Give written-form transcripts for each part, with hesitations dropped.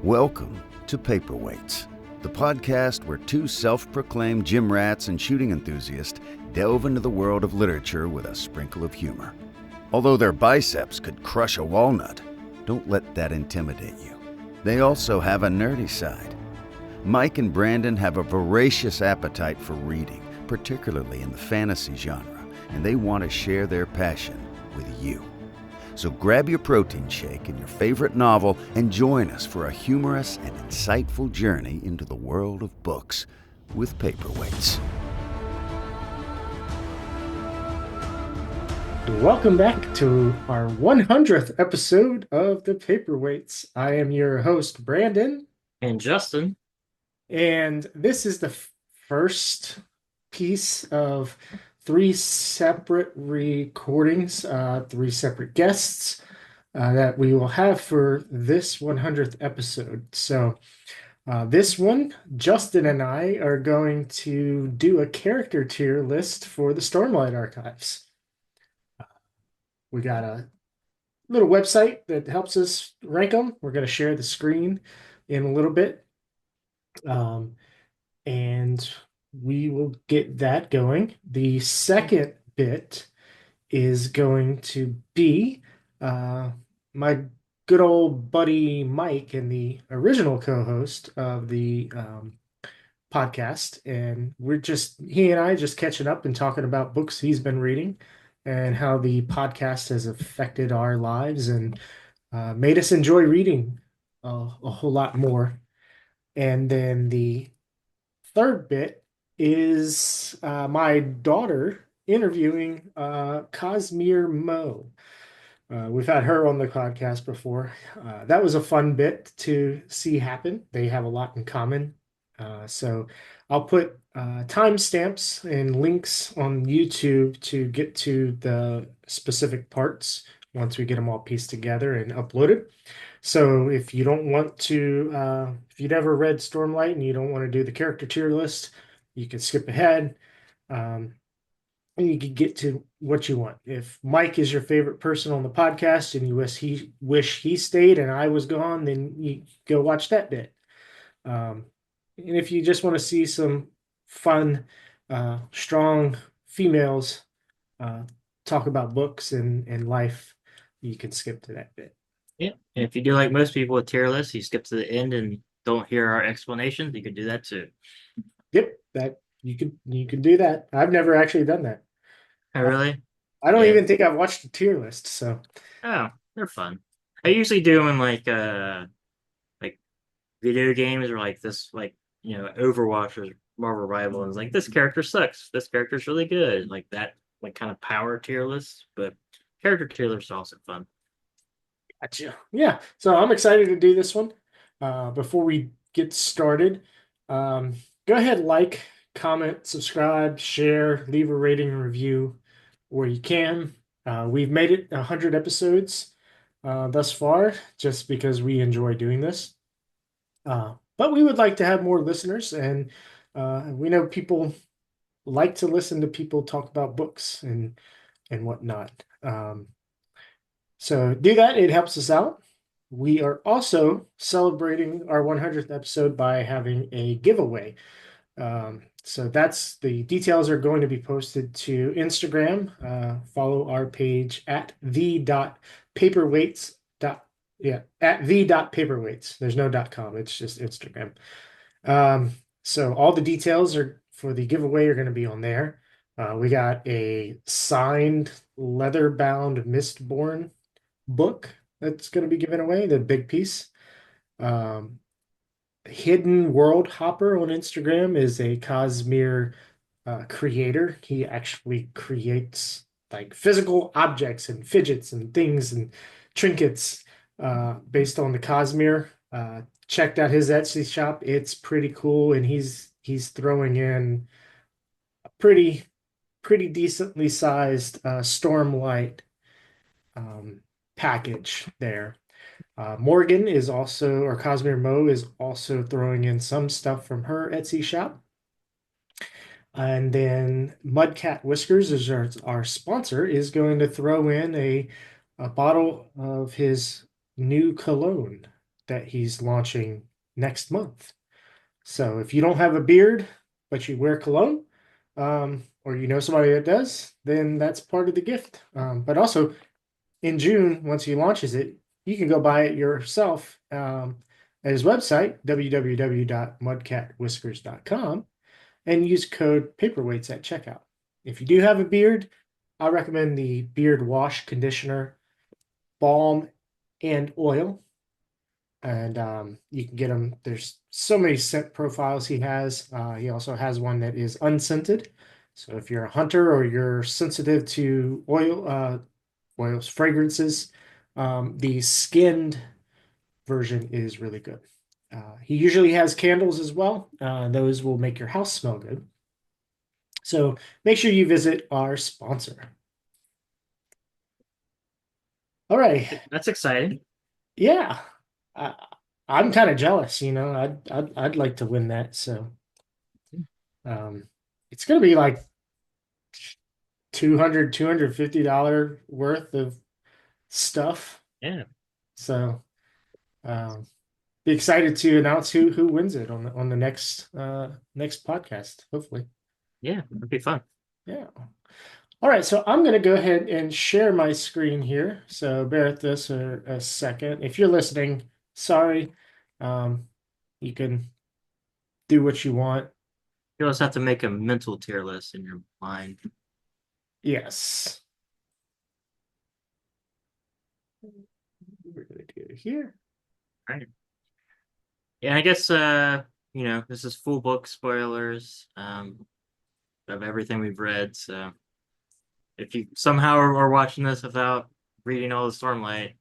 Welcome to Paperweights, the podcast where two self-proclaimed gym rats and shooting enthusiasts delve into the world of literature with a sprinkle of humor. Although their biceps could crush a walnut, don't let that intimidate you. They also have a nerdy side. Mike and Brandon have a voracious appetite for reading, particularly in the fantasy genre, and they want to share their passion with you. So grab your protein shake and your favorite novel and join us for a humorous and insightful journey into the world of books with Paperweights. Welcome back to our 100th episode of the Paperweights. I am your host, Brandon. And Justin. And this is the first piece of three separate recordings, three separate guests that we will have for this 100th episode. So this one, Justin and I are going to do a character tier list for the Stormlight archives. We got a little website that helps us rank them. We're going to share the screen in a little bit. And we will get that going. The second bit is going to be my good old buddy Mike and the original co-host of the podcast. And he and I just catching up and talking about books he's been reading and how the podcast has affected our lives and made us enjoy reading a whole lot more. And then the third bit is my daughter interviewing Cosmere Mo. We've had her on the podcast before. That was a fun bit to see happen. They have a lot in common. So I'll put timestamps and links on YouTube to get to the specific parts once we get them all pieced together and uploaded. So if you don't want to, if you've never read Stormlight and you don't want to do the character tier list, you can skip ahead, and you can get to what you want. If Mike is your favorite person on the podcast and you wish he stayed and I was gone, then you go watch that bit. And if you just want to see some fun, strong females talk about books and life, you can skip to that bit. Yeah. And if you do like most people with tier lists, you skip to the end and don't hear our explanations, you can do that too. Yep, that you can do that. I've never actually done that. Oh, really? I don't even think I've watched the tier list, so. Oh, they're fun. I usually do them in like video games or like this, like, Overwatch or Marvel Rival, and it's like, this character sucks, this character's really good, like that, like kind of power tier list. But character tier lists are also fun. Gotcha. Yeah, so I'm excited to do this one. Before we get started, go ahead, like, comment, subscribe, share, leave a rating and review where you can. We've made it 100 episodes thus far, just because we enjoy doing this. But we would like to have more listeners, and we know people like to listen to people talk about books and whatnot. So do that. It helps us out. We are also celebrating our 100th episode by having a giveaway. So that's the details are going to be posted to Instagram. Follow our page at the.paperweights. At the.paperweights. There's no .com. It's just Instagram. So all the details are for the giveaway are going to be on there. We got a signed leather-bound Mistborn book that's going to be given away, the big piece. Hidden World Hopper on Instagram is a Cosmere creator. He actually creates like physical objects and fidgets and things and trinkets based on the Cosmere. Checked out his Etsy shop. It's pretty cool, and he's throwing in a pretty decently sized Stormlight package there. Morgan is also, or Cosmere Mo is also throwing in some stuff from her Etsy shop. And then Mudcat Whiskers is our sponsor, is going to throw in a bottle of his new cologne that he's launching next month. So if you don't have a beard, but you wear cologne, or you know somebody that does, then that's part of the gift. But also in June, once he launches it, you can go buy it yourself at his website, www.mudcatwhiskers.com, and use code paperweights at checkout. If you do have a beard, I recommend the beard wash, conditioner, balm, and oil. And you can get them. There's so many scent profiles he has. He also has one that is unscented. So if you're a hunter or you're sensitive to oils, fragrances, the skinned version is really good. He usually has candles as well. Those will make your house smell good. So make sure you visit our sponsor. All right. That's exciting. Yeah. I, I'm kind of jealous, I'd like to win that. So um, it's going to be like $250 worth of stuff. Yeah. So be excited to announce who wins it on the next podcast, hopefully. Yeah, it'd be fun. Yeah. All right, so I'm going to go ahead and share my screen here. So bear with this a second. If you're listening, sorry. You can do what you want. You also have to make a mental tier list in your mind. Yes. We're going to do it here. Right. Yeah, I guess this is full book spoilers of everything we've read. So if you somehow are watching this without reading all the Stormlight,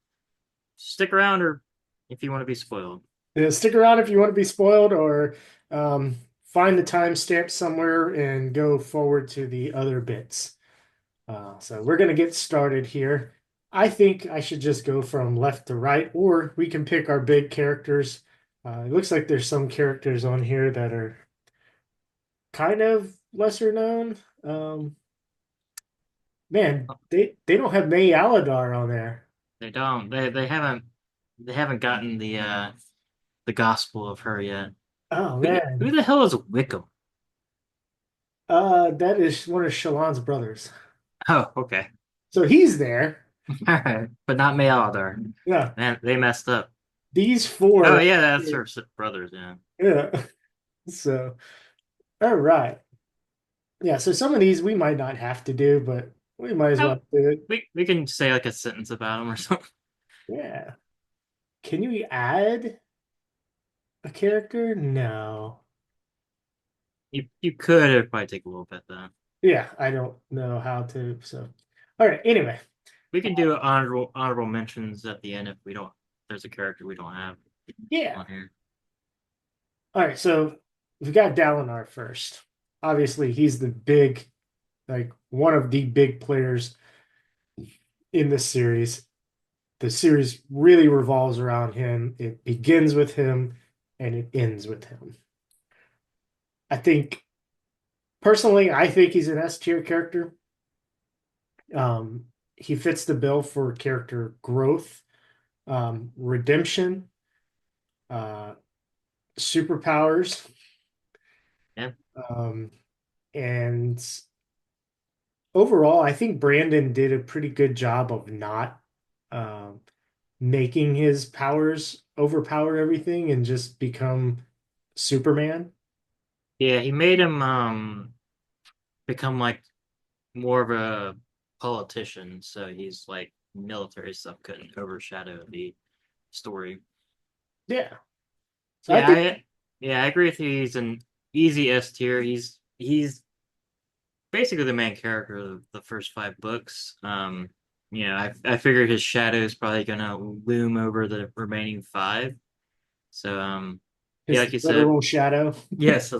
stick around, or if you want to be spoiled. Yeah, stick around if you want to be spoiled, or find the timestamp somewhere and go forward to the other bits. So we're going to get started here. I think I should just go from left to right, or we can pick our big characters. It looks like there's some characters on here that are kind of lesser known. Man, they don't have May Aladar on there. They don't. They haven't gotten the gospel of her yet. Oh Who, man, who the hell is Wickham? that is one of Shallan's brothers. Oh, okay. So he's there. All right, but not Mayaldar. Yeah, Man, they messed up. these four. Oh yeah, that's her brothers. Yeah. Yeah. So, all right. Yeah. So some of these we might not have to do, but we might as Oh, well do it. we can say like a sentence about them or something. Yeah. Can you add a character? No. You could. It'd probably take a little bit though. Yeah, I don't know how to. So, all right. Anyway. We can do honorable mentions at the end if we don't. There's a character we don't have Yeah. on here. All right. So we got Dalinar first. Obviously, he's the big, like one of the big players in this series. The series really revolves around him. It begins with him and it ends with him. I think personally, I think he's an S tier character. He fits the bill for character growth, redemption, uh, superpowers, Yeah. and overall, I think Brandon did a pretty good job of not making his powers overpower everything and just become Superman. Yeah, he made him become like more of a politician, so he's like military stuff couldn't overshadow the story. Yeah. So Yeah, I think I agree with you. He's an easy S tier. He's basically the main character of the first 5 books. I figured his shadow is probably gonna loom over the remaining 5. So his yeah, like you said, literal shadow. yes,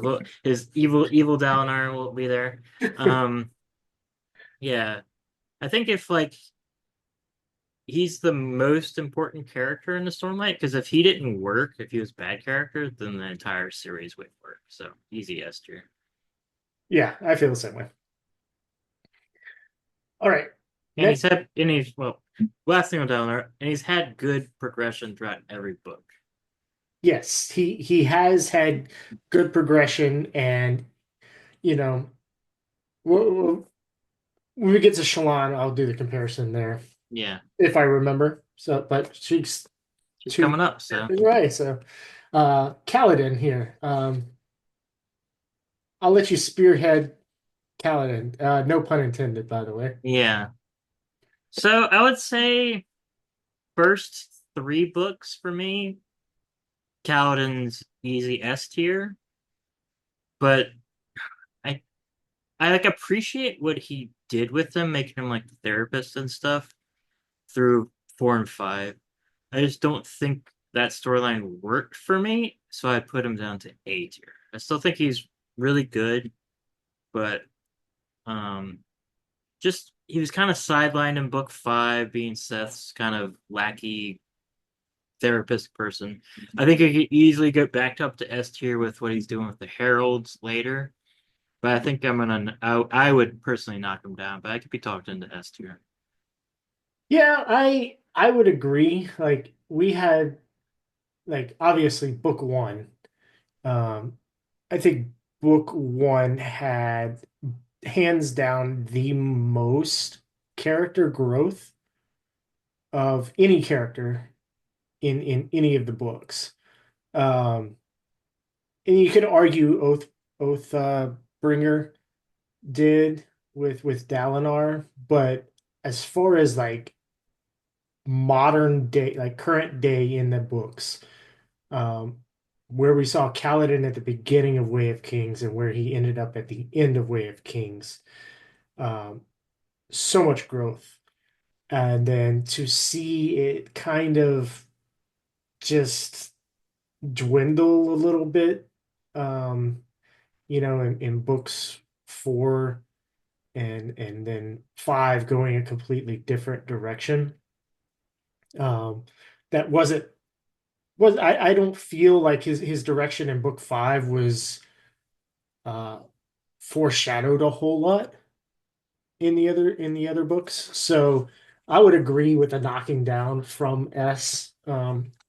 his evil Dalinar will be there. Yeah, I think if like he's the most important character in the Stormlight, because if he didn't work, if he was a bad character, then the entire series wouldn't work. So easy S tier. Yeah, I feel the same way. All right. And Next, last thing on Dalinar, and he's had good progression throughout every book. yes, he has had good progression, and you know, when we get to Shallan, I'll do the comparison there Yeah, if I remember. So, but she's she's two coming up, so right. So, Kaladin here. I'll let you spearhead Kaladin. No pun intended, by the way. yeah. So I would say first three books for me, Kaladin's easy S tier, but I I like appreciate what he did with them, making him like the therapist and stuff through four and five. I just don't think that storyline worked for me, so I put him down to A tier. I still think he's really good, but um just he was kind of sidelined in book five, being Seth's kind of lackey therapist person. I think he could easily get backed up to S tier with what he's doing with the Heralds later. But I think I would personally knock him down, but I could be talked into S tier. Yeah, I would agree. Like we had like obviously book one. Um, I think book one had hands down the most character growth of any character in any of the books. Um, and you could argue Oath Bringer did with Dalinar, but as far as like modern day, like current day in the books, um, where we saw Kaladin at the beginning of Way of Kings and where he ended up at the end of Way of Kings, um, so much growth. And then to see it kind of just dwindle a little bit, um, in books four and then five going a completely different direction. Um, that wasn't was I don't feel like his direction in book five was uh foreshadowed a whole lot in the other books. So I would agree with the knocking down from S.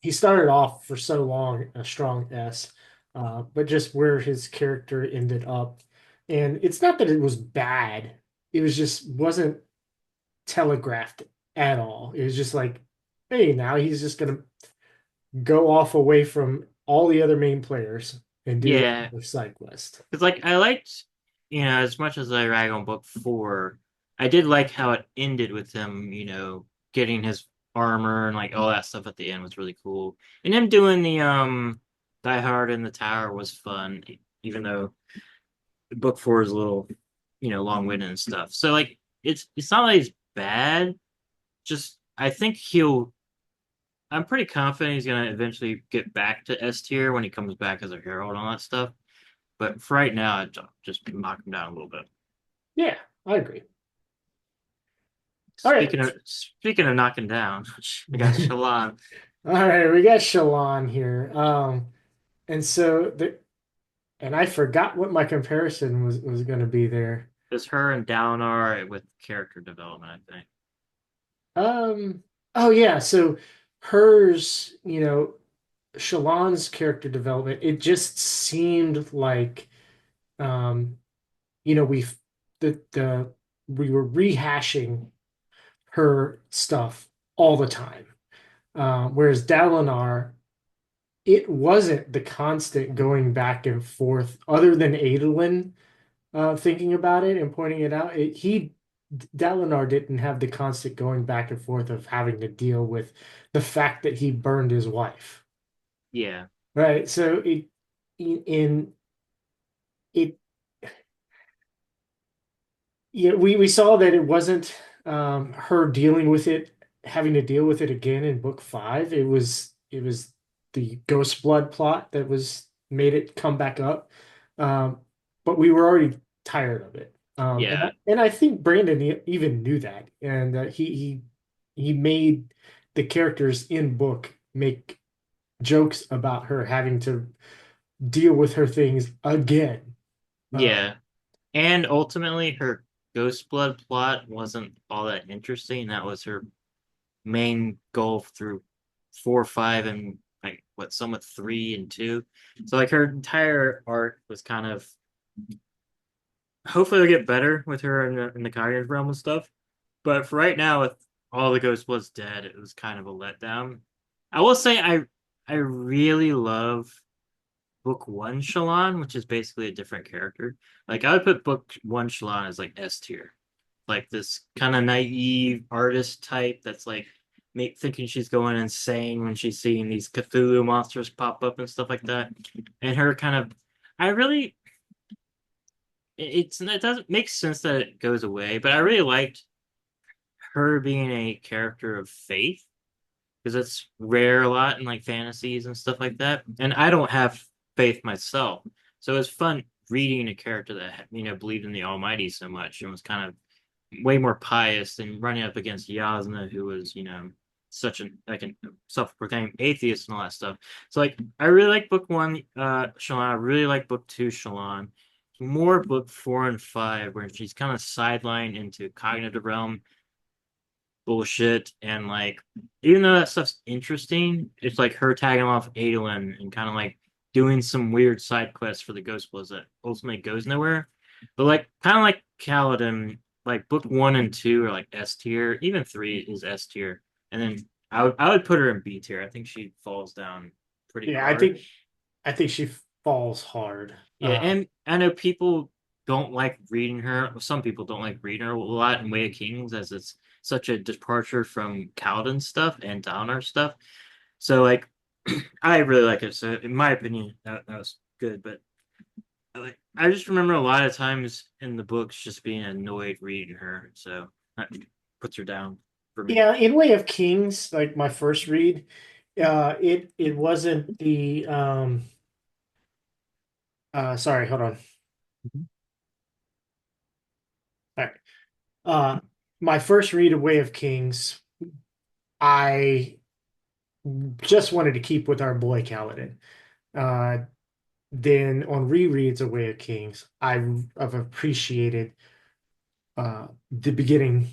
He started off for so long a strong S, but just where his character ended up, and it's not that it was bad. It was just wasn't telegraphed at all. It was just like, hey, now he's just gonna go off away from all the other main players and do Yeah, the side quest. because like I liked, as much as I rag on book four, I did like how it ended with him, getting his armor and like all that stuff at the end was really cool. And him doing the Die Hard in the Tower was fun, even though book four is a little, long-winded and stuff. So like it's not like it's bad. Just I think I'm pretty confident he's gonna eventually get back to S tier when he comes back as a herald and all that stuff. But for right now, I'd just knock him down a little bit. Yeah, I agree. All right. Speaking of knocking down, I got Shallan. All right, we got Shallan here. And so and I forgot what my comparison was going to be there. It's her and Dalinar with character development, I think. Um, oh yeah, so hers, Shallan's character development, it just seemed like um, you know, we the we were rehashing her stuff all the time. Whereas Dalinar, it wasn't the constant going back and forth, other than Adolin thinking about it and pointing it out. Dalinar didn't have the constant going back and forth of having to deal with the fact that he burned his wife. Yeah, Right. So in it yeah, we saw that it wasn't her dealing with it, having to deal with it again in book five. It was the ghost blood plot that was made it come back up. Um, but we were already tired of it. And yeah, and I think Brandon even knew that, and he made the characters in book make jokes about her having to deal with her things again. yeah. And ultimately, her Ghost Blood plot wasn't all that interesting. That was her main goal through four, five, and like what some with 3 and 2. So like her entire arc was kind of hopefully it'll get better with her in the Cognitive realm and stuff. But for right now, with all the Ghost was dead, it was kind of a letdown. I will say I really love book one Shallan, which is basically a different character. Like I would put book one Shallan as like S tier, like this kind of naive artist type that's like thinking she's going insane when she's seeing these Cthulhu monsters pop up and stuff like that. And her kind of, I really, it doesn't make sense that it goes away, but I really liked her being a character of faith because it's rare a lot in like fantasies and stuff like that. And I don't have faith myself, so it's fun reading a character that believed in the Almighty so much and was kind of way more pious than running up against Yasna, who was such an like a self-proclaimed atheist and all that stuff. So like I really like book one, Shallan. I really like book two, Shallan. More book 4 and 5, where she's kind of sidelined into cognitive realm bullshit, and like even though that stuff's interesting, it's like her tagging off Adolin and kind of like doing some weird side quests for the Ghost Bloods that ultimately goes nowhere. But like kind of like Kaladin, like book 1 and 2 are like S tier, even 3 is S tier, and then I would put her in B tier. I think she falls down pretty Yeah, hard. I think she falls hard. Yeah, and I know people don't like reading her. Some people don't like reading her a lot in Way of Kings, as it's such a departure from Kaladin stuff and Dalinar stuff. So like, I really like it. So in my opinion, that was good. But I just remember a lot of times in the books just being annoyed reading her. So that puts her down for me. Yeah, in Way of Kings, like my first read, it wasn't the sorry, hold on. Mhm. All right. Uh my first read of Way of Kings, I just wanted to keep with our boy Kaladin. Uh then on rereads of Way of Kings, I've appreciated the beginning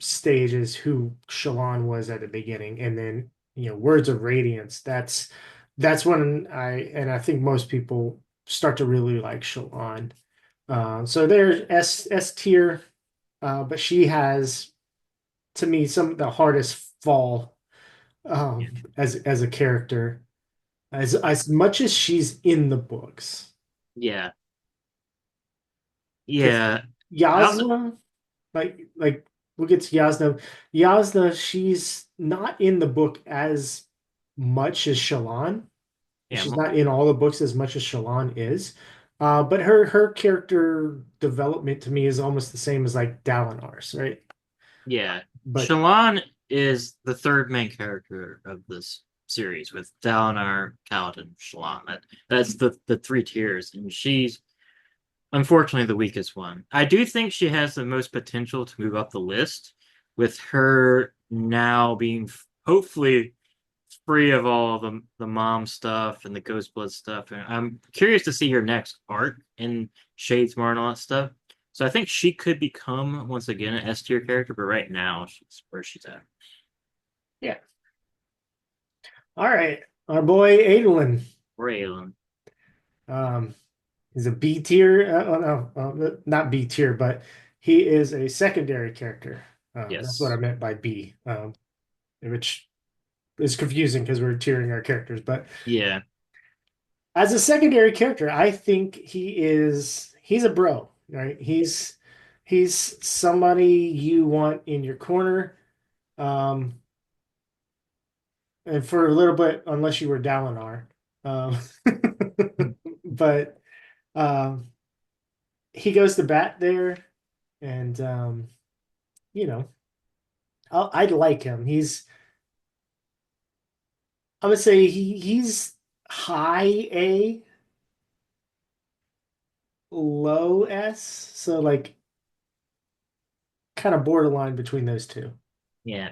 stages who Shallan was at the beginning, and then Words of Radiance. That's when I think most people start to really like Shallan. So there's S tier, but she has to me some of the hardest fall Yeah, as a character, as much as she's in the books. yeah, Because yeah. I also Yasna, like we'll get to Yasna. Yasna, she's not in the book as much as Shallan. yeah, She's not in all the books as much as Shallan is. But her character development to me is almost the same as like Dalinar's, right? yeah. But Shallan is the third main character of this series with Dalinar, Kaladin, Shallan. That's the 3 tiers, and she's unfortunately the weakest one. I do think she has the most potential to move up the list, with her now being hopefully free of all the mom stuff and the ghost blood stuff. And I'm curious to see her next arc in Shadesmar and all that stuff. So I think she could become once again an S tier character, but right now she's where she's at. yeah. All right. Our boy Adolin. Or Aelin. Um, he's a B tier. Oh no, not B tier, but he is a secondary character. That's what I Yes. meant by B, which is confusing because we're tiering our characters. But Yeah. as a secondary character, I think he's a bro, right? He's somebody you want in your corner. Um, and for a little bit, unless you were Dalinar. Um, but um, he goes to bat there, and you know, I like him. I would say he's high A, low S, so like kind of borderline between those two. Yeah.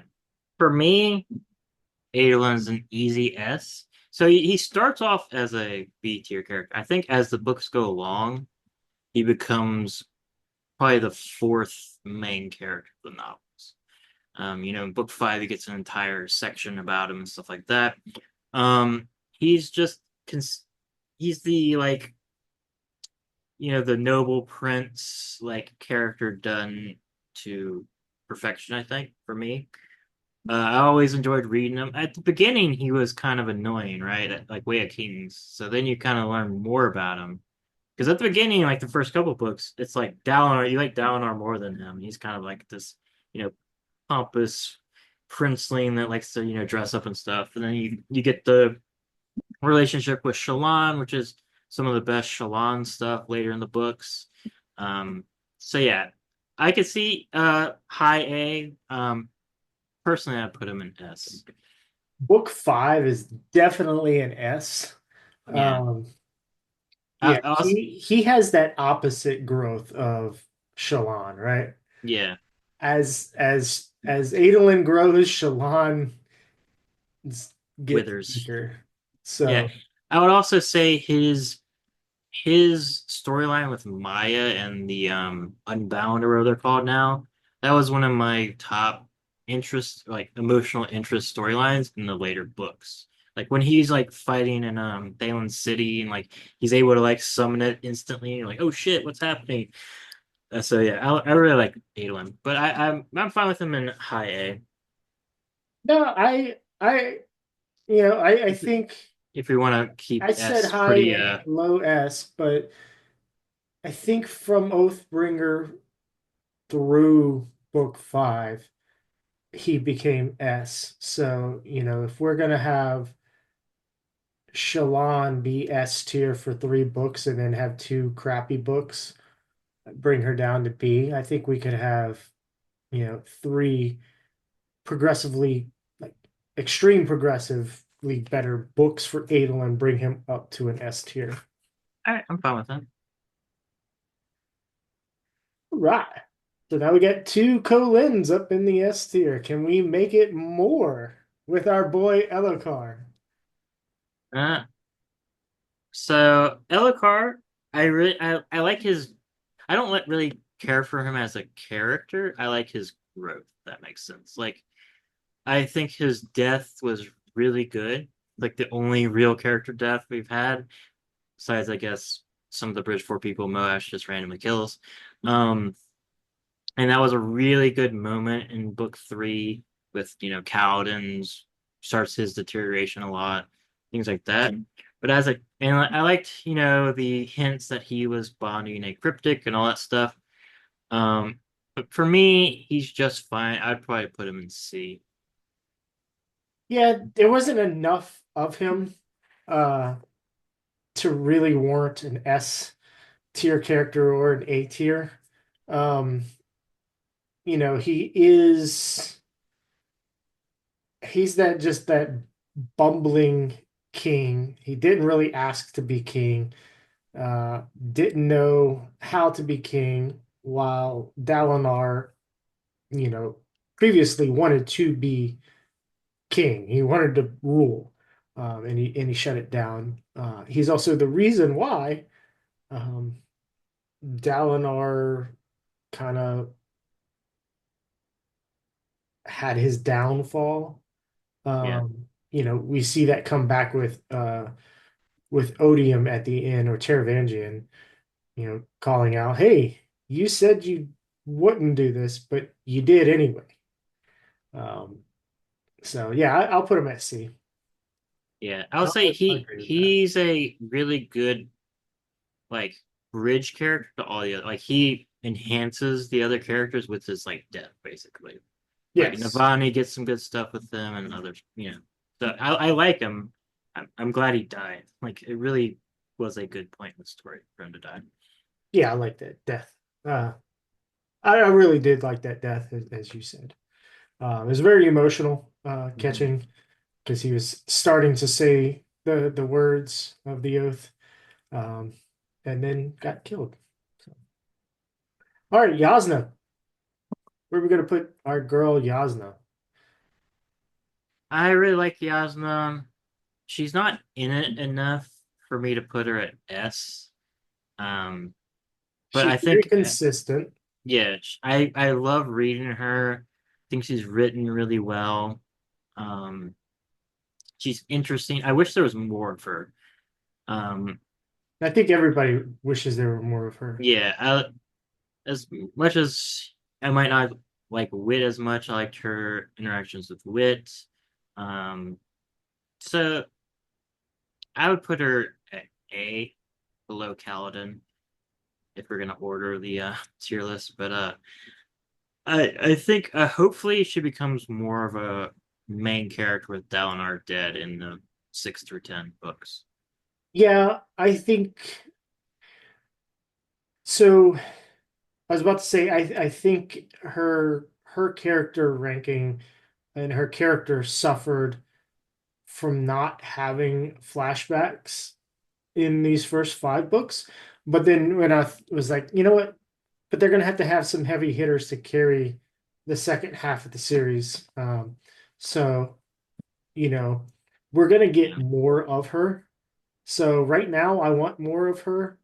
For me, Aelin's an easy S. So he starts off as a B tier character. I think as the books go along, he becomes probably the fourth main character of the novels. In book 5, he gets an entire section about him and stuff like that. He's just he's the like the noble prince like character done to perfection, I think, for me. I always enjoyed reading him. At the beginning, he was kind of annoying, right? Like Way of Kings. So then you kind of learn more about him. Because at the beginning, like the first couple books, it's like Dalinar, you like Dalinar more than him. He's kind of like this, you know, pompous princeling that likes to, dress up and stuff. And then you get the relationship with Shallan, which is some of the best Shallan stuff later in the books. So yeah, I could see high A. Personally, I'd put him in S. Book 5 is definitely an S. Yeah. Um, I yeah, also, he has that opposite growth of Shallan, right? yeah, As Adolin grows, Shallan gets Withers. weaker. Yeah. So I would also say his storyline with Maya and the Unbound or whatever they're called now, that was one of my top interest, like emotional interest storylines in the later books. Like when he's like fighting in Thalen City and like he's able to like summon it instantly, you're like, oh shit, what's happening? So yeah, I really like Adolin, but I'm fine with him in high A. no, I If think if we want to keep I said S high pretty and low S, but I think from Oathbringer through book 5, he became S. So, if we're gonna have Shallan be S tier for 3 books and then have 2 crappy books, bring her down to B, I think we could have, 3 progressively, like extreme progressively better books for Adel and bring him up to an S tier. all right, I'm fine with that. Right. So now we got 2 Colins up in the S tier. Can we make it more with our boy Elokar? Uh, So Elokar, I like his. I don't really care for him as a character. I like his growth. If that makes sense. Like I think his death was really good. Like the only real character death we've had, besides I guess some of the Bridgeport people Moash just randomly kills. Um, and that was a really good moment in book 3 with Kaladin's starts his deterioration a lot, things like that. But I liked the hints that he was bonding a cryptic and all that stuff. But for me, he's just fine. I'd probably put him in C. Yeah, there wasn't enough of him uh to really warrant an S tier character or an A tier. Um, he is he's that bumbling king. He didn't really ask to be king. Didn't know how to be king, while Dalinar, you know, previously wanted to be king. He wanted to rule, and he shut it down. He's also the reason why um, Dalinar kind of had his downfall. Yeah, We see that come back with Odium at the end, or Taravangian, calling out, "Hey, you said you wouldn't do this, but you did anyway." Um, so yeah, I'll put him at C. yeah. I would say I'll agree with that. he's a really good like bridge character to all the other. Like he enhances the other characters with his like death, basically. Like Yes. Navani gets some good stuff with them and others, So I like him. I'm glad he died. Like it really was a good point in the story for him to die. Yeah, I like that death. Uh, I really did like that death, as you said. It was very emotional, Mhm. catching, because he was starting to say the words of the oath, um, and then got killed. So. All right, Yasna. Where are we gonna put our girl Yasna? I really like Yasna. She's not in it enough for me to put her at S. Um, but She's I very think consistent. yeah, I love reading her. I think she's written really well. Um, she's interesting. I wish there was more of her. Um, I think everybody wishes there were more of her. yeah, as much as I might not like Wit as much, I liked her interactions with Wit. Um, so I would put her at A, below Kaladin, if we're gonna order the tier list. But I think hopefully she becomes more of a main character with Dalinar dead in the 6 through 10 books. Yeah, I think so. I was about to say I think her character ranking and her character suffered from not having flashbacks in these first 5 books. But then when I was like, you know what? But they're gonna have to have some heavy hitters to carry the second half of the series. So you know, we're gonna get Yeah, more of her. So right now, I want more of her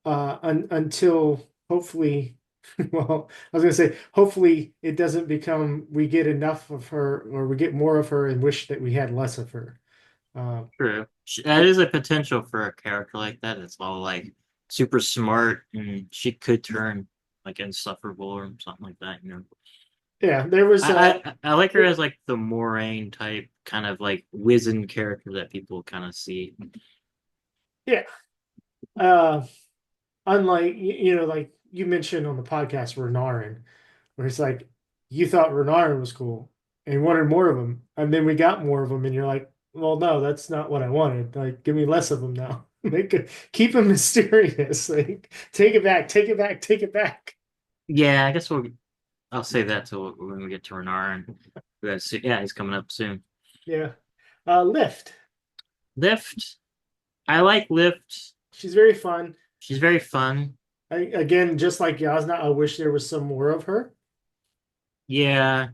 until hopefully, well, I was gonna say hopefully it doesn't become we get enough of her or we get more of her and wish that we had less of her. Um, true. That is a potential for a character like that. It's all like super smart, and she could turn like insufferable or something like that. yeah, there was I like her as like the Moraine type kind of like wizened character that people kind of see. yeah, uh, unlike like you mentioned on the podcast Renarin, where it's like you thought Renarin was cool and wanted more of them, and then we got more of them, and you're like, well, no, that's not what I wanted. Like, give me less of them now. Keep them mysterious. Like, take it back, take it back, take it back. Yeah, I guess I'll say that till when we get to Renar and yeah, he's coming up soon. Yeah. Lift. Lift. I like Lift. She's very fun. She's very fun. Again, just like Yasna, I wish there was some more of her. Yeah.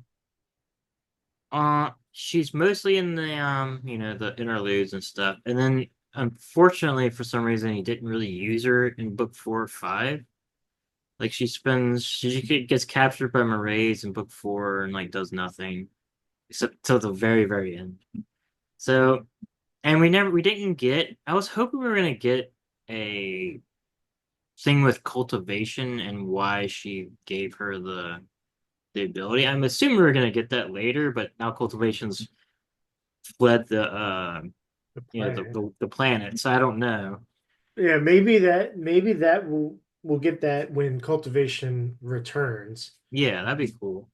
She's mostly in the the interludes and stuff. And then unfortunately for some reason he didn't really use her in book 4 or 5. Like she gets captured by Marays in book 4 and like does nothing except till the very, very end. So and we didn't get I was hoping we were gonna get a thing with cultivation and why she gave her the ability. I'm assuming we're gonna get that later, but now cultivation's fled The planet. the planet, so I don't know. Yeah, maybe that we'll get that when cultivation returns. Yeah, that'd be cool.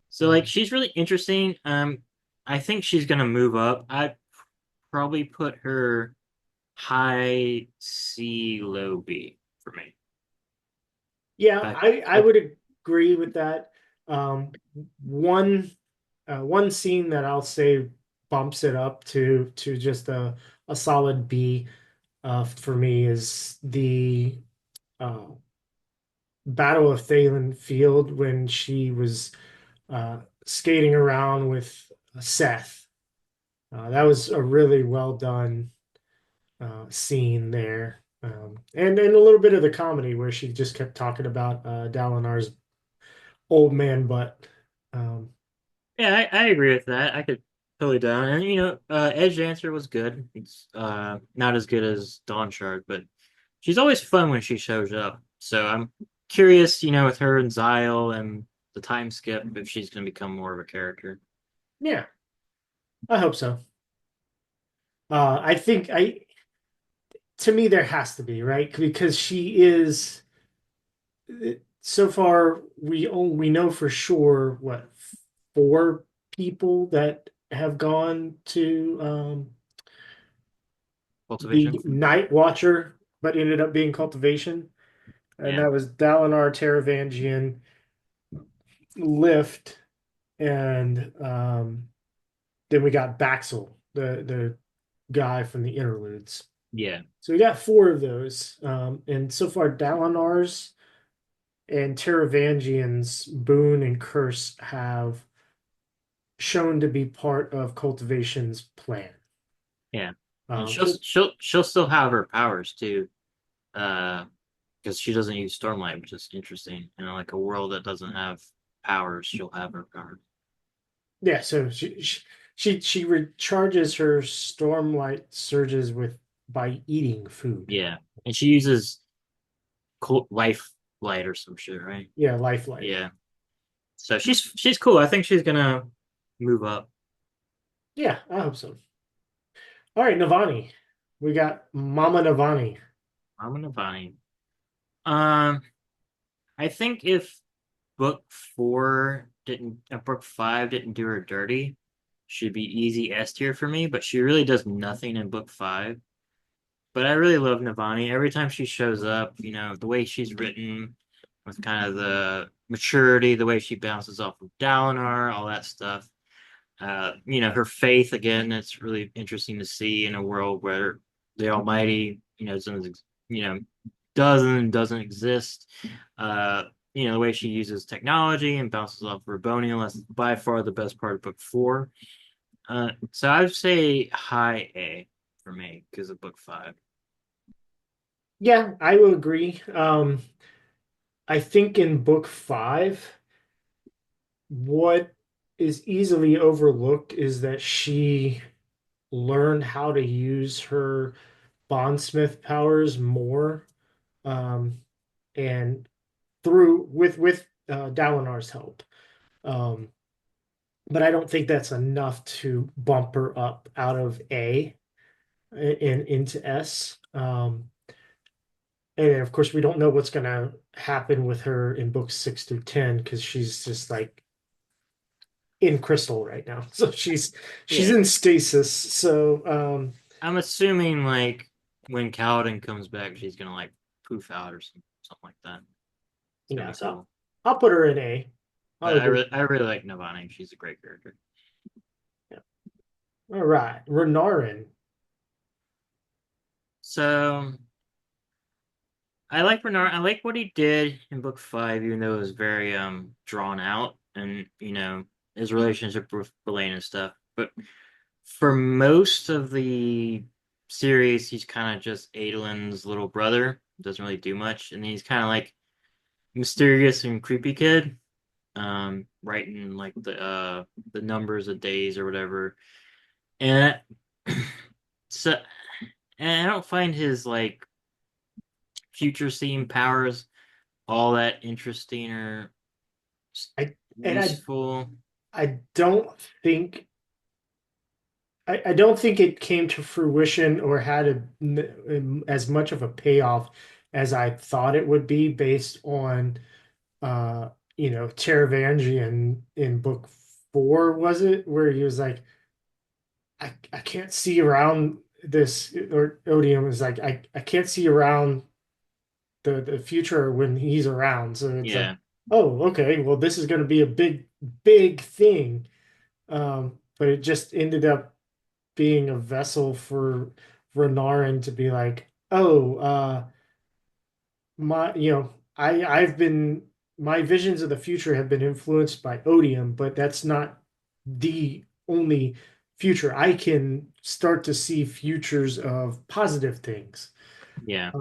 So like Um, she's really interesting. I think she's gonna move up. I'd probably put her high C, low B for me. yeah, But I would agree with that. Um, one one scene that I'll say bumps it up to just a solid B for me is the uh, Battle of Thalen Field when she was skating around with Seth. That was a really well done scene there. And a little bit of the comedy where she just kept talking about Dalinar's old man butt. Um, yeah, I agree with that. I could totally down. And Edge Dancer was good. It's not as good as Dawn Shard, but she's always fun when she shows up. So I'm curious, with her and Zyle and the time skip, if she's gonna become more of a character. yeah, I hope so. I think I to me there has to be, right? Because she is so far we know for sure what 4 people that have gone to Cultivation. the Night Watcher, but ended up being cultivation, and Yeah. that was Dalinar, Taravangian, Lift, and then we got Baxel, the guy from the interludes. Yeah. So we got 4 of those, and so far Dalinar's and Taravangian's boon and curse have shown to be part of cultivation's plan. Yeah. And Um, she'll still have her powers too. Because she doesn't use Stormlight, which is interesting. Like a world that doesn't have powers, she'll have her powers. yeah, so she recharges her Stormlight surges with by eating food. Yeah, and she uses life light or some shit, right? Yeah, Lifelike. Yeah. So she's cool. I think she's gonna move up. Yeah, I hope so. All right, Navani. We got Mama Navani. I'm gonna find. Um, I think if book 5 didn't do her dirty, she'd be easy S tier for me. But she really does nothing in book 5. But I really love Navani. Every time she shows up, the way she's written, with kind of the maturity, the way she bounces off of Dalinar, all that stuff. Her faith again. It's really interesting to see in a world where the Almighty, you know, doesn't exist. Uh, the way she uses technology and bounces off Raboniel, that's by far the best part of book 4. So I'd say high A for me because of book 5. Yeah, I will agree. I think in book five, what is easily overlooked is that she learned how to use her bondsmith powers more, um, and through with Dalinar's help. Um, but I don't think that's enough to bump her up out of A and into S. And of course, we don't know what's going to happen with her in books 6 through 10 because she's just like in crystal right now. So she's Yeah, in stasis. So I'm assuming like when Kaladin comes back, she's gonna like poof out or something like that. It's gonna yeah, be so cool. I'll put her in A. I'll But I agree. really, I really like Navani. She's a great character. Yeah. All right, Renarin. So I like Bernard. I like what he did in book 5, even though it was very drawn out, and his relationship with Belaine and stuff. But for most of the series, he's kind of just Adelin's little brother. Doesn't really do much, and he's kind of like mysterious and creepy kid. Writing like the numbers of days or whatever, and so and I don't find his like future seeing powers all that interesting or I and useful. I don't think I don't think it came to fruition or had as much of a payoff as I thought it would be based on Taravangian in book 4, was it? Where he was like, I can't see around this, or Odium was like, I can't see around the future when he's around. So it's like, Yeah, oh, okay, well, this is going to be a big thing. But it just ended up being a vessel for Renarin to be like, oh, I've been my visions of the future have been influenced by Odium, but that's not the only future. I can start to see futures of positive things. yeah.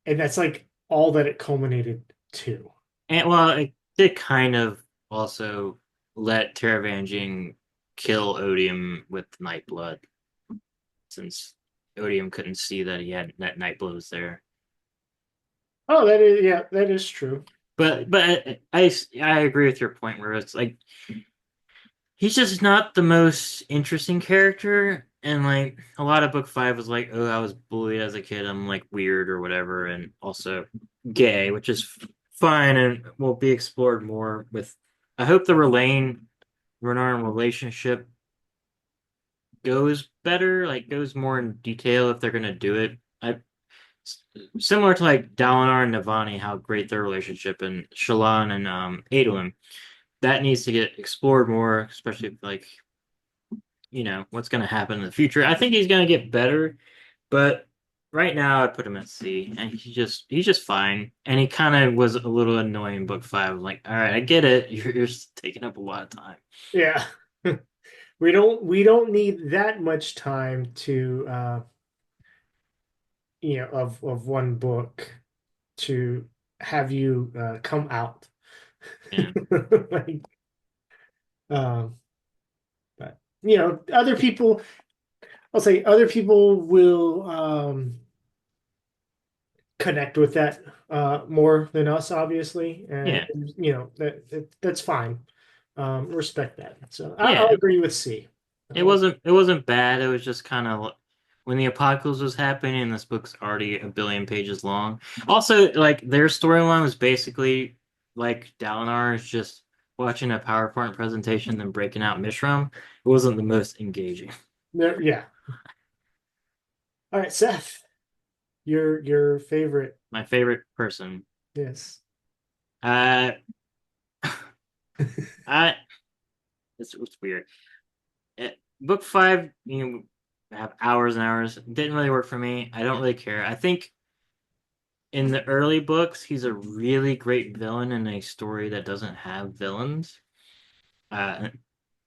And that's like all that it culminated to. And well, it did kind of also let Taravangian kill Odium with Nightblood, since Odium couldn't see that he had that Nightblood was there. Oh, that is, yeah, that is true. But I agree with your point where it's like he's just not the most interesting character. And like a lot of book 5 was like, oh, I was bullied as a kid. I'm like weird or whatever, and also gay, which is fine and will be explored more with. I hope the Relaine Renarin relationship goes better, like goes more in detail if they're gonna do it. Similar to like Dalinar and Navani, how great their relationship and Shallan and Adolin. That needs to get explored more, especially if, like what's going to happen in the future. I think he's going to get better, but right now I put him at C, and he's just fine. And he kind of was a little annoying in book 5. I'm like, all right, I get it. You're just taking up a lot of time. Yeah. We don't need that much time to of one book to have you come out. Yeah, Like, um, but other people, I'll say other people will connect with that more than us, obviously, and Yeah, that's fine. Respect that. So I'll yeah. agree with C. It Uh, wasn't bad. It was just kind of when the apocalypse was happening, and this book's already a billion pages long. Also, like their storyline was basically like Dalinar is just watching a PowerPoint presentation then breaking out Mishram. It wasn't the most engaging. yeah. All right, Seth, your favorite. My favorite person. Yes. Uh, I it's weird. Book five, have hours and hours. Didn't really work for me. I don't really care. I think in the early books, he's a really great villain in a story that doesn't have villains. Uh,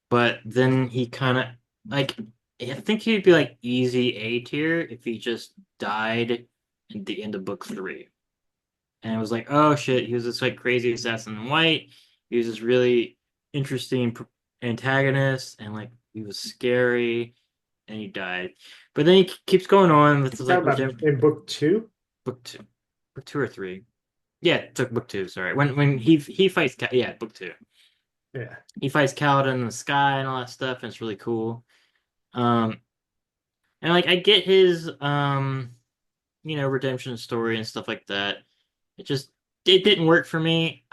but then he kind of like I think he'd be like easy A tier if he just died at the end of book three. And it was like, oh shit, he was this like crazy assassin in white. He was this really interesting antagonist, and like he was scary, and he died. But then he keeps going on with his Talk like about redemption. in book two. Book two, book two or three. Yeah, it took book two. Sorry, when he fights, yeah, book two. Yeah. He fights Kaladin in the sky and all that stuff, and it's really cool. Um, and like I get his redemption story and stuff like that. It just it didn't work for me.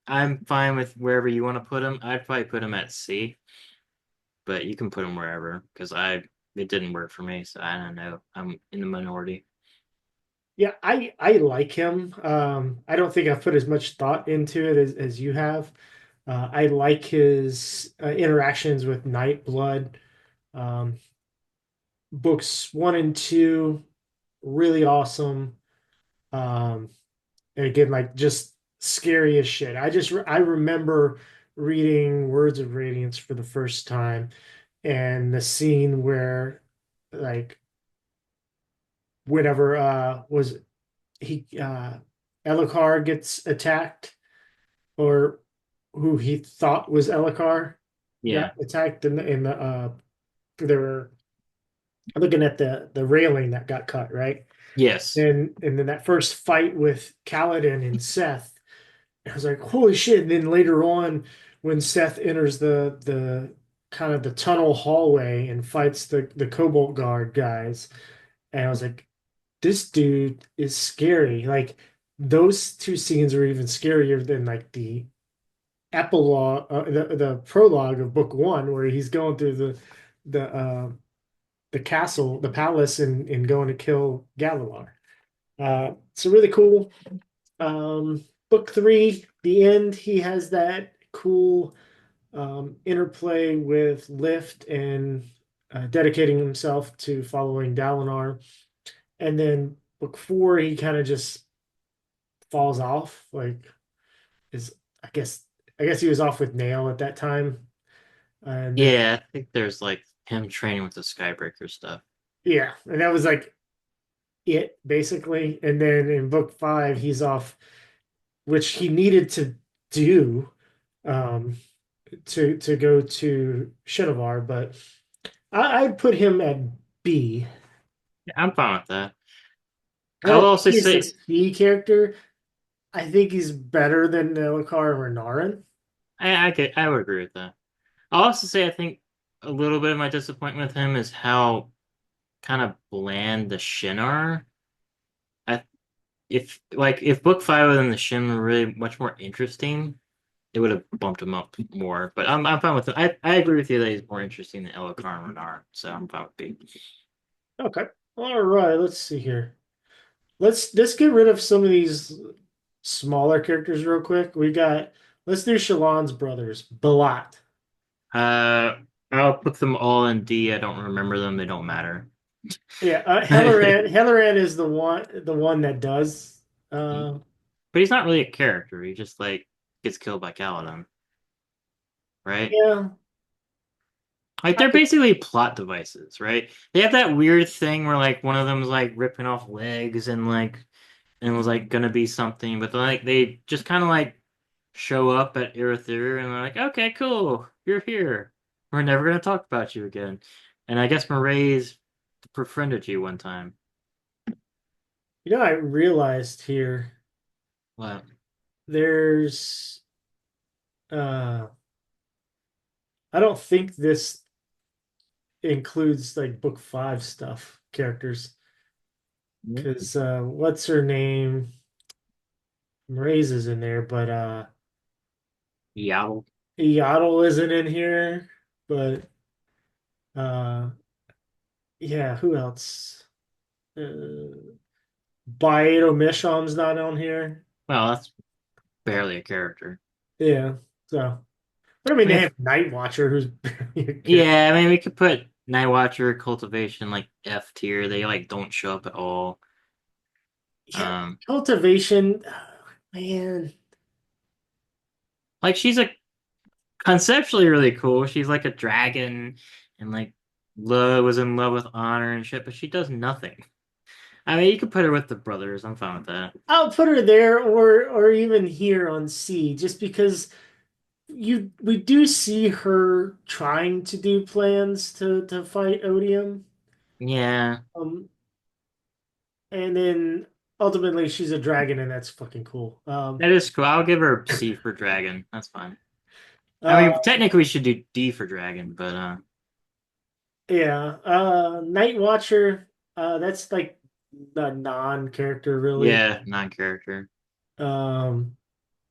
I'm fine with wherever you want to put him. I'd probably put him at C, but you can put him wherever because I it didn't work for me. So I don't know. I'm in the minority. Yeah, I like him. I don't think I've put as much thought into it as you have. I like his interactions with Nightblood. Um, books one and two, really awesome. Um, and again, like just scary as shit. I remember reading Words of Radiance for the first time, and the scene where like whenever was he Elokar gets attacked, or who he thought was Elokar got Yeah. attacked in the they were looking at the railing that got cut, right? Yes. And then that first fight with Kaladin and Seth, I was like, holy shit. And then later on, when Seth enters the kind of the tunnel hallway and fights the Cobalt Guard guys, and I was like, this dude is scary. Like those two scenes are even scarier than like the epilogue, the prologue of book one, where he's going through the castle, the palace, and going to kill Gavilar. So really cool. Book three, the end, he has that cool interplay with Lift and dedicating himself to following Dalinar. And then book four, he kind of just falls off. Like is I guess I guess he was off with Nail at that time. And then Yeah, I think there's like him training with the Skybreaker stuff. yeah, and that was like it basically. And then in book five, he's off, which he needed to do um to go to Shinovar, but I'd put him at B. Yeah, I'm fine with that. I I will don't think also he's a say C character. I think he's better than Elhokar or Renarin. I would agree with that. I'll also say I think a little bit of my disappointment with him is how kind of bland the Shin are. I if book five and the Shin were really much more interesting, it would have bumped him up more. But I'm fine with it. I agree with you that he's more interesting than Elokar and Renar, so I'm fine with B. Okay. All right, let's see here. Let's get rid of some of these smaller characters real quick. Let's do Shallan's brothers. Balat. Uh, I'll put them all in D. I don't remember them. They don't matter. Yeah, But Helleran is the one that does. Uh, he's not really a character. He just like gets killed by Kaladin, right? yeah, Like they're basically plot devices, right? They have that weird thing where like one of them's like ripping off legs and was like gonna be something, but like they just kind of like show up at Irithyr and they're like, okay, cool, you're here. we're never gonna talk about you again. And I guess Murray's befriended you one time. You know, I realized here What? there's uh I don't think this includes like book five stuff characters because what's her name? Ray's is in there, but Yaddle. Yaddle isn't in here. But uh yeah, who else? Baedo Misham's not on here. Well, that's barely a character. Yeah, so but I I mean mean, they have Night Watcher who's barely a character. yeah, I mean, we could put Night Watcher, Cultivation, like F tier. They like don't show up at all. Yeah, Um, cultivation, man. like she's a conceptually really cool. She's like a dragon, and like love was in love with honor and shit, but she does nothing. I mean, you could put her with the brothers. I'm fine with that. I'll put her there or even here on C just because we do see her trying to do plans to fight Odium. Yeah, Um and then ultimately she's a dragon and that's fucking cool. that is cool. I'll give her C for dragon. That's fine. I Uh mean, technically we should do D for dragon, but yeah, Night Watcher, that's like the non-character really. yeah, non-character. Um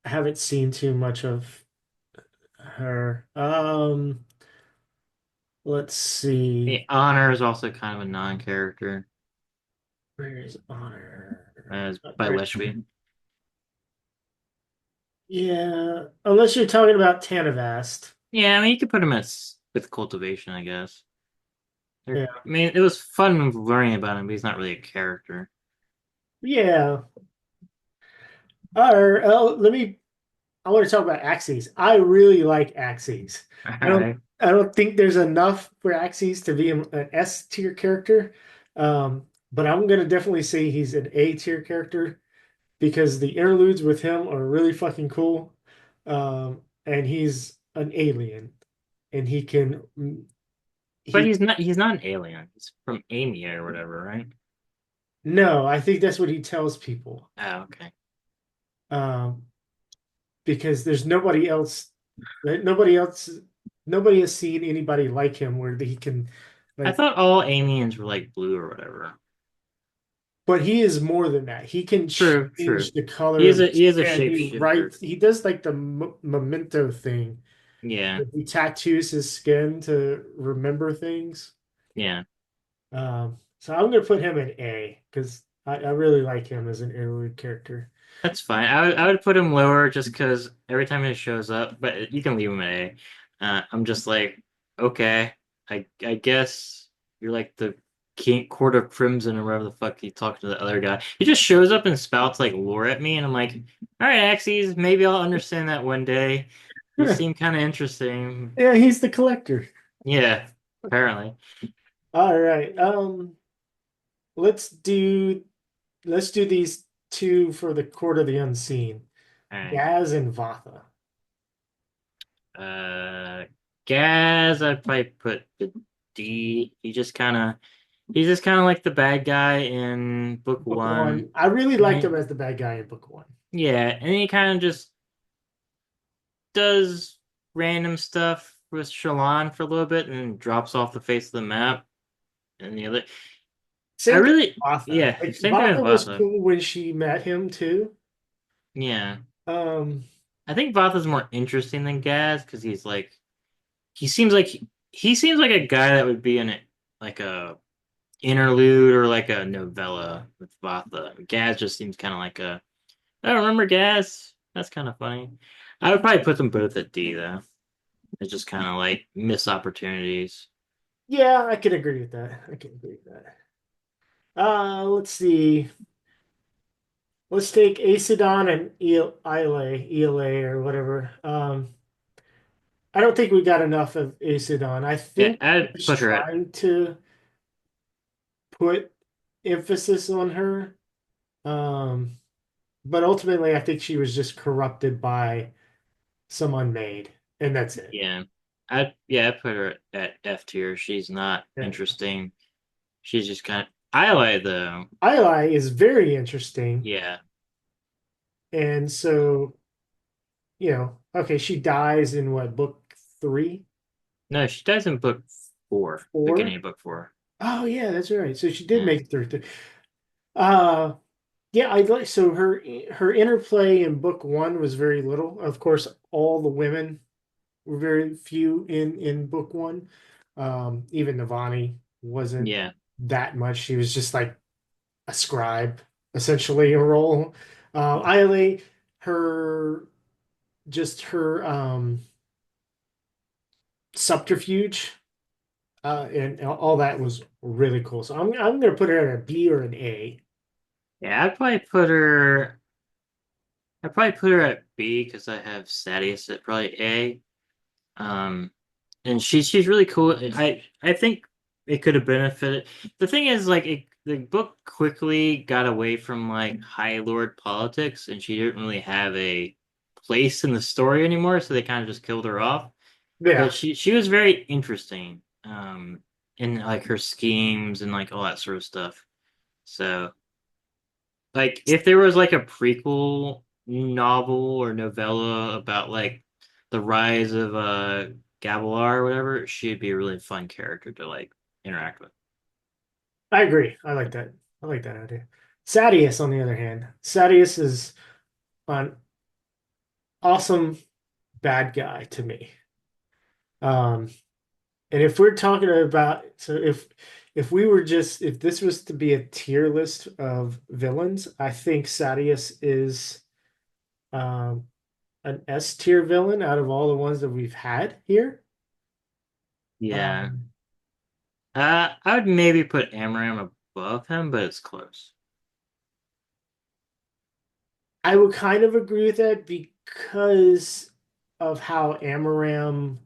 I haven't seen too much of her. Let's see. The honor is also kind of a non-character, Where is Honor? as by Right. Leshby. Yeah, unless you're talking about Tanavast. Yeah, I mean, you could put him as with cultivation, I guess. Yeah. I mean, it was fun learning about him, but he's not really a character. Yeah. Or I want to talk about Axes. I really like Axes. All I don't right. I don't think there's enough for Axes to be an S tier character. But I'm gonna definitely say he's an A tier character because the interludes with him are really fucking cool. And he's an alien and But he he's not an alien. He's from Amia or whatever, right? no, I think that's what he tells people. Oh, okay. Um, because there's nobody has seen anybody like him where he can I like thought all Amians were like blue or whatever. but he is more than that. He can True, change true. the He color is of a his he is a skin. shapeshifter. He does like the memento thing. Yeah, He tattoos his skin to remember things. yeah. So I'm gonna put him in A because I really like him as an interlude character. That's fine. I would put him lower just because every time he shows up, but you can leave him at A. I'm just like, okay, I guess you're like the King Court of Crimson or whatever the fuck he talked to the other guy. He just shows up and spouts like lore at me, and I'm like, all right, Axes, maybe I'll understand that one day. You seem kind of interesting. Yeah, he's the collector. Yeah, apparently. All right. Let's do let's do these two for the Court of the Unseen. All right. Gaz and Vatha. Uh, Gaz, I'd probably put the D. He's just kind of like the bad guy in book Book one. one. I really And liked him as the bad guy in book one. yeah, and he kind of just does random stuff with Shallan for a little bit and drops off the face of the map. And the other, I Same thing really, with Vatha. yeah, Like same thing with Vatha was Vatha. cool when she met him too. Yeah, Um, I think Vatha's more interesting than Gaz because he seems like he seems like a guy that would be in it like a interlude or like a novella with Vatha. Gaz just seems kind of like a I don't remember Gaz. That's kind of funny. I would probably put them both at D though. It's just kind of like missed opportunities. yeah, I can agree with that. I can agree with that. Let's see. Let's take Acidon and ELA or whatever. I don't think we got enough of Acidon. I Yeah, think he I'd was put her at trying to put emphasis on her. Um, but ultimately, I think she was just corrupted by some unmade, and that's it. yeah. I put her at F tier. She's not Yeah. interesting. She's just kind of I like though. Ili is very interesting. Yeah. And so, okay, she dies in what, book three, No, she dies in book four, beginning four? of book four. Oh yeah, that's right. So she did Yeah. make it through. Uh yeah, I like so her interplay in book one was very little. Of course, all the women were very few in book one. Even Navani wasn't Yeah. that much. She was just like a scribe, essentially a role. Aile, her her subterfuge and all that was really cool. So I'm gonna put her at a B or an A. Yeah, I'd probably put her at B because I have Sadius at probably A. Um, and she's really cool. I think it could have benefited. The thing is, like, the book quickly got away from like High Lord politics, and she didn't really have a place in the story anymore. So they kind of just killed her off. But Yeah, she was very interesting, in like her schemes and like all that sort of stuff. So, like, if there was like a prequel novel or novella about like the rise of Gavilar or whatever, she'd be a really fun character to like interact with. I agree. I like that. I like that idea. Sadius, on the other hand, Sadius is an awesome bad guy to me. Um, and if we're talking about, so if this was to be a tier list of villains, I think Sadius is um, an S tier villain out of all the ones that we've had here. Yeah. Um, I would maybe put Amaram above him, but it's close. I would kind of agree with that because of how Amaram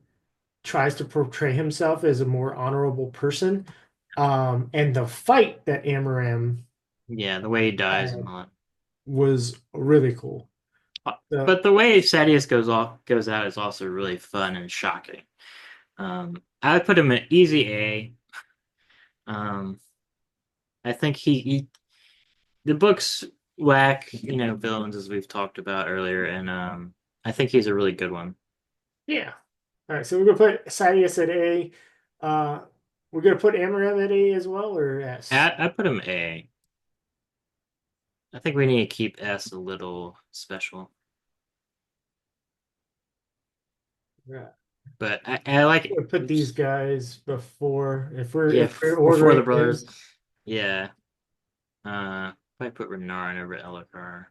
tries to portray himself as a more honorable person. And the fight that Amaram Yeah, the way he dies and had all that. was really cool. So, But the way Sadius goes out is also really fun and shocking. I would put him at easy A. Um, I think he the books lack, villains as we've talked about earlier, and I think he's a really good one. yeah. All right, so we're gonna put Sadius at A. Uh, we're gonna put Amaram at A as well, or S. I put him A. I think we need to keep S a little special, Yeah. but I like it. We'll put these Oops. guys before Yeah, if we're before the ordering brothers. things. Yeah. Probably put Renarin over Elokar.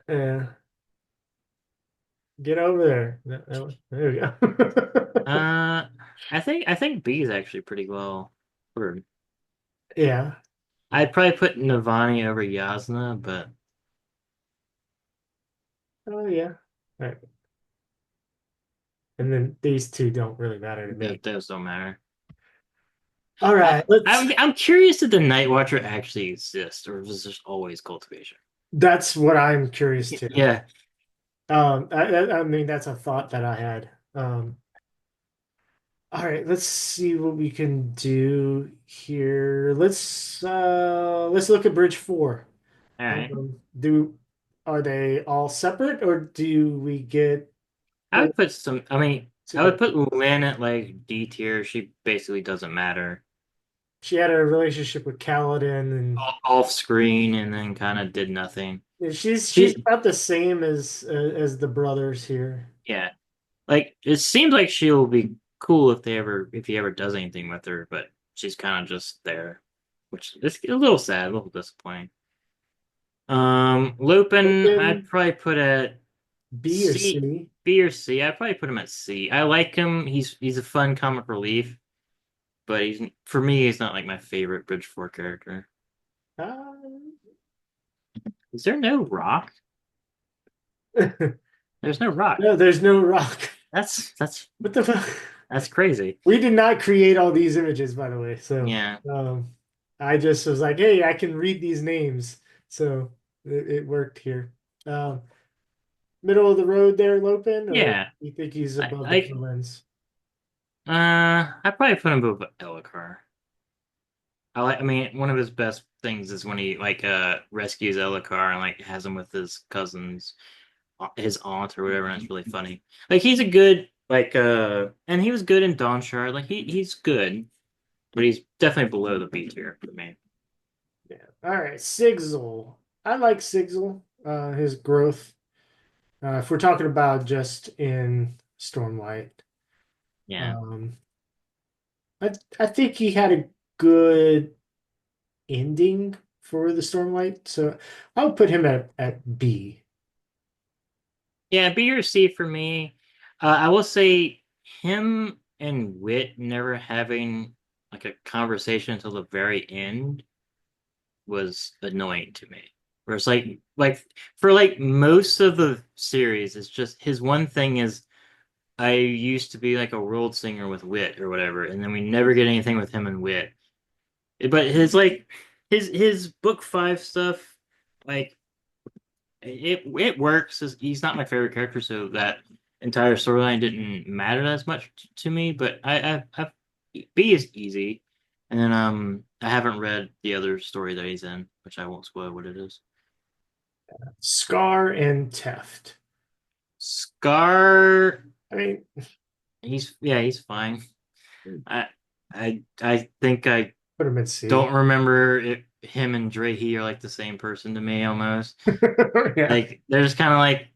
Uh, get over there. There we go. Uh, I think B is actually pretty well ordered. Yeah. I'd probably put Navani over Yasna, but Oh yeah. All right. And then these two don't really matter to me. those don't matter. All right, let's. I'm curious if the Night Watcher actually exists, or was this always cultivation? That's what I'm curious to. Yeah. I mean, that's a thought that I had. All right, let's see what we can do here. Let's look at Bridge 4. All right. Do are they all separate or do we get I pulled would put some. I mean, I would together? put Lynn at like D tier. She basically doesn't matter. She had a relationship with Kaladin and Off screen, and then kind of did nothing. yeah, she's She, about the same as the brothers here. yeah. Like it seems like she'll be cool if he ever does anything with her, but she's kind of just there, which is a little sad, a little disappointing. Lupin, I'd Open probably put at B or C, C? B or C. I'd probably put him at C. I like him. He's a fun comic relief, but for me, he's not like my favorite Bridge Four character. Uh, Is there no rock? There's no rock. no, there's no rock. That's What the fuck? that's crazy. We did not create all these images, by the way. So Yeah, I just was like, hey, I can read these names. So it worked here. Um, middle of the road there, Lopin, or yeah. you think he's I above the like Killens? I probably put him above Elokar. I mean, one of his best things is when he like rescues Elokar and like has him with his cousins, his aunt or whatever, and it's really funny. Like he's a good and he was good in Dawn Shard. Like he's good, but he's definitely below the B tier for me. Yeah. All right, Sigil. I like Sigil. His growth. If we're talking about just in Stormlight, Yeah. um, I think he had a good ending for the Stormlight, so I would put him at B. Yeah, B or C for me. I will say him and Wit never having like a conversation until the very end was annoying to me. Where it's like for like most of the series, it's just his one thing is I used to be like a world singer with Wit or whatever, and then we never get anything with him and Wit. But his book five stuff, like it works. He's not my favorite character, so that entire storyline didn't matter as much to me. But I B is easy, and then I haven't read the other story that he's in, which I won't spoil what it is. Scar and Teft. Scar, I mean, he's fine. I I think I put him at C. don't remember if him and Drahe are like the same person to me almost. Yeah. Like they're just kind of like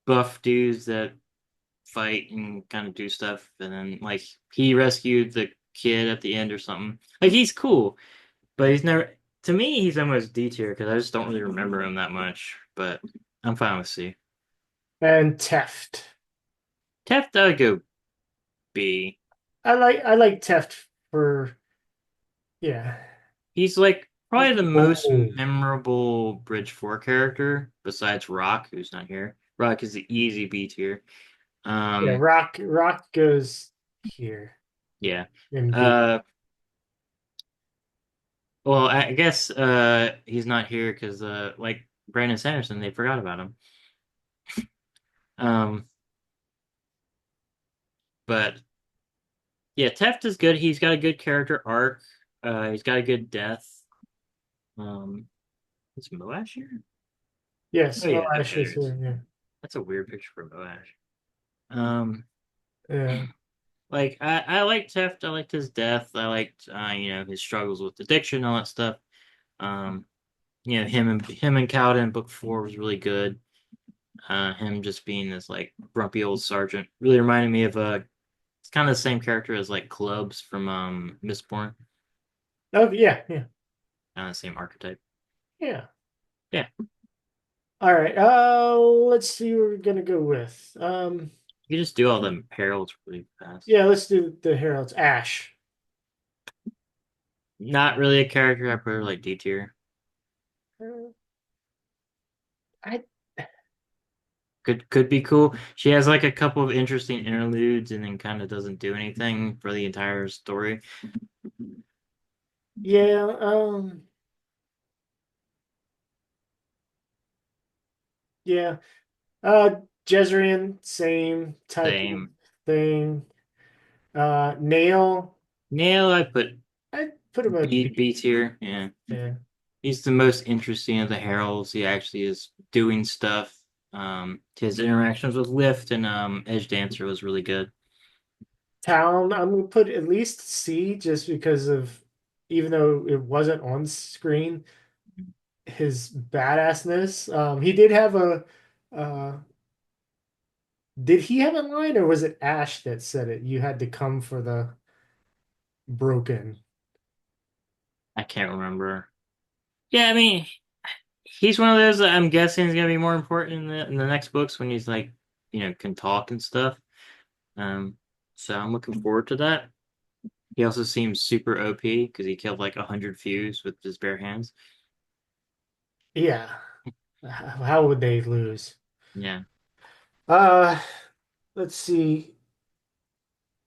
buff dudes that fight and kind of do stuff, and then like he rescued the kid at the end or something. Like he's cool, but he's never. To me, he's almost D tier because I just don't really remember him that much. But I'm fine with C. And Teft. Teft, I would go B. I like Teft for yeah. He's like He's probably the most bold. memorable Bridge 4 character besides Rock, who's not here. Rock is the easy B tier. Yeah, Um, Rock goes here yeah. in B. Uh, well, I guess he's not here because like Brandon Sanderson, they forgot about him. Um, but yeah, Teft is good. He's got a good character arc. He's got a good death. Um, is Moash here? Yes, Oh yeah, Moash there is it is. here. That's a weird picture for Moash. Um, Yeah. Yeah. like I liked Teft. I liked his death. I liked his struggles with addiction, all that stuff. Um, him and Cowden in book 4 was really good. Him just being this like grumpy old sergeant really reminded me of it's kind of the same character as like Clubs from Mistborn, Oh yeah, yeah, kind of the same archetype. yeah. Yeah, All right. Let's see what we're gonna go with. you just do all the heralds really fast. Yeah, let's do the Heralds. Ash. Not really a character. I put her like D tier. Uh, I Could be cool. She has like a couple of interesting interludes and then kind of doesn't do anything for the entire story. yeah. Yeah. Jezrien, same type of Same. thing. Nail. Nail, I put I put him at B B. B tier. Yeah. Yeah. He's the most interesting of the heralds. He actually is doing stuff. His interactions with Lift and Edge Dancer was really good. Town. I'm gonna put at least C just because of even though it wasn't on screen, his badassness. He did have a uh did he have a line or was it Ash that said it? You had to come for the broken. I can't remember. Yeah, I mean, he's one of those that I'm guessing is gonna be more important in the next books when he's like, can talk and stuff. Um, so I'm looking forward to that. He also seems super OP because he killed like 100 fuse with his bare hands. Yeah. How would they lose? Yeah, Uh let's see.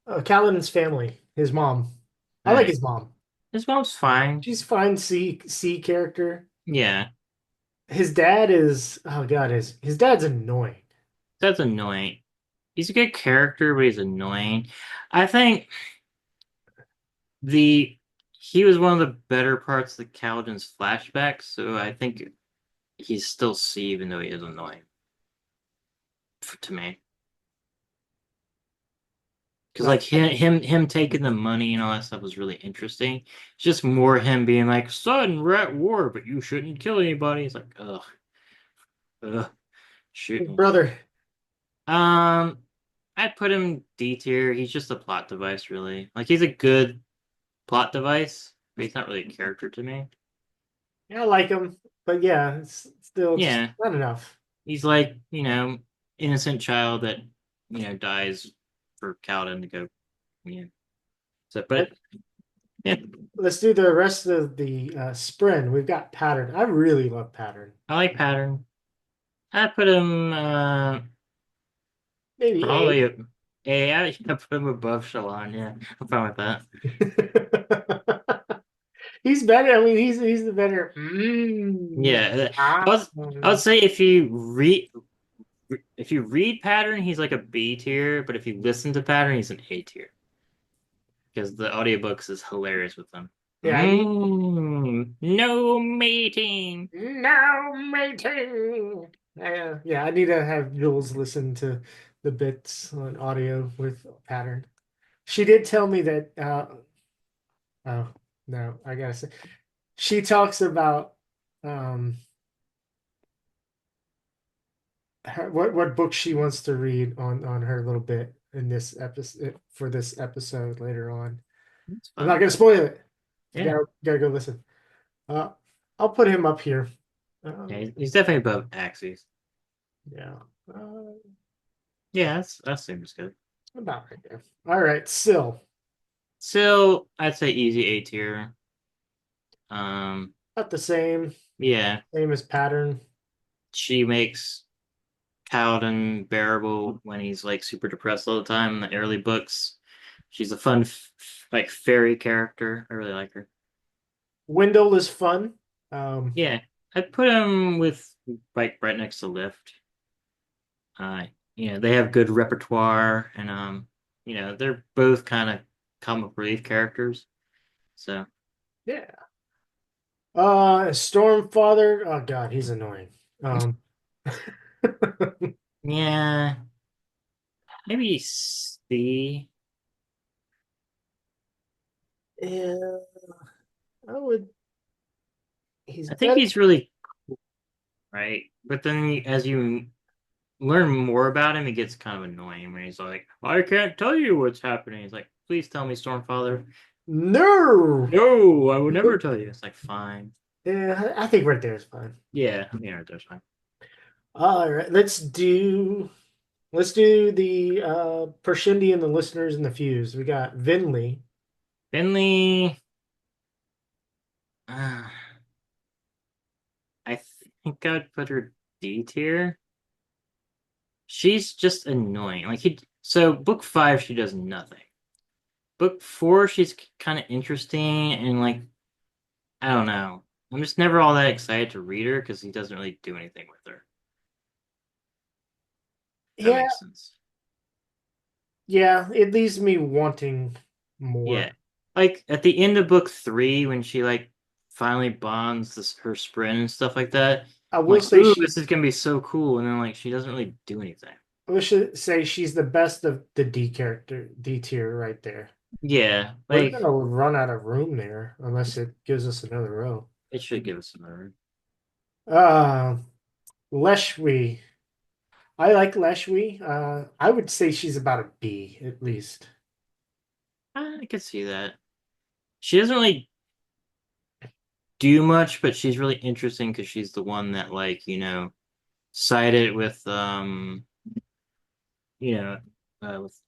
Kaladin's family, his mom. I like right. his mom. His mom's fine. She's fine C character. Yeah, His dad is oh god, his dad's annoying. that's annoying. he's a good character, but he's annoying. I think the he was one of the better parts of the Kaladin's flashbacks, so I think he's still C even though he is annoying to me. Because like him taking the money and all that stuff was really interesting. It's just more him being like, "Son, we're at war, but you shouldn't kill anybody." It's like, ugh, ugh, shoot His me. brother. Um, I'd put him D tier. He's just a plot device, really. Like he's a good plot device, but he's not really a character to me. Yeah, I like him, but yeah, it's still just Yeah, not enough. he's like, innocent child that, dies for Kaladin to go, yeah. So, but Let, yeah, let's do the rest of the sprint. We've got pattern. I really love pattern. I like Pattern. I'd put him Maybe A. probably A. I'd put him above Shalon. Yeah, I'm fine with that. He's better. I mean, he's the better. Yeah, Ah. I would say if you read Pattern, he's like a B tier, but if you listen to Pattern, he's an A tier because the audiobooks is hilarious with them. Yeah, I need No mating. no mating. Yeah, I need to have Jules listen to the bits on audio with pattern. She did tell me that. Oh no, I gotta say, she talks about um what book she wants to read on her little bit in this episode for this episode later on. That's I'm not fun. gonna spoil it. You Yeah, gotta go listen. Uh, I'll put him up here. yeah, Um, he's definitely above Axes. yeah, uh, Yeah, that seems good. about right there. All right, Syl. Still, I'd say easy A tier. Um, About the same, yeah, same as pattern. she makes Paladin bearable when he's like super depressed all the time in the early books. She's a fun, like fairy character. I really like her. Wendell is fun. Um, Yeah, I'd put him with like right next to Lift. Uh, they have good repertoire, and they're both kind of comic relief characters. So yeah. Stormfather. Oh God, he's annoying. Um, yeah, maybe C. yeah, I would. He's I think better. he's really right, but then as you learn more about him, he gets kind of annoying when he's like, "I can't tell you what's happening." He's like, "Please tell me, Stormfather." No. No, I would never tell you. It's like, fine. Yeah, I think right there is fine. Yeah, that's fine. All right, let's do the Pershindy and the listeners and the fuse. We got Vinley. Finley, uh, I think I'd put her D tier. She's just annoying. So book 5, she does nothing. Book 4, she's kind of interesting and like, I don't know. I'm just never all that excited to read her because he doesn't really do anything with her. That Yeah, makes sense. yeah, it leaves me wanting more. Yeah. Like at the end of book 3, when she like finally bonds her sprint and stuff like that, I'm I will like, say ooh, she this is gonna be so cool. And then like she doesn't really do anything. I should say she's the best of the D character, D tier right there. Yeah, We're like gonna run out of room there unless it gives us another row. it should give us another. Uh, Leshwi. I like Leshwi. I would say she's about a B at least. I could see that. She doesn't really do much, but she's really interesting because she's the one that like, sided with you know,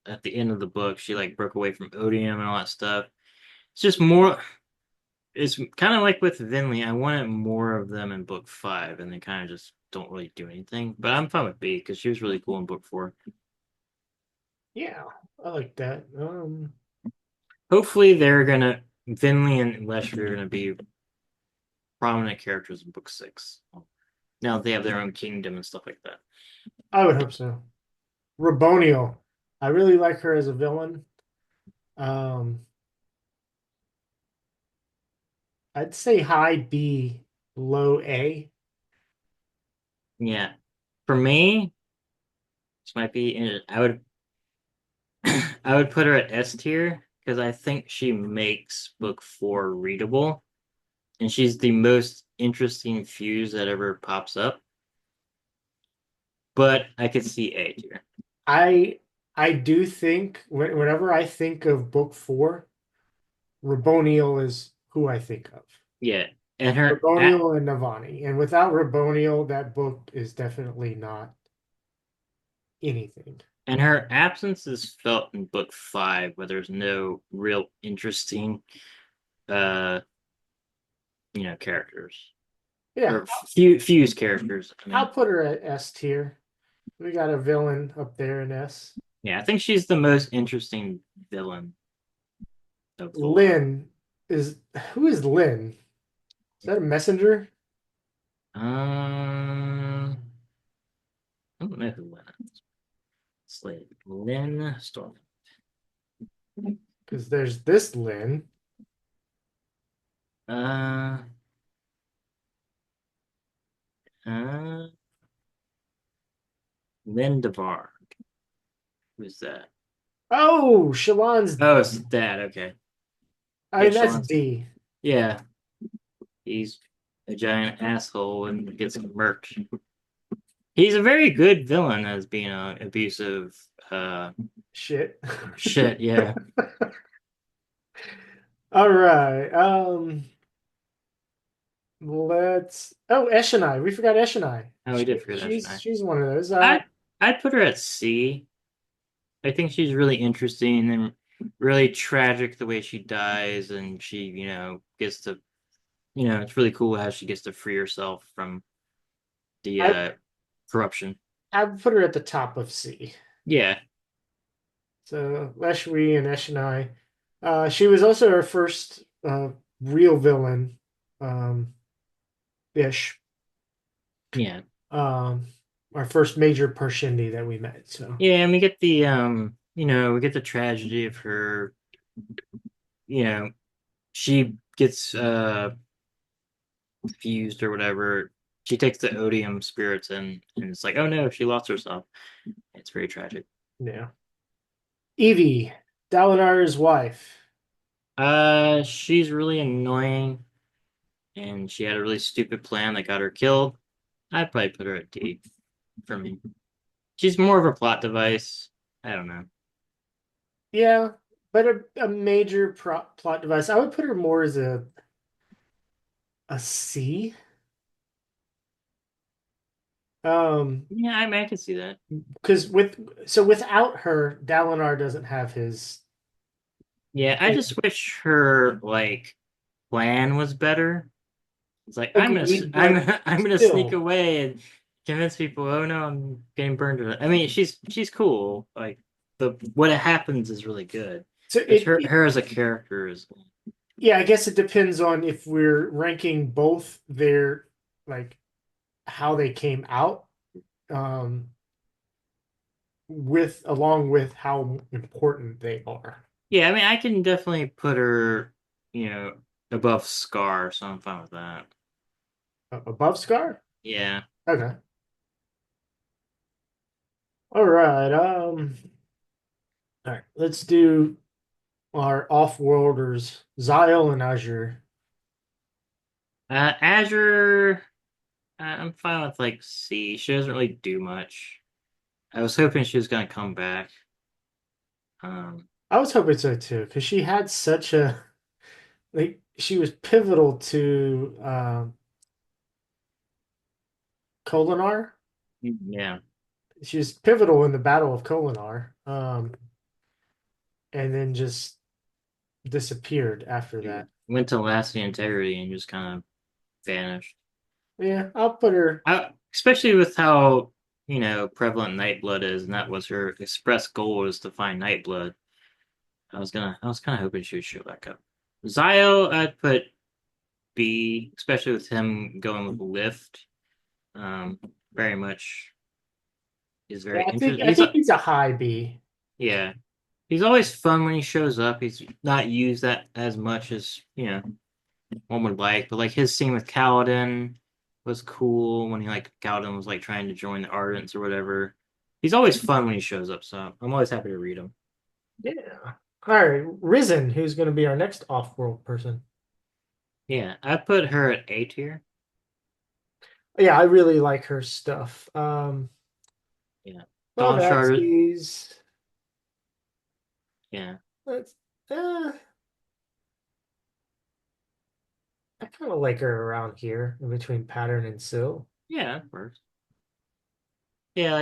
at the end of the book, she like broke away from Odium and all that stuff. It's just more. It's kind of like with Vinley. I wanted more of them in book 5, and they kind of just don't really do anything. But I'm fine with B because she was really cool in book 4. Yeah, I like that. Hopefully, Vinley and Leshry are gonna be prominent characters in book 6. Now they have their own kingdom and stuff like that. I would hope so. Raboniel. I really like her as a villain. Um, I'd say high B, low A. Yeah. For me, this might be I would I would put her at S tier because I think she makes book 4 readable, and she's the most interesting fuse that ever pops up. But I could see A tier. I I do think whenever I think of book four, Raboniel is who I think of. Yeah, and her Raboniel and Navani. And without Raboniel, that book is definitely not anything. absence is felt in book 5, where there's no real interesting, uh, characters Yeah, or fuse characters. I I'll mean, put her at S tier. We got a villain up there in S. yeah, I think she's the most interesting villain of the lot. Lynn is who is Lynn? Is that a messenger? I don't know who won it. Slade, Lynn Storm. Because there's this Lynn. Uh, uh, Lynn Devar. Who's that? Oh, Shalon's. Oh, it's dad. Okay. I Yeah, mean, that's Sean's. D. Yeah, he's a giant asshole and gets murked. He's a very good villain as being an abusive Shit. shit. Yeah. All right. Let's. Oh, Eshonai. We forgot Eshonai. Oh, we did forget that, She's shouldn't she's one of those. I? I'd put her at C. I think she's really interesting and really tragic the way she dies, and she, gets to, it's really cool how she gets to free herself from the I corruption. I'd put her at the top of C. Yeah, So Leshwi and Eshonai. She was also our first real villain, ish. yeah, Um, our first major Parshindi that we met. So yeah. And we get the we get the tragedy of her. You know, she gets fused or whatever. She takes the odium spirits and it's like, oh no, she lost herself. It's very tragic. yeah. Evie, Dalinar's wife. She's really annoying, and she had a really stupid plan that got her killed. I'd probably put her at D for me. She's more of a plot device. I don't know. Yeah, but a major plot device. I would put her more as a C. Yeah, I mean, I can see that. Because without her, Dalinar doesn't have his. Yeah, I just wish her like plan was better. It's like Agreed, but I'm gonna sneak still. away and convince people. Oh no, I'm getting burned. I mean, she's cool. Like the what happens is really good. So It's her as a character is. yeah, I guess it depends on if we're ranking both their like how they came out, um, with along with how important they are. Yeah, I mean, I can definitely put her, above Scar, so I'm fine with that. Above Scar? Yeah. Okay. All right. All right. Let's do our off-worlders, Zyle and Azure. Azure, I'm fine with like C. She doesn't really do much. I was hoping she was gonna come back. Um, I was hoping so too, because she had such a like she was pivotal to Kolinar. yeah. She was pivotal in the Battle of Kolinar, and then just disappeared after that. Went to lasting integrity and just kind of vanished. Yeah, I'll put her. Especially with how, prevalent Nightblood is, and that was her express goal was to find Nightblood. I was kind of hoping she would show back up. Zio, I'd put B, especially with him going with Lift. Very much is Yeah, very I think interesting. I think he's a high B. Yeah, he's always fun when he shows up. He's not used that as much as one would like, but like his scene with Kaladin was cool when Kaladin was like trying to join the Ardents or whatever. He's always fun when he shows up, so I'm always happy to read him. Yeah. All right, Risen, who's going to be our next off-world person? Yeah, I put her at A tier. Yeah, I really like her stuff. Yeah, Well, Dawn Charter. Vaxby's. Yeah, Let's. Uh, I kind of like her around here in between Pattern and Sill. yeah, that works. Yeah, all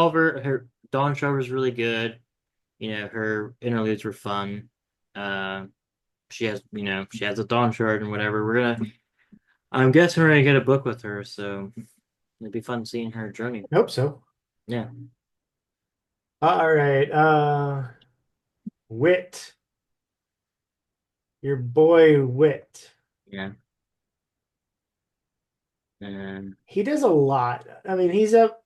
of her Dawn Charter's really good. Her interludes were fun. Uh, she has a Dawn Shard and whatever. I'm guessing we're gonna get a book with her, so it'd be fun seeing her journey. I hope so. Yeah, All right. Wit. Your boy Wit. yeah. And He does a lot. I mean, he's up.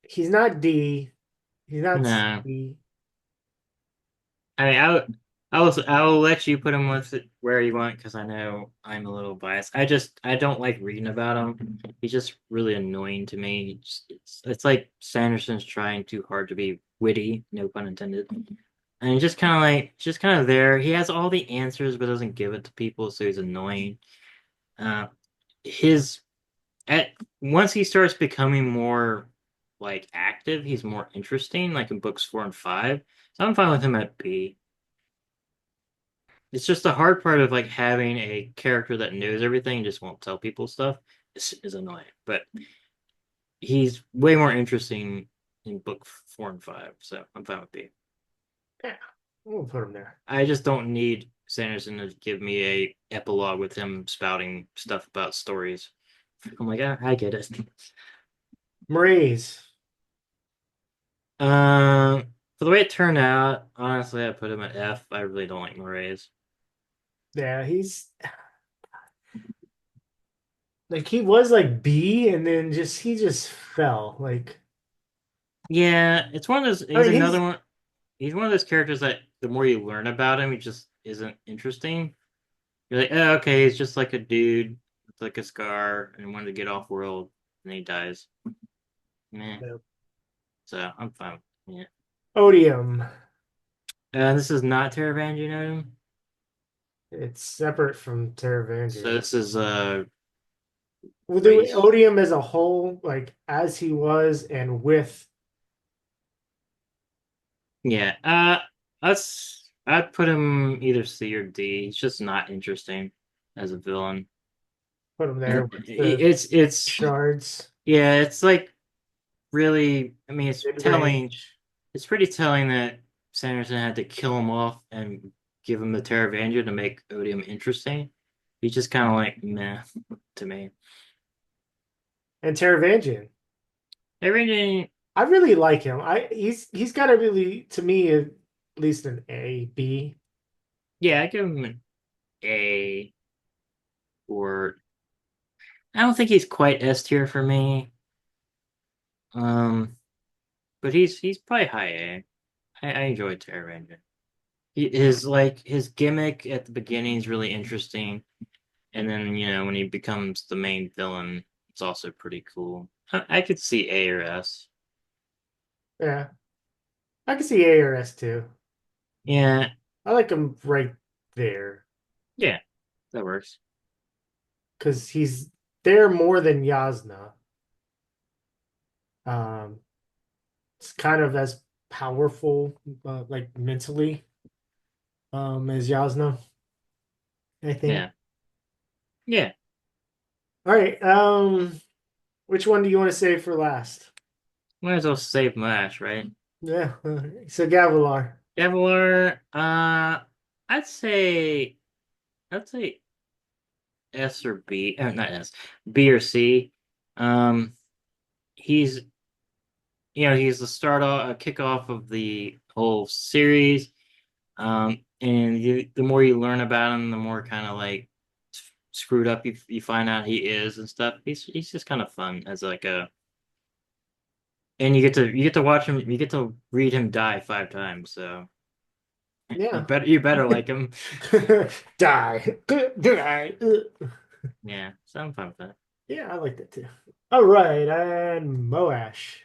He's not D. He's not no, C. I mean, I will let you put him with it where you want because I know I'm a little biased. I don't like reading about him. He's just really annoying to me. It's like Sanderson's trying too hard to be witty, no pun intended. And just kind of there. He has all the answers but doesn't give it to people, so he's annoying. Uh, his at Once he starts becoming more like active, he's more interesting, like in books 4 and 5. So I'm fine with him at B. It's just the hard part of like having a character that knows everything and just won't tell people stuff is annoying. But he's way more interesting in book 4 and 5, so I'm fine with B. Yeah, we'll put him there. I just don't need Sanderson to give me a epilogue with him spouting stuff about stories. I'm like, I get it. Mraize. For the way it turned out, honestly, I put him at F. I really don't like Moraes. Yeah, he's like he was like B, and then he just fell. Like Yeah, it's one of those. I He's mean, another one. He's one of those characters that the more you learn about him, he just isn't interesting. You're like, oh, okay, he's just like a dude with like a scar and wanted to get off world, and he dies. Meh. So I'm fine. Yeah. Odium. This is not Terravangin, you know him? It's separate from So Terravangin. this is We'll do race. Odium as a whole, like as he was, and with. Yeah. I'd put him either C or D. He's just not interesting as a villain. Put him there And with the it's shards. yeah, it's like really. I mean, it's Mid telling. range. It's pretty telling that Sanderson had to kill him off and give him the Teravanger to make Odium interesting. He's just kind of like meh to me. And Terravangin. Teravanger, I really like him. He's got a really, to me, at least an A, B. yeah, I give him an A. Or I don't think he's quite S tier for me. Um, but he's probably high A. I enjoy Teravanger. His gimmick at the beginning is really interesting, and then when he becomes the main villain, it's also pretty cool. I could see A or S. Yeah, I can see A or S too. Yeah, I like him right there yeah, that works. because he's there more than Yasna. Um, it's kind of as powerful, like mentally, as Yasna, I think. Yeah, yeah. All right. Which one do you want to save for last? Might as well save Mash, right? Yeah. So Gavilar. Kevlar, I'd say I'd say S or B, not S, B or C. Um, he's he's the kickoff of the whole series. And the more you learn about him, the more kind of like screwed up you find out he is and stuff. He's just kind of fun as like a, and you get to watch him, you get to read him die 5 times. So Yeah. you better like him. Die. Die. Yeah, so I'm fine with that. Yeah, I like that too. All right, and Moash.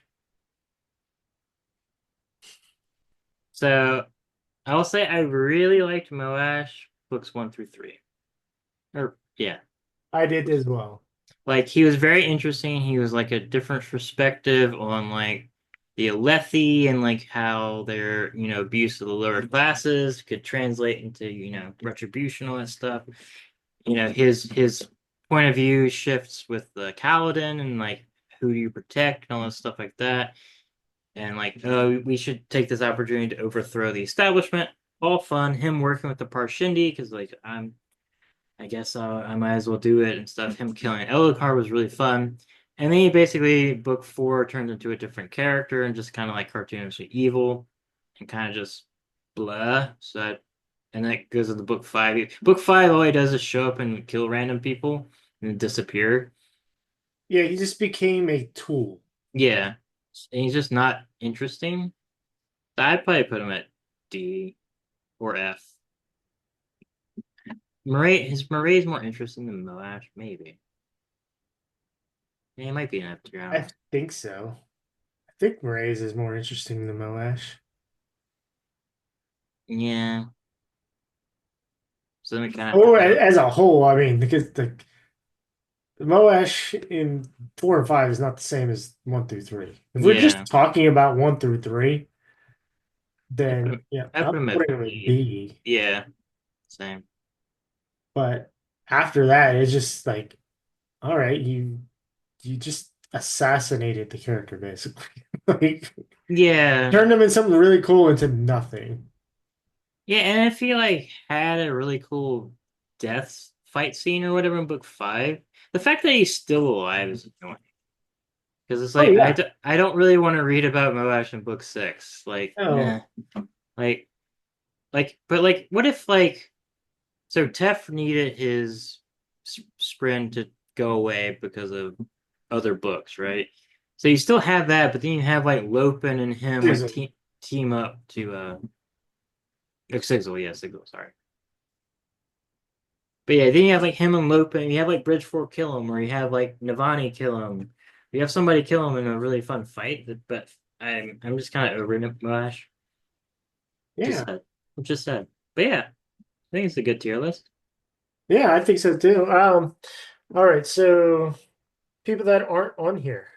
So I will say I really liked Moash books 1 through 3. Or yeah, I did as well. like he was very interesting. He was like a different perspective on like the Alethi and like how their abuse of the lower classes could translate into retribution, all that stuff. His point of view shifts with the Kaladin and like who do you protect and all that stuff like that. And like, oh, we should take this opportunity to overthrow the establishment. All fun. Him working with the Parshindi because like I guess I might as well do it and stuff. Him killing Elokar was really fun. And then he basically, book 4 turns into a different character and just kind of like cartoonishly evil and kind of just blah. And that goes into book 5. Book 5, all he does is show up and kill random people and then disappear. Yeah, he just became a tool. Yeah. And he's just not interesting. I'd probably put him at D or F. Murray's more interesting than Moash, maybe. Yeah, he might be an F tier. I don't I know. think so. I think Mraize is more interesting than Moash. Yeah. So then we kind of have to Oh, go. as a whole, I mean, because the Moash in 4 and 5 is not the same as 1 through 3. If we're Yeah. just talking about 1 through 3, I put then him, yeah, I I'm put him at putting him at B. B. Yeah. Same. But after that, it's just like, all right, you just assassinated the character basically. Like Yeah. turned him in something really cool into nothing. Yeah, and I feel like had a really cool death fight scene or whatever in book 5. The fact that he's still alive is annoying. Because it's Oh like yeah. I don't really want to read about Moash in book 6. Like, Oh, eh. Like but like what if like so Tef needed his sprint to go away because of other books, right? So you still have that, but then you have like Lopin and him like Sizzle. team up to Sigil, yeah, Sigil, sorry. But yeah, then you have like him and Lopin, you have like Bridgefork kill him, or you have like Navani kill him. You have somebody kill him in a really fun fight, but I'm just kind of over Navash. Just Yeah. sad. Just sad. But yeah, I think it's a good tier list. Yeah, I think so too. All right, so people that aren't on here.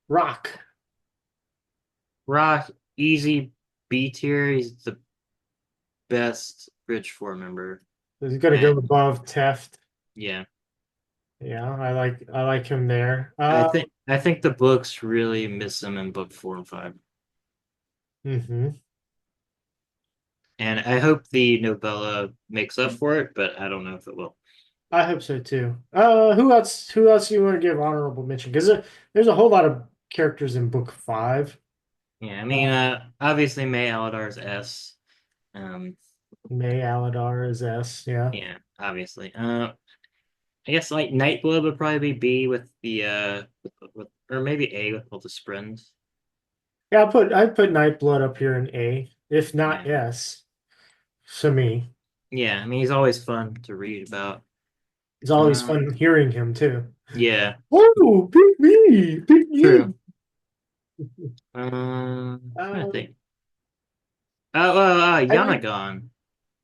Rock. Rock, easy B tier. He's the best Bridge 4 member. He's gonna go And above Teft. yeah, Yeah, I like him there. I think the books really miss him in book 4 and 5. Mhm. And I hope the novella makes up for it, but I don't know if it will. I hope so too. Who else? Who else do you want to give honorable mention? Because there's a whole lot of characters in book 5. Yeah, I mean, obviously May Aladar's S. Um, May Aladar is S. Yeah, yeah, obviously. I guess like Nightblood would probably be B with the or maybe A with all the Sprins. yeah. I put Nightblood up here in A, if not Yeah, S. For me, yeah. I mean, he's always fun to read about. it's always Uh, fun hearing him too. yeah, Oh, pick me, pick me. true. Trying to Um, think. I like. Yanagon.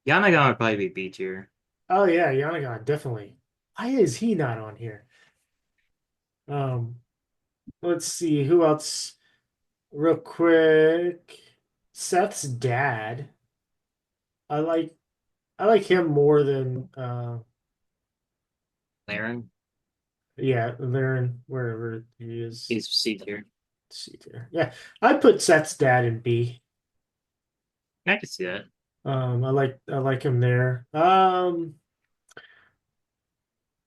Yanagon would probably be B tier. Oh yeah, Yanagon definitely. Why is he not on here? Um, let's see who else. Real quick, Seth's dad. I like I like him more than Laren, yeah, Laren, wherever he is. he's C tier. Let's see here. Yeah, I put Seth's dad in B. I can see that. I like him there.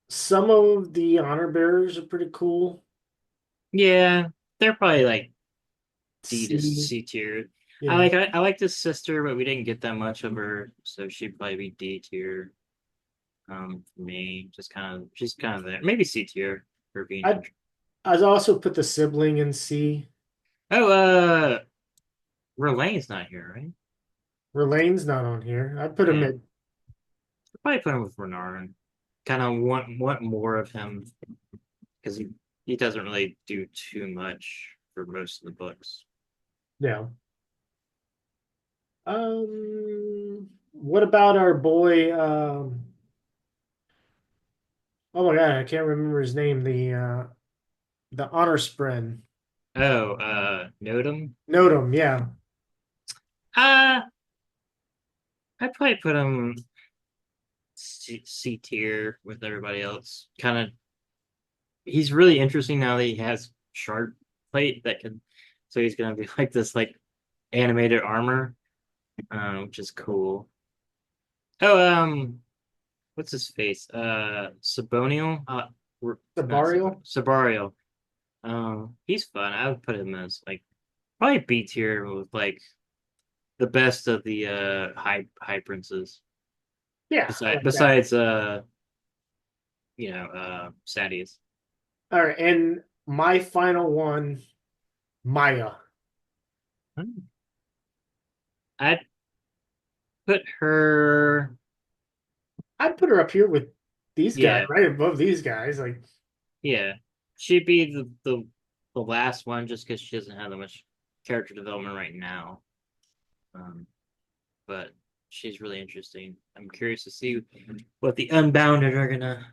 Some of the honor bearers are pretty cool. Yeah, they're probably like D to C, C tier. yeah. I like this sister, but we didn't get that much of her, so she'd probably be D tier. For me, just she's kind of there. Maybe C tier for being. I'd I'd also put the sibling in C. Oh, Relane's not here, right? Relane's not on here. I'd put him Yeah, at probably put him with Renarin. Kind of want more of him because he doesn't really do too much for most of the books. yeah. What about our boy? Oh my God, I can't remember his name. The honor spren. Oh, Notum. Notum, yeah. Uh, I'd probably put him C tier with everybody else. He's really interesting now that he has shard plate that can. So he's gonna be like this animated armor, which is cool. Oh, what's his face? Sabonial. The Not Barial. Sabarial. He's fun. I would put him as probably B tier with the best of the high princes. Yeah, I Besides like that. besides Sadius. All right, and my final one, Maya. I'd put her. I'd put her up here with these guys, Yeah, right above these guys. Like, yeah. She'd be the last one just because she doesn't have that much character development right now. Um, but she's really interesting. I'm curious to see what the Unbounded are gonna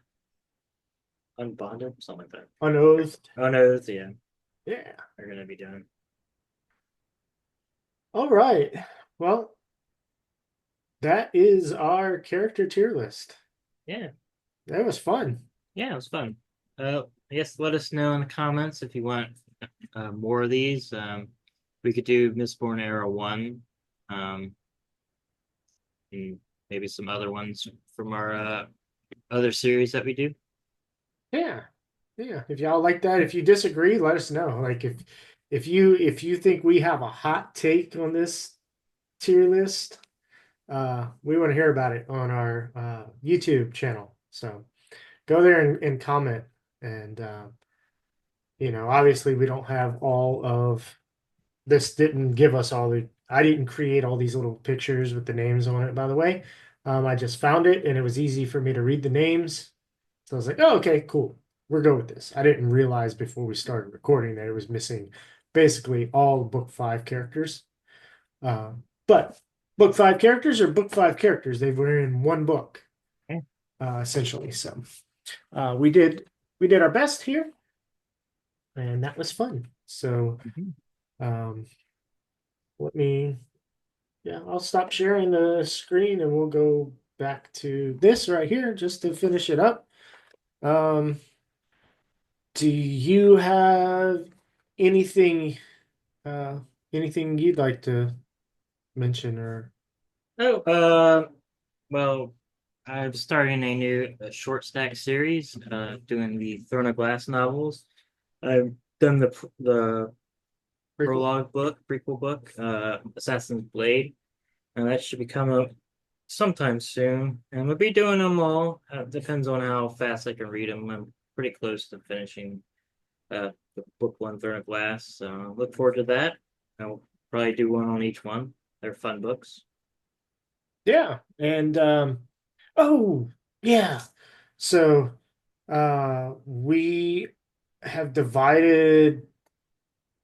Unbonded, something like that. unoathed. Oh no, yeah, Yeah. are gonna be doing. All right. Well, that is our character tier list. Yeah, That was fun. yeah, it was fun. I guess let us know in the comments if you want more of these. We could do Mistborn Era 1, and maybe some other ones from our other series that we do. Yeah. Yeah. If y'all like that, if you disagree, let us know. Like if you think we have a hot take on this tier list, we want to hear about it on our YouTube channel. So go there and comment. And obviously we don't have all of this didn't give us all the I didn't create all these little pictures with the names on it, by the way. I just found it and it was easy for me to read the names. So I was like, oh, okay, cool. We're good with this. I didn't realize before we started recording that it was missing basically all book five characters. Uh, but book five characters are book five characters. They were in one book, Okay. essentially. So we did our best here, and that was fun. So Mhm. um, let me, yeah, I'll stop sharing the screen and we'll go back to this right here just to finish it up. Um, do you have anything uh anything you'd like to mention or Oh, well, I'm starting a new short stack series, doing the Throne of Glass novels. I've done the prequel? prologue book, prequel book, Assassin's Blade, and that should be coming up sometime soon. And we'll be doing them all. Depends on how fast I can read them. I'm pretty close to finishing the book one, Throne of Glass. So look forward to that. I'll probably do one on each one. They're fun books. Yeah. And oh, yeah. So we have divided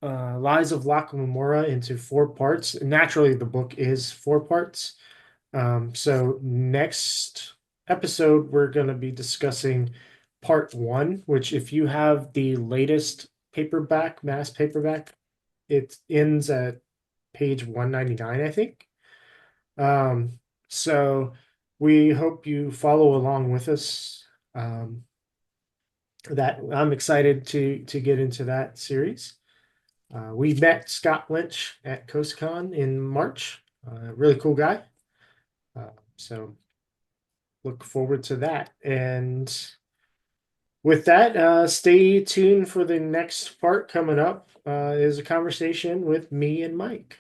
Lies of Locke into four parts. Naturally, the book is four parts. So next episode, we're going to be discussing part one, which if you have the latest paperback, mass paperback, it ends at page 199, I think. So we hope you follow along with us. That I'm excited to get into that series. We met Scott Lynch at CoastCon in March. Really cool guy. So look forward to that. And with that, stay tuned for the next part coming up. Is a conversation with me and Mike.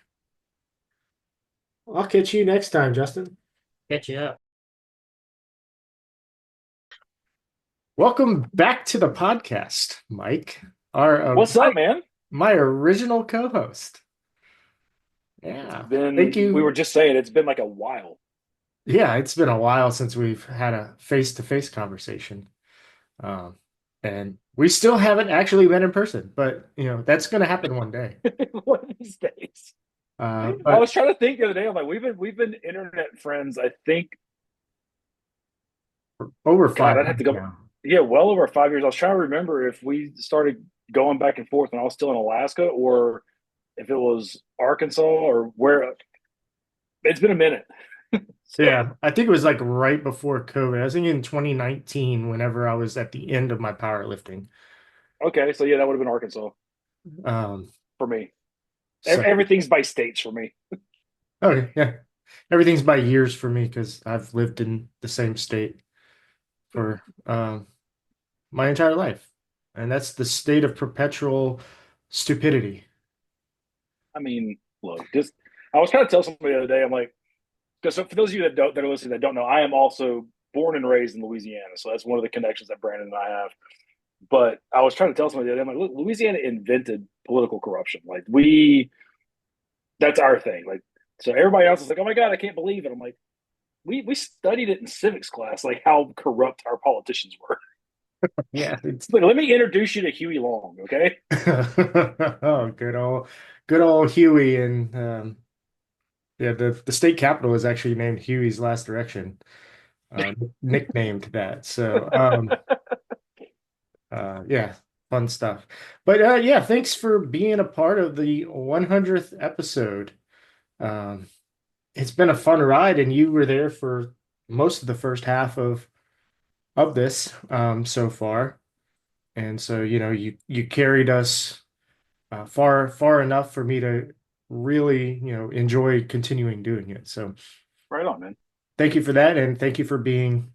I'll catch you next time, Justin. Catch you up. Welcome back to the podcast, Mike. Our What's up, man? my original co-host. It's Yeah. Thank been, we were you. just saying, it's been like a while. Yeah, it's been a while since we've had a face-to-face conversation. Um, and we still haven't actually met in person, but that's going to happen one day. One of these days. I But was trying to think the other day. I'm like, we've been internet friends. I think, for over God, five I'd have to years go. now. Yeah, well over 5 years. I was trying to remember if we started going back and forth when I was still in Alaska, or if it was Arkansas or where. It's been a minute. So Yeah, I think it was like right before COVID. I was thinking in 2019, whenever I was at the end of my powerlifting. okay, so yeah, that would have been Arkansas Um, for me. so Everything's by states for me. okay, yeah. Everything's by years for me because I've lived in the same state for my entire life. And that's the state of perpetual stupidity. I mean, look, just I was trying to tell somebody the other day. I'm like, because for those of you that are listening that don't know, I am also born and raised in Louisiana, so that's one of the connections that Brandon and I have. But I was trying to tell somebody the other day, I'm like, look, Louisiana invented political corruption. Like that's our thing. Like, so everybody else is like, oh my god, I can't believe it. I'm like, we studied it in civics class, like how corrupt our politicians were. Yeah, it's Like, let me introduce you to Huey Long, okay? oh, good old Huey, and yeah, the state capital is actually named Huey's Last Direction, nicknamed that. So yeah, fun stuff. But yeah, thanks for being a part of the 100th episode. Um, it's been a fun ride, and you were there for most of the first half of this so far. And so, you carried us far enough for me to really, enjoy continuing doing it. So Right on, man. thank you for that, and thank you for being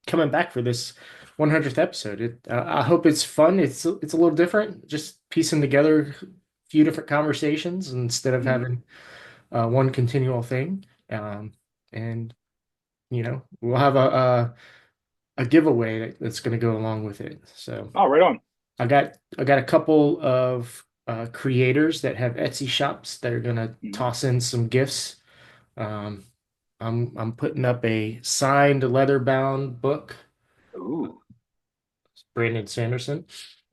coming back for this 100th episode. I hope it's fun. It's a little different, just piecing together a few different conversations instead of Mm-hmm. having one continual thing. And we'll have a giveaway that's going to go along with it. So Oh, right on. I got a couple of creators that have Etsy shops that are going to Mm-hmm. toss in some gifts. Um, I'm putting up a signed leather bound book, Ooh, Brandon Sanderson.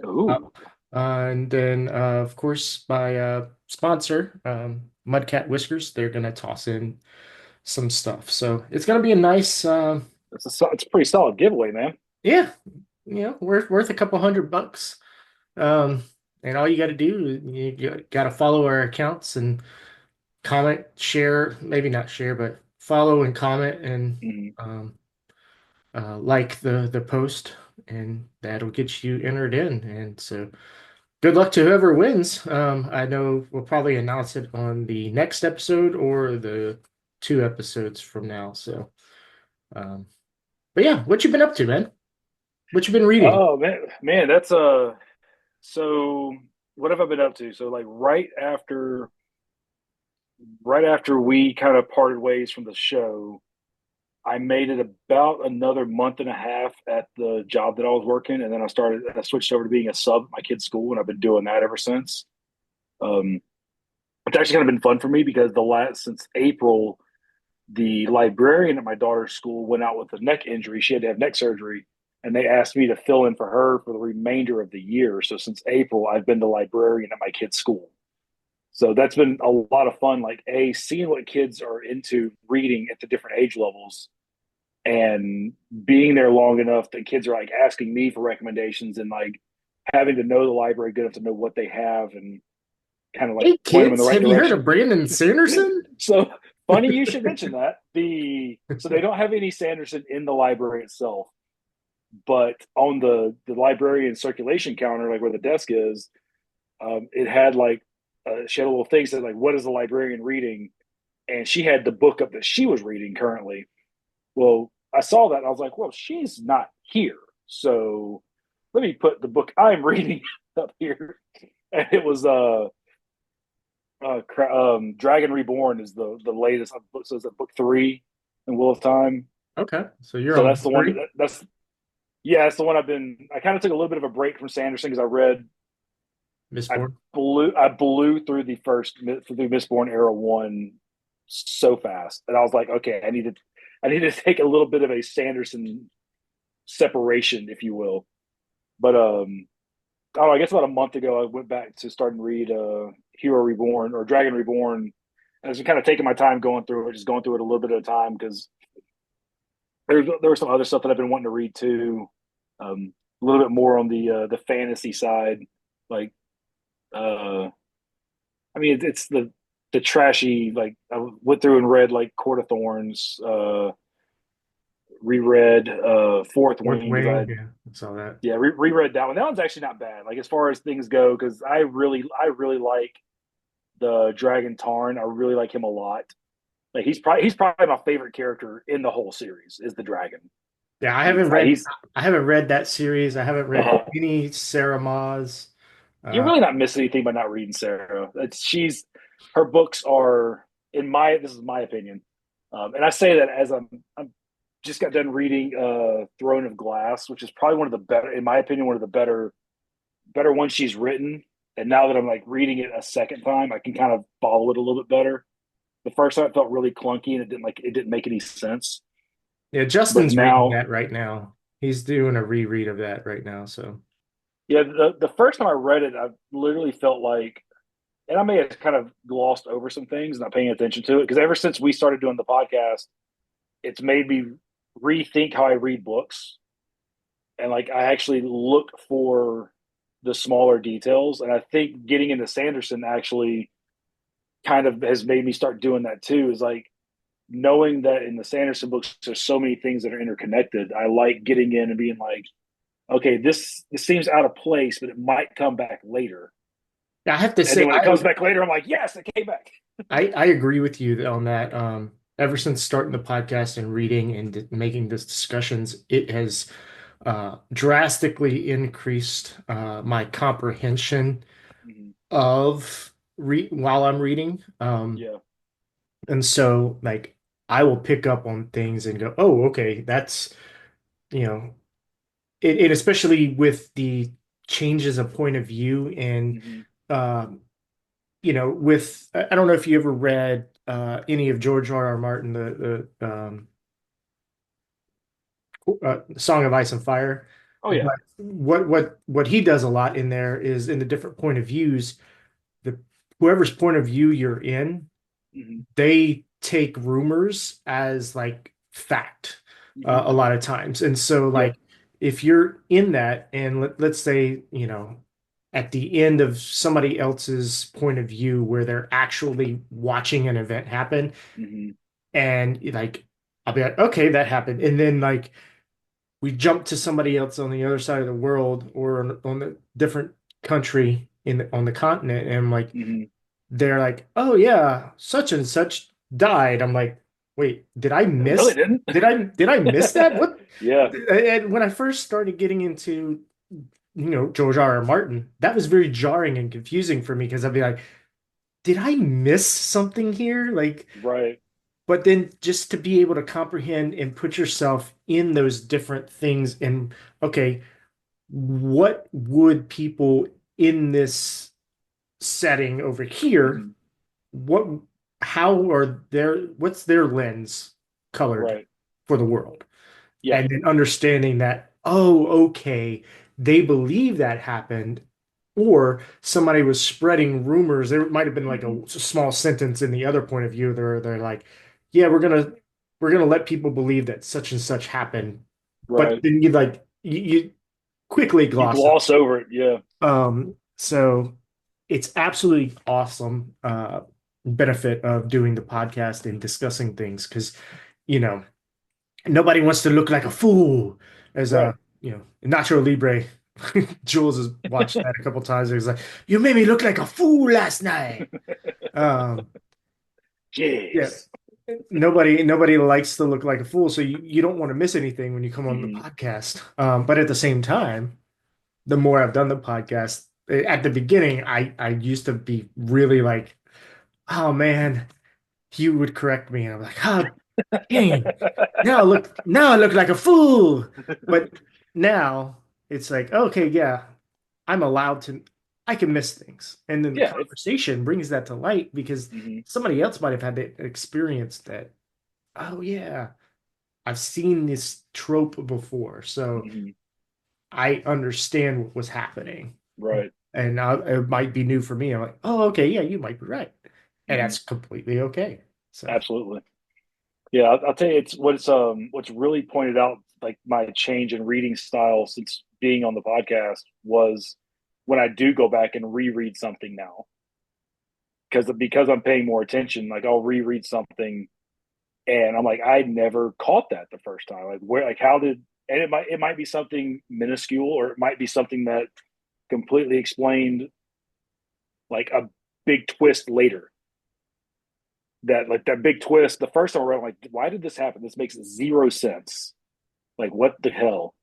ooh, And then, of course, my sponsor, Mudcat Whiskers, they're going to toss in some stuff. So it's going to be a nice, it's a pretty solid giveaway, man. yeah, worth a couple $100. Um, and all you got to do, you got to follow our accounts and comment, share, maybe not share, but follow and comment and Mm-hmm. like the post, and that'll get you entered in. And so good luck to whoever wins. I know we'll probably announce it on the next episode or the 2 episodes from now. So, um, but yeah, what you been up to, man? What you been reading? Oh man, that's so what have I been up to? So like right after we kind of parted ways from the show, I made it about another month and a half at the job that I was working, and then I switched over to being a sub at my kid's school, and I've been doing that ever since. Um, it's actually kind of been fun for me because since April, the librarian at my daughter's school went out with a neck injury. She had to have neck surgery, and they asked me to fill in for her for the remainder of the year. So since April, I've been the librarian at my kid's school. So that's been a lot of fun, like seeing what kids are into reading at the different age levels, and being there long enough that kids are like asking me for recommendations, and like having to know the library good enough to know what they have and kind of like Hey, point them in the kids, right have you heard of direction. Brandon Sanderson? So funny you should mention that. So they don't have any Sanderson in the library itself, but on the librarian circulation counter, like where the desk is, it had like she had a little thing that said like, what is the librarian reading? And she had the book up that she was reading currently. Well, I saw that and I was like, well, she's not here, so let me put the book I'm reading up here. And it was Dragon Reborn is the latest book. So it's book 3 in Wheel of Time. Okay, so you're So on that's book the one three. that's Yeah, it's the one I kind of took a little bit of a break from Sanderson because I Mistborn. blew through through Mistborn Era 1 so fast. And I was like, okay, I need to take a little bit of a Sanderson separation, if you will. But I don't know, I guess about a month ago I went back to start and read Hero Reborn or Dragon Reborn. And I was kind of taking my time going through it, just going through it a little bit at a time because there was some other stuff that I've been wanting to read too. A little bit more on the fantasy side. Like I mean it's the trashy, like I went through and read like Court of Thorns, reread Fourth Fourth Wing because Wing. I Yeah, I saw that. yeah reread that one. That one's actually not bad. Like as far as things go, because I really like the Dragon Tarn. I really like him a lot. Like he's probably my favorite character in the whole series is the dragon. Yeah, He's I haven't read that series. I haven't read uh, any Sarah Maas. you're Uh, really not missing anything by not reading Sarah. She's her books are this is my opinion, and I say that as I'm just got done reading Throne of Glass, which is probably one of the better, in my opinion, one of the better ones she's written. And now that I'm like reading it a second time, I can kind of follow it a little bit better. The first time it felt really clunky and it didn't make any sense. yeah, But Justin's reading now, that right now. He's doing a reread of that right now. So yeah, the first time I read it, I literally felt like, and I may have kind of glossed over some things, not paying attention to it, because ever since we started doing the podcast, it's made me rethink how I read books, and like I actually look for the smaller details. And I think getting into Sanderson actually kind of has made me start doing that too. Is like knowing that in the Sanderson books there's so many things that are interconnected. I like getting in and being like, okay, this seems out of place, but it might come back later. yeah, I have to And say then when it comes back later, I'm like, yes, it came back. I agree with you on that. Ever since starting the podcast and reading and making these discussions, it has drastically increased my comprehension Mhm. of re while I'm reading. Yeah. And so like I will pick up on things and go, oh, okay, that's you know, it especially with the changes of point of view and Hmm. um, with I don't know if you ever read any of George R. R. Martin, the Song of Ice and Fire. Oh yeah. But what he does a lot in there is in the different point of views, the whoever's point of view you're in, Hmm. they take rumors as like fact Hmm. a lot of times. And so Yeah. like if you're in that and let's say, at the end of somebody else's point of view where they're actually watching an event happen Hmm. and like I'll be like, okay, that happened. And then like we jump to somebody else on the other side of the world or on the different country on the continent and like Hmm. they're like, "Oh yeah, such and such died." I'm like, "Wait, Really didn't. did I miss that? What?" Yeah. And when I first started getting into, George R. R. Martin, that was very jarring and confusing for me because I'd be like, "Did I miss something here?" Like, Right. but then just to be able to comprehend and put yourself in those different things and okay, what would people in this setting over here Hmm. what how are what's their lens colored Right. for the world Yeah. and then understanding that oh okay they believe that happened or somebody was spreading rumors there might have been like Hmm. a small sentence in the other point of view they're like yeah we're gonna let people believe that such and such happened but Right. then you quickly You gloss gloss over it. Yeah. so it's absolutely awesome benefit of doing the podcast and discussing things because you know nobody wants to look like a fool as Right. Nacho Libre. Jules has watched that a couple times. He's like, "You made me look like a fool last night." Um, yeah, Jeez. nobody likes to look like a fool, so you don't want to miss anything when you come on the Hmm. podcast. But at the same time, the more I've done the podcast, at the beginning, I used to be really like, oh man, he would correct me, and I'm like, oh dang, now I look like a fool. But now it's like, okay, yeah, I'm allowed to, I can miss things. And then the Yeah, it's conversation brings that to light because hmm somebody else might have had the experience that, oh, yeah, I've seen this trope before. So hmm I understand what was happening. right. And it might be new for me. I'm like, oh, okay, yeah, you might be right. And hmm that's completely okay. So, Absolutely. Yeah, I'll tell you, what's really pointed out like my change in reading style since being on the podcast was when I do go back and reread something now because I'm paying more attention. Like I'll reread something and I'm like, I never caught that the first time. Like where, like how did? And it might be something minuscule or it might be something that completely explained like a big twist later. That like that big twist the first time around, like why did this happen? This makes zero sense. Like what the hell?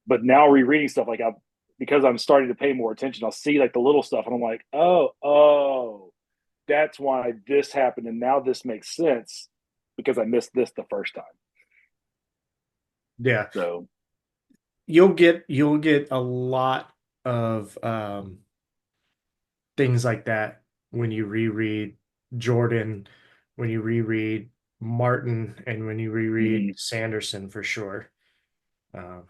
But now rereading stuff like I because I'm starting to pay more attention, I'll see like the little stuff and I'm like, oh, that's why this happened and now this makes sense because I missed this the first time. yeah, So you'll get a lot of things like that when you reread Jordan, when you reread Martin, and when you reread mhm. Sanderson for sure. Um,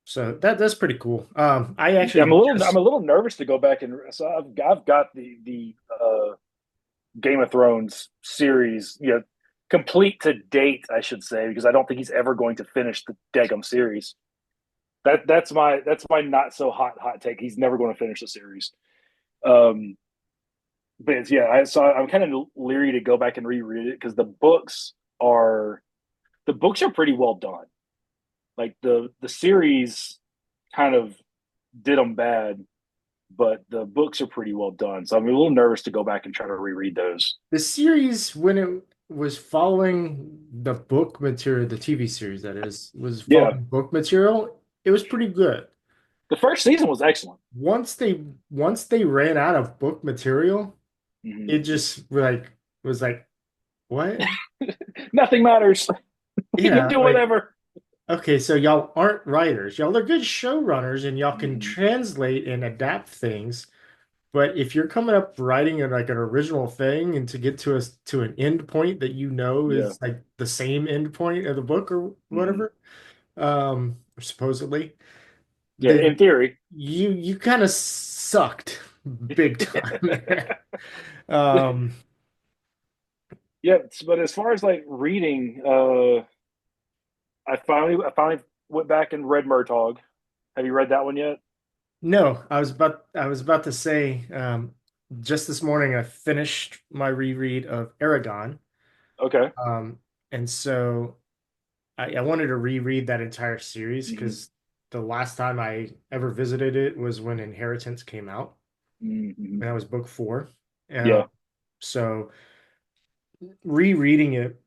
so that's pretty cool. I I'm actually a little I'm just a little nervous to go back and so I've got the Game of Thrones series, complete to date, I should say, because I don't think he's ever going to finish the Degum series. That's my not so hot take. He's never going to finish the series. Um, but yeah, I'm kind of leery to go back and reread it because are the books are pretty well done. Like the series kind of did them bad, but the books are pretty well done. So I'm a little nervous to go back and try to reread those. the series when it was following the book material, the TV series that is, was Yeah, following book material. It was pretty good. the first season was excellent. Once they ran out of book material, Mhm. it just like was like, what? Nothing matters. We can Yeah, do like, whatever. okay, so y'all aren't writers. Y'all are good showrunners and y'all can Mhm. translate and adapt things. But if you're coming up writing like an original thing and to get to an end point that you know Yeah. is like the same end point of the book or Mhm. whatever, supposedly, Yeah. In then theory. you kind of sucked big time there. Um, Yeah. But as far as like reading, I finally went back and read Murtaugh. Have you read that one yet? no, I was about to say, just this morning I finished my reread of Aragon. Okay. Um, and so I wanted to reread that entire series hmm because the last time I ever visited it was when Inheritance came out, hmm and that was book four. Yeah. So rereading it,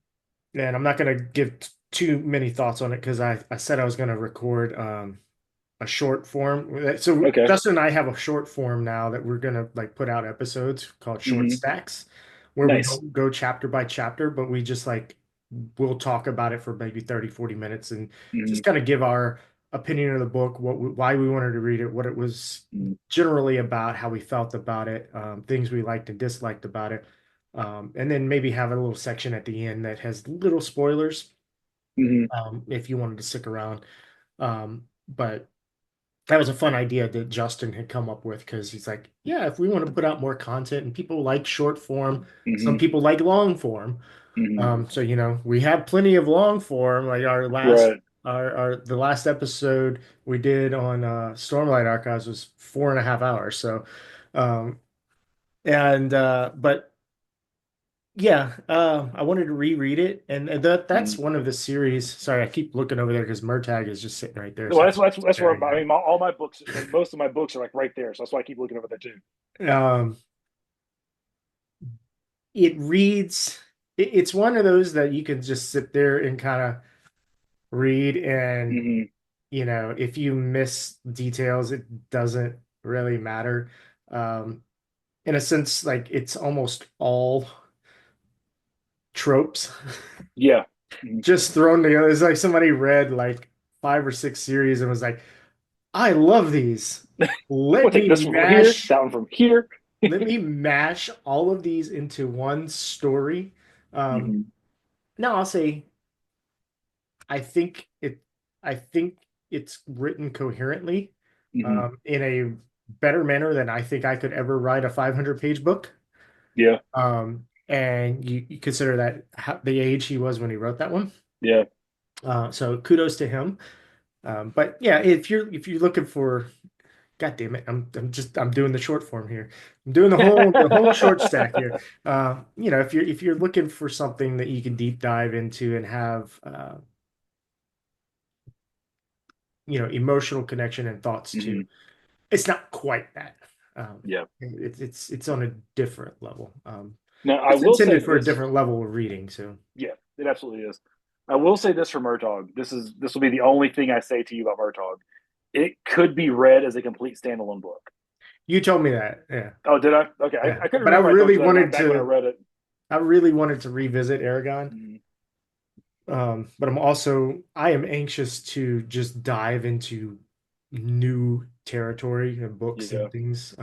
and I'm not going to give too many thoughts on it because I said I was going to record a short form. So Okay. Justin and I have a short form now that we're going to like put out episodes called short hmm stacks, where we Nice. don't go chapter by chapter, but we just like we'll talk about it for maybe 30, 40 minutes and hmm just kind of give our opinion of the book, why we wanted to read it, what it was hmm generally about, how we felt about it, things we liked and disliked about it. And then maybe have a little section at the end that has little spoilers, hmm if you wanted to stick around. But that was a fun idea that Justin had come up with because he's like, yeah, if we want to put out more content and people like short form, some hmm people like long form. hmm So we have plenty of long form. Like Right. our the last episode we did on Stormlight Archives was 4.5 hours. So, um, and but yeah, I wanted to reread it, and that's hmm one of the series. Sorry, I keep looking over there because Murtag is just sitting right there, so Well, I'm that's where staring I at mean, all my books, like most of my books, are like right there. So that's why I keep looking over there too. it. It reads. It's one of those that you can just sit there and kind of read, and hmm if you miss details, it doesn't really matter. Um, in a sense, like it's almost all tropes Yeah. hmm just thrown together. It's like somebody read like 5 or 6 series and was like, I love these. We'll Let take me this one from here, mash that one from here. let me mash all of these into one story. Um, Hmm. now I'll say I think it I think it's written coherently, Hmm. in a better manner than I think I could ever write a 500-page book. Yeah, And you consider that the age he was when he wrote that one. yeah. So kudos to him. But yeah, if you're looking for, God damn it, I'm doing the short form here. I'm doing the whole short stack here. If you're looking for something that you can deep dive into and have emotional connection and thoughts to, Hmm. it's not quite that. Yeah. It's on a different level. Now, I It's will say intended for a this. different level of reading. So Yeah, it absolutely is. I will say this for Murtaugh. This will be the only thing I say to you about Murtaugh. It could be read as a complete standalone book. you told me that, yeah, Oh, did I? Okay, yeah. I couldn't But I remember. I told really you that wanted back when I to. read it. I really wanted to revisit Aragon. Mhm. But I am anxious to just dive into new territory and books Yeah. and things.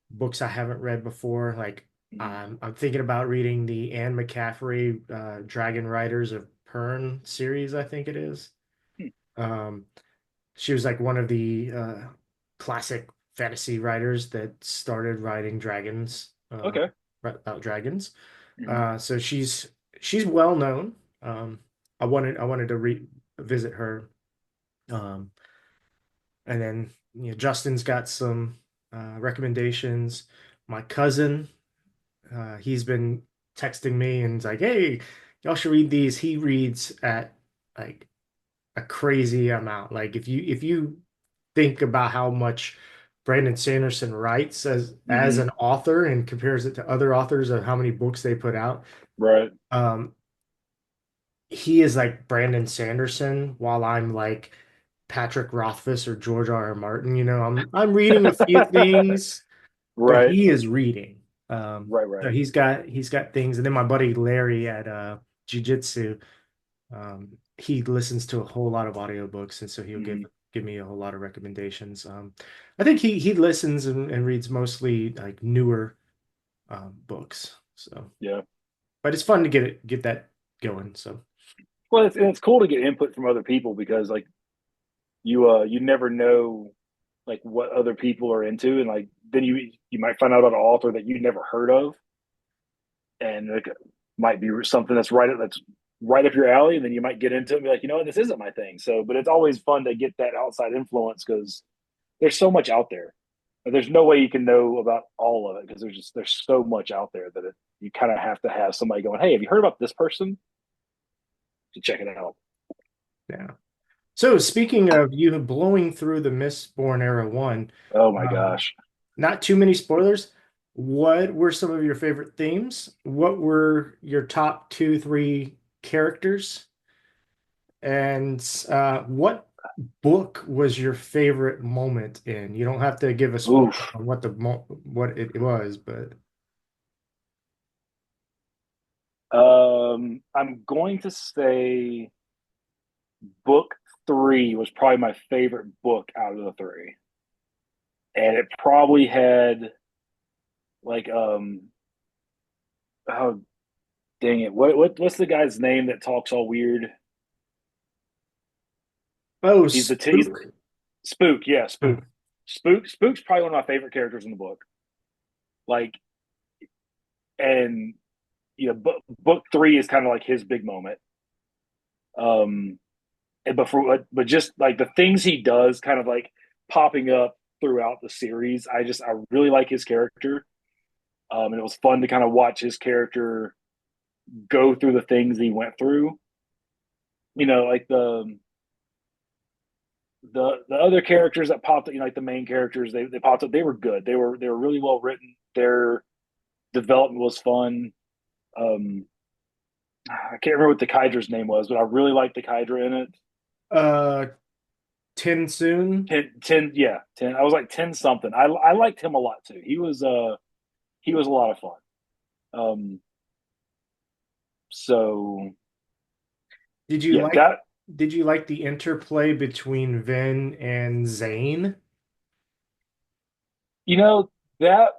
Books I haven't read before. Like Mhm. I'm thinking about reading the Anne McCaffrey Dragon Riders of Pern series, I think it is. Hmm. Um, she was like one of the classic fantasy writers that started writing dragons, Okay. about dragons. Mhm. So she's well known. Um, I wanted to visit her. Um, and then Justin's got some recommendations. My cousin, he's been texting me and he's like, "Hey, y'all should read these." He reads at like a crazy amount. Like if you think about how much Brandon Sanderson writes as Mhm. an author and compares it to other authors of how many books they put out, Right. um, he is like Brandon Sanderson, while I'm like Patrick Rothfuss or George R. R. Martin. I'm reading a few things, but Right. he is reading. Right. So Right. he's got things, and then my buddy Larry at Jiu-Jitsu, he listens to a whole lot of audiobooks, and so he'll give Mhm. give me a whole lot of recommendations. I think he listens and reads mostly like newer books. So, Yeah. but it's fun to get that going. So. Well, it's cool to get input from other people because like you never know like what other people are into, and like then you might find out about an author that you never heard of, and it might be something that's right up your alley, and then you might get into it and be like, you know what, this isn't my thing. So, but it's always fun to get that outside influence because there's so much out there. There's no way you can know about all of it because there's so much out there that you kind of have to have somebody going, hey, have you heard about this person? To check it out. Yeah. So speaking of you blowing through the Mistborn Era one, Oh my um, gosh. not too many spoilers. What were some of your favorite themes? What were your top two, three characters? And what book was your favorite moment in? You don't have to give a spoiler Oof. on what it was, but I'm going to say book three was probably my favorite book out of the three. And it probably had like oh dang it. What's the guy's name that talks all weird? oh, He's Spook. Spook, yeah, Oh, Spook's probably one of my favorite characters in the book. Like and book three is kind of like his big moment. Um but just like the things he does kind of like popping up throughout the series, I really like his character. And it was fun to kind of watch his character go through the things he went through. Like the other characters that popped up, like the main characters, they popped up. They were good. They were really well written. Their development was fun. Um, I can't remember what the Kydra's name was, but I really liked the Kydra in it. uh, Tin Soon. 10, yeah, 10. I was like 10 something. I liked him a lot too. He was a lot of fun. Um, so Did you yeah, like that did you like the interplay between Vin and Zane? You know that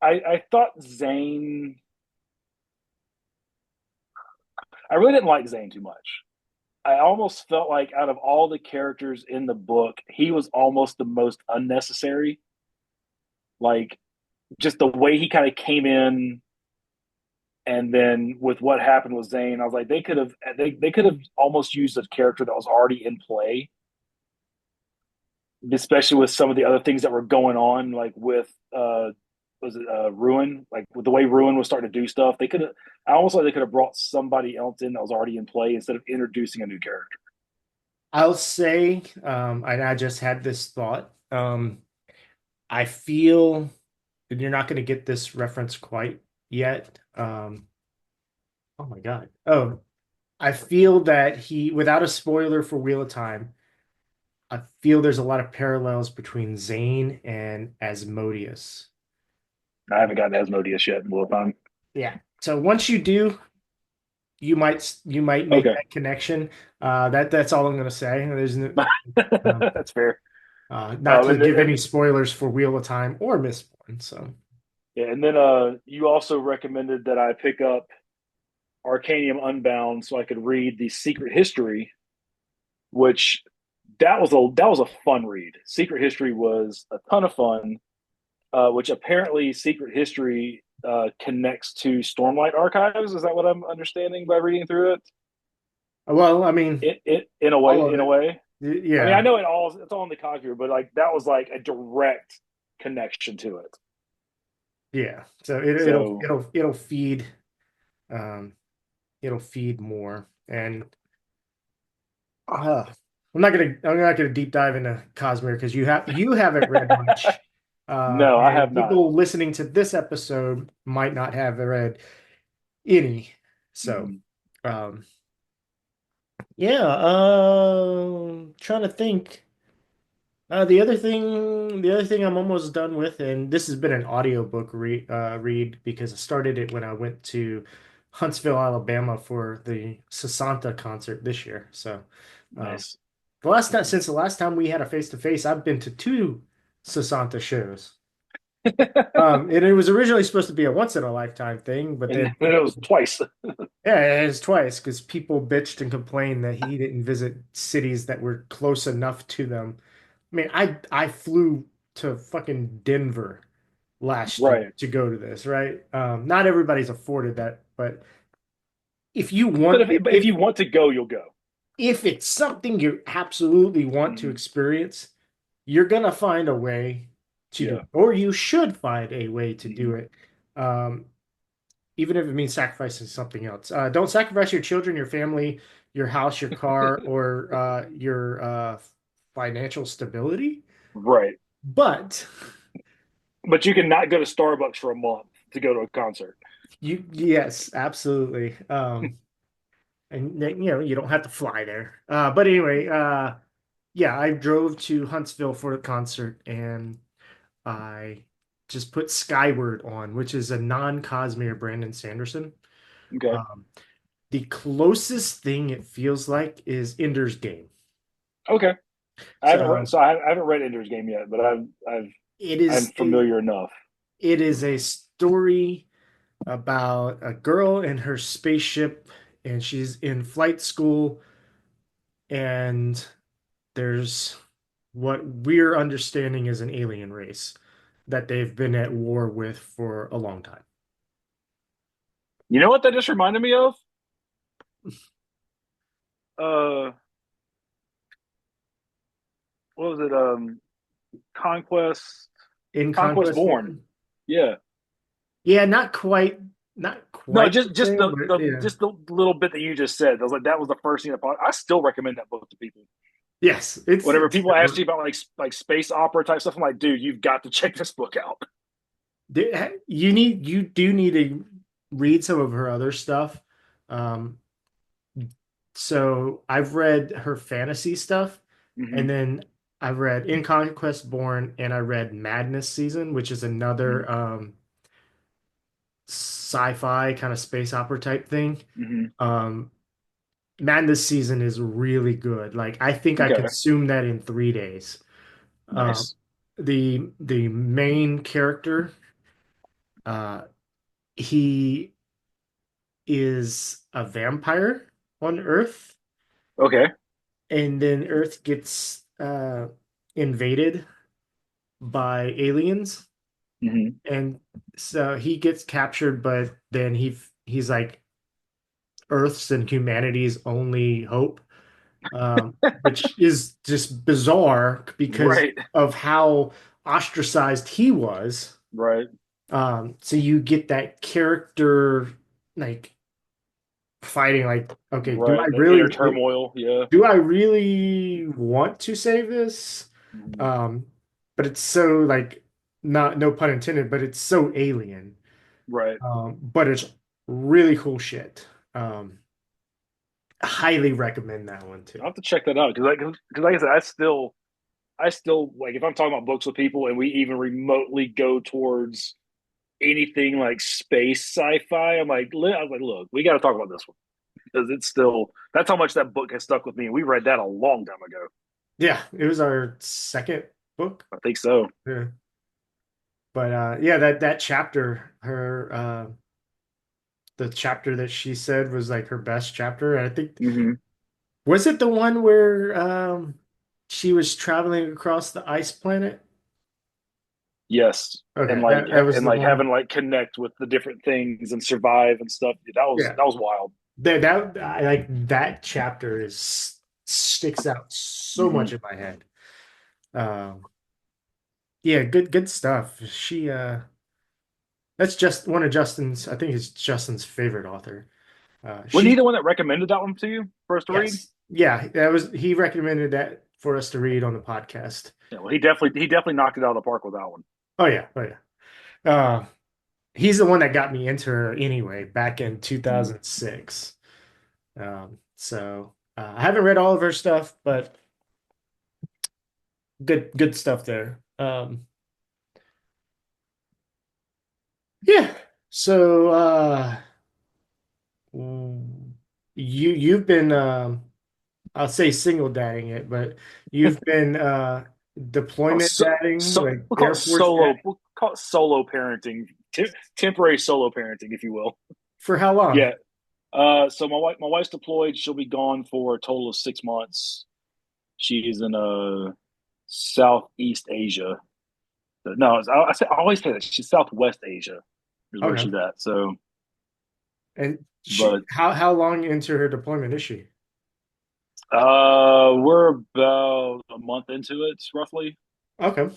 I thought Zane. I really didn't like Zane too much. I almost felt like out of all the characters in the book, he was almost the most unnecessary. Like just the way he kind of came in, and then with what happened with Zane, I was like, they could have almost used a character that was already in play, especially with some of the other things that were going on, like with was it Ruin, like with the way Ruin was starting to do stuff. They could have, I almost like they could have brought somebody else in that was already in play instead of introducing a new character. I'll say, and I just had this thought. I feel that you're not going to get this reference quite yet. Oh my God. Oh, I feel that without a spoiler for Wheel of Time, I feel there's a lot of parallels between Zane and Asmodeus. I haven't gotten Asmodeus yet in Wolf Time. Yeah. So once you do, you might make Okay, that connection. That's all I'm going to say. There's no, um, that's fair. not to give any And spoilers for Wheel of Time or Mistborn. So yeah, and then you also recommended that I pick up Arcanium Unbound so I could read the Secret History, which that was a fun read. Secret History was a ton of fun. Which apparently Secret History connects to Stormlight Archives. Is that what I'm understanding by reading through it? well, I mean, It in a all way, of in a it. way. I mean, I Yeah. know it's all in the Cosmere, but like that was like a direct connection to it. Yeah. So it'll So it'll it'll feed um it'll feed more. And I'm not gonna deep dive into Cosmere because you haven't read much. no, I have And not. people listening to this episode might not have read any. So Mhm. um yeah, trying to think. The other thing I'm almost done with, and this has been an audiobook read because I started it when I went to Huntsville, Alabama for the Sasanta concert this year. So, um, Nice. since the last time we had a face-to-face, I've been to two Sasanta shows. And it was originally supposed to be a once in a lifetime thing, but And then then it was twice. yeah, it's twice because people bitched and complained that he didn't visit cities that were close enough to them. I mean, I flew to fucking Denver last year Right. to go to this, right? Not everybody's afforded that, but if you But want, if you want to go, you'll go. if it's something you absolutely want to Mhm. experience, you're gonna find a way to do Yeah. it, or you should find a way to do Mhm. it. Um, Even if it means sacrificing something else. Don't sacrifice your children, your family, your house, your car, or your financial stability. Right. But But you can not go to Starbucks for a month to go to a concert. yes, absolutely. And you don't have to fly there. But anyway, yeah, I drove to Huntsville for the concert, and I just put Skyward on, which is a non-Cosmere Brandon Sanderson. Okay. Um, the closest thing it feels like is Ender's Game. Okay. So I haven't read Ender's Game yet, but it I'm is a familiar enough. it is a story about a girl and her spaceship, and she's in flight school, and there's what we're understanding is an alien race that they've been at war with for a long time. You know what that just reminded me of? Uh, what was it? Conquest, In Conquest Conquest Born. Born? Yeah. Yeah, not No, quite the same, but yeah. just the little bit that you just said. I was like, that was the first thing that I still recommend that book to people. Yes, it's Whenever it's people ask you about like space opera type stuff, I'm like, dude, you've got to check this book out. you do need to read some of her other stuff. Um, so I've read her fantasy stuff, and Hmm. then I've read In Conquest Born, and I read Madness Season, which is another sci-fi kind of space opera type thing. Hmm. Um, man, this season is really good. Like I think I Okay. consumed that in 3 days. Um, Nice. the main character, uh, he is a vampire on Earth, Okay. and then Earth gets invaded by aliens, Hmm. and so he gets captured, but then he's like Earth's and humanity's only hope, which is just bizarre because Right. of how ostracized he was. Right. So you get that character like fighting, like, okay, Right. The inner turmoil. Yeah. do I really want to save this? Mhm. Um, but it's so like not no pun intended, but it's so alien. Right. But it's really cool shit. Highly recommend that one too. I'll have to check that out because like I said, I still like if I'm talking about books with people and we even remotely go towards anything like space sci-fi, I was like, look, we got to talk about this one because it's still that's how much that book has stuck with me. We read that a long time ago. Yeah, it was our second book. I think so. Yeah. But yeah, that chapter, her the chapter that she said was like her best chapter. And I think Hmm. was it the one where she was traveling across the ice planet? Yes, Okay, that was and the like one. having like connect with the different things and survive and stuff. Yeah. That was wild. That I like that chapter is sticks out so Hmm. much in my head. Um, yeah, good stuff. She that's just one of Justin's, I think it's Justin's favorite author. Wasn't he She the one that recommended that one to you for us to read? Yes. Yeah, that was he recommended that for us to read on the podcast. Yeah, well, he definitely knocked it out of the park with that one. Oh yeah, oh yeah. He's the one that got me into her anyway back in Mhm. 2006. I haven't read all of her stuff, but good stuff there. Yeah. So mm, you've been I'll say single dadding it, but you've been deployment dadding, like Air Force dadding We'll call it solo parenting, temporary solo parenting, if you will. for how long? Yeah. So my wife's deployed. She'll be gone for a total of 6 months. She's in Southeast Asia. No, I always say that she's Southwest Asia is where Okay. she's at. So, And she but how long into her deployment is she? we're about a month into it, roughly. Okay.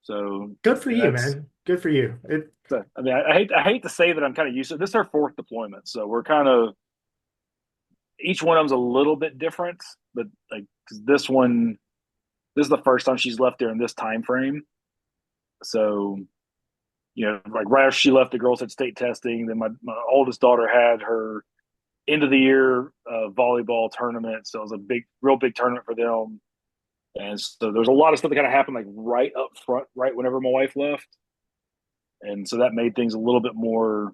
So, Good for and you, that's man. Good for you. It I mean, I hate to say that I'm kind of used to it. This is her fourth deployment, so we're kind of each one of them's a little bit different. But like 'cause this is the first time she's left there in this time frame. So like right after she left, the girls had state testing. Then my oldest daughter had her end of the year volleyball tournament, so it was a real big tournament for them. And so there's a lot of stuff that kind of happened like right up front, right whenever my wife left, and so that made things a little bit more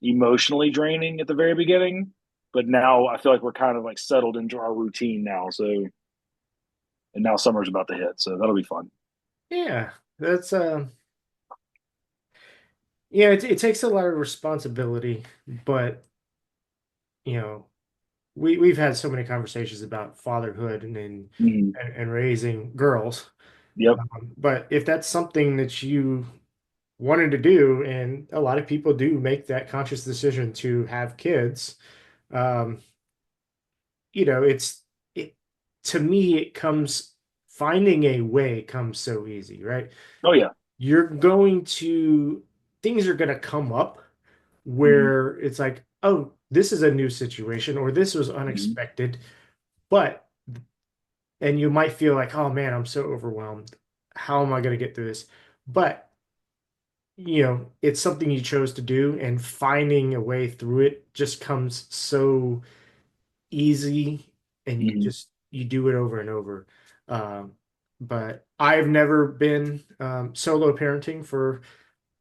emotionally draining at the very beginning. But now I feel like we're kind of like settled into our routine now. So and now summer's about to hit, so that'll be fun. yeah, that's yeah, it takes a lot of responsibility, but you know, we've had so many conversations about fatherhood Mm-hmm. and raising girls. Yep. But if that's something that you wanted to do, and a lot of people do make that conscious decision to have kids, um, it to me it comes finding a way comes so easy, right? Oh yeah. You're going to things are going to come up Mm-hmm. where it's like, oh, this is a new situation or this was Mm-hmm. unexpected, but and you might feel like, oh man, I'm so overwhelmed. How am I going to get through this? But it's something you chose to do, and finding a way through it just comes so easy, and Mm-hmm. you do it over and over. Um, but I've never been solo parenting for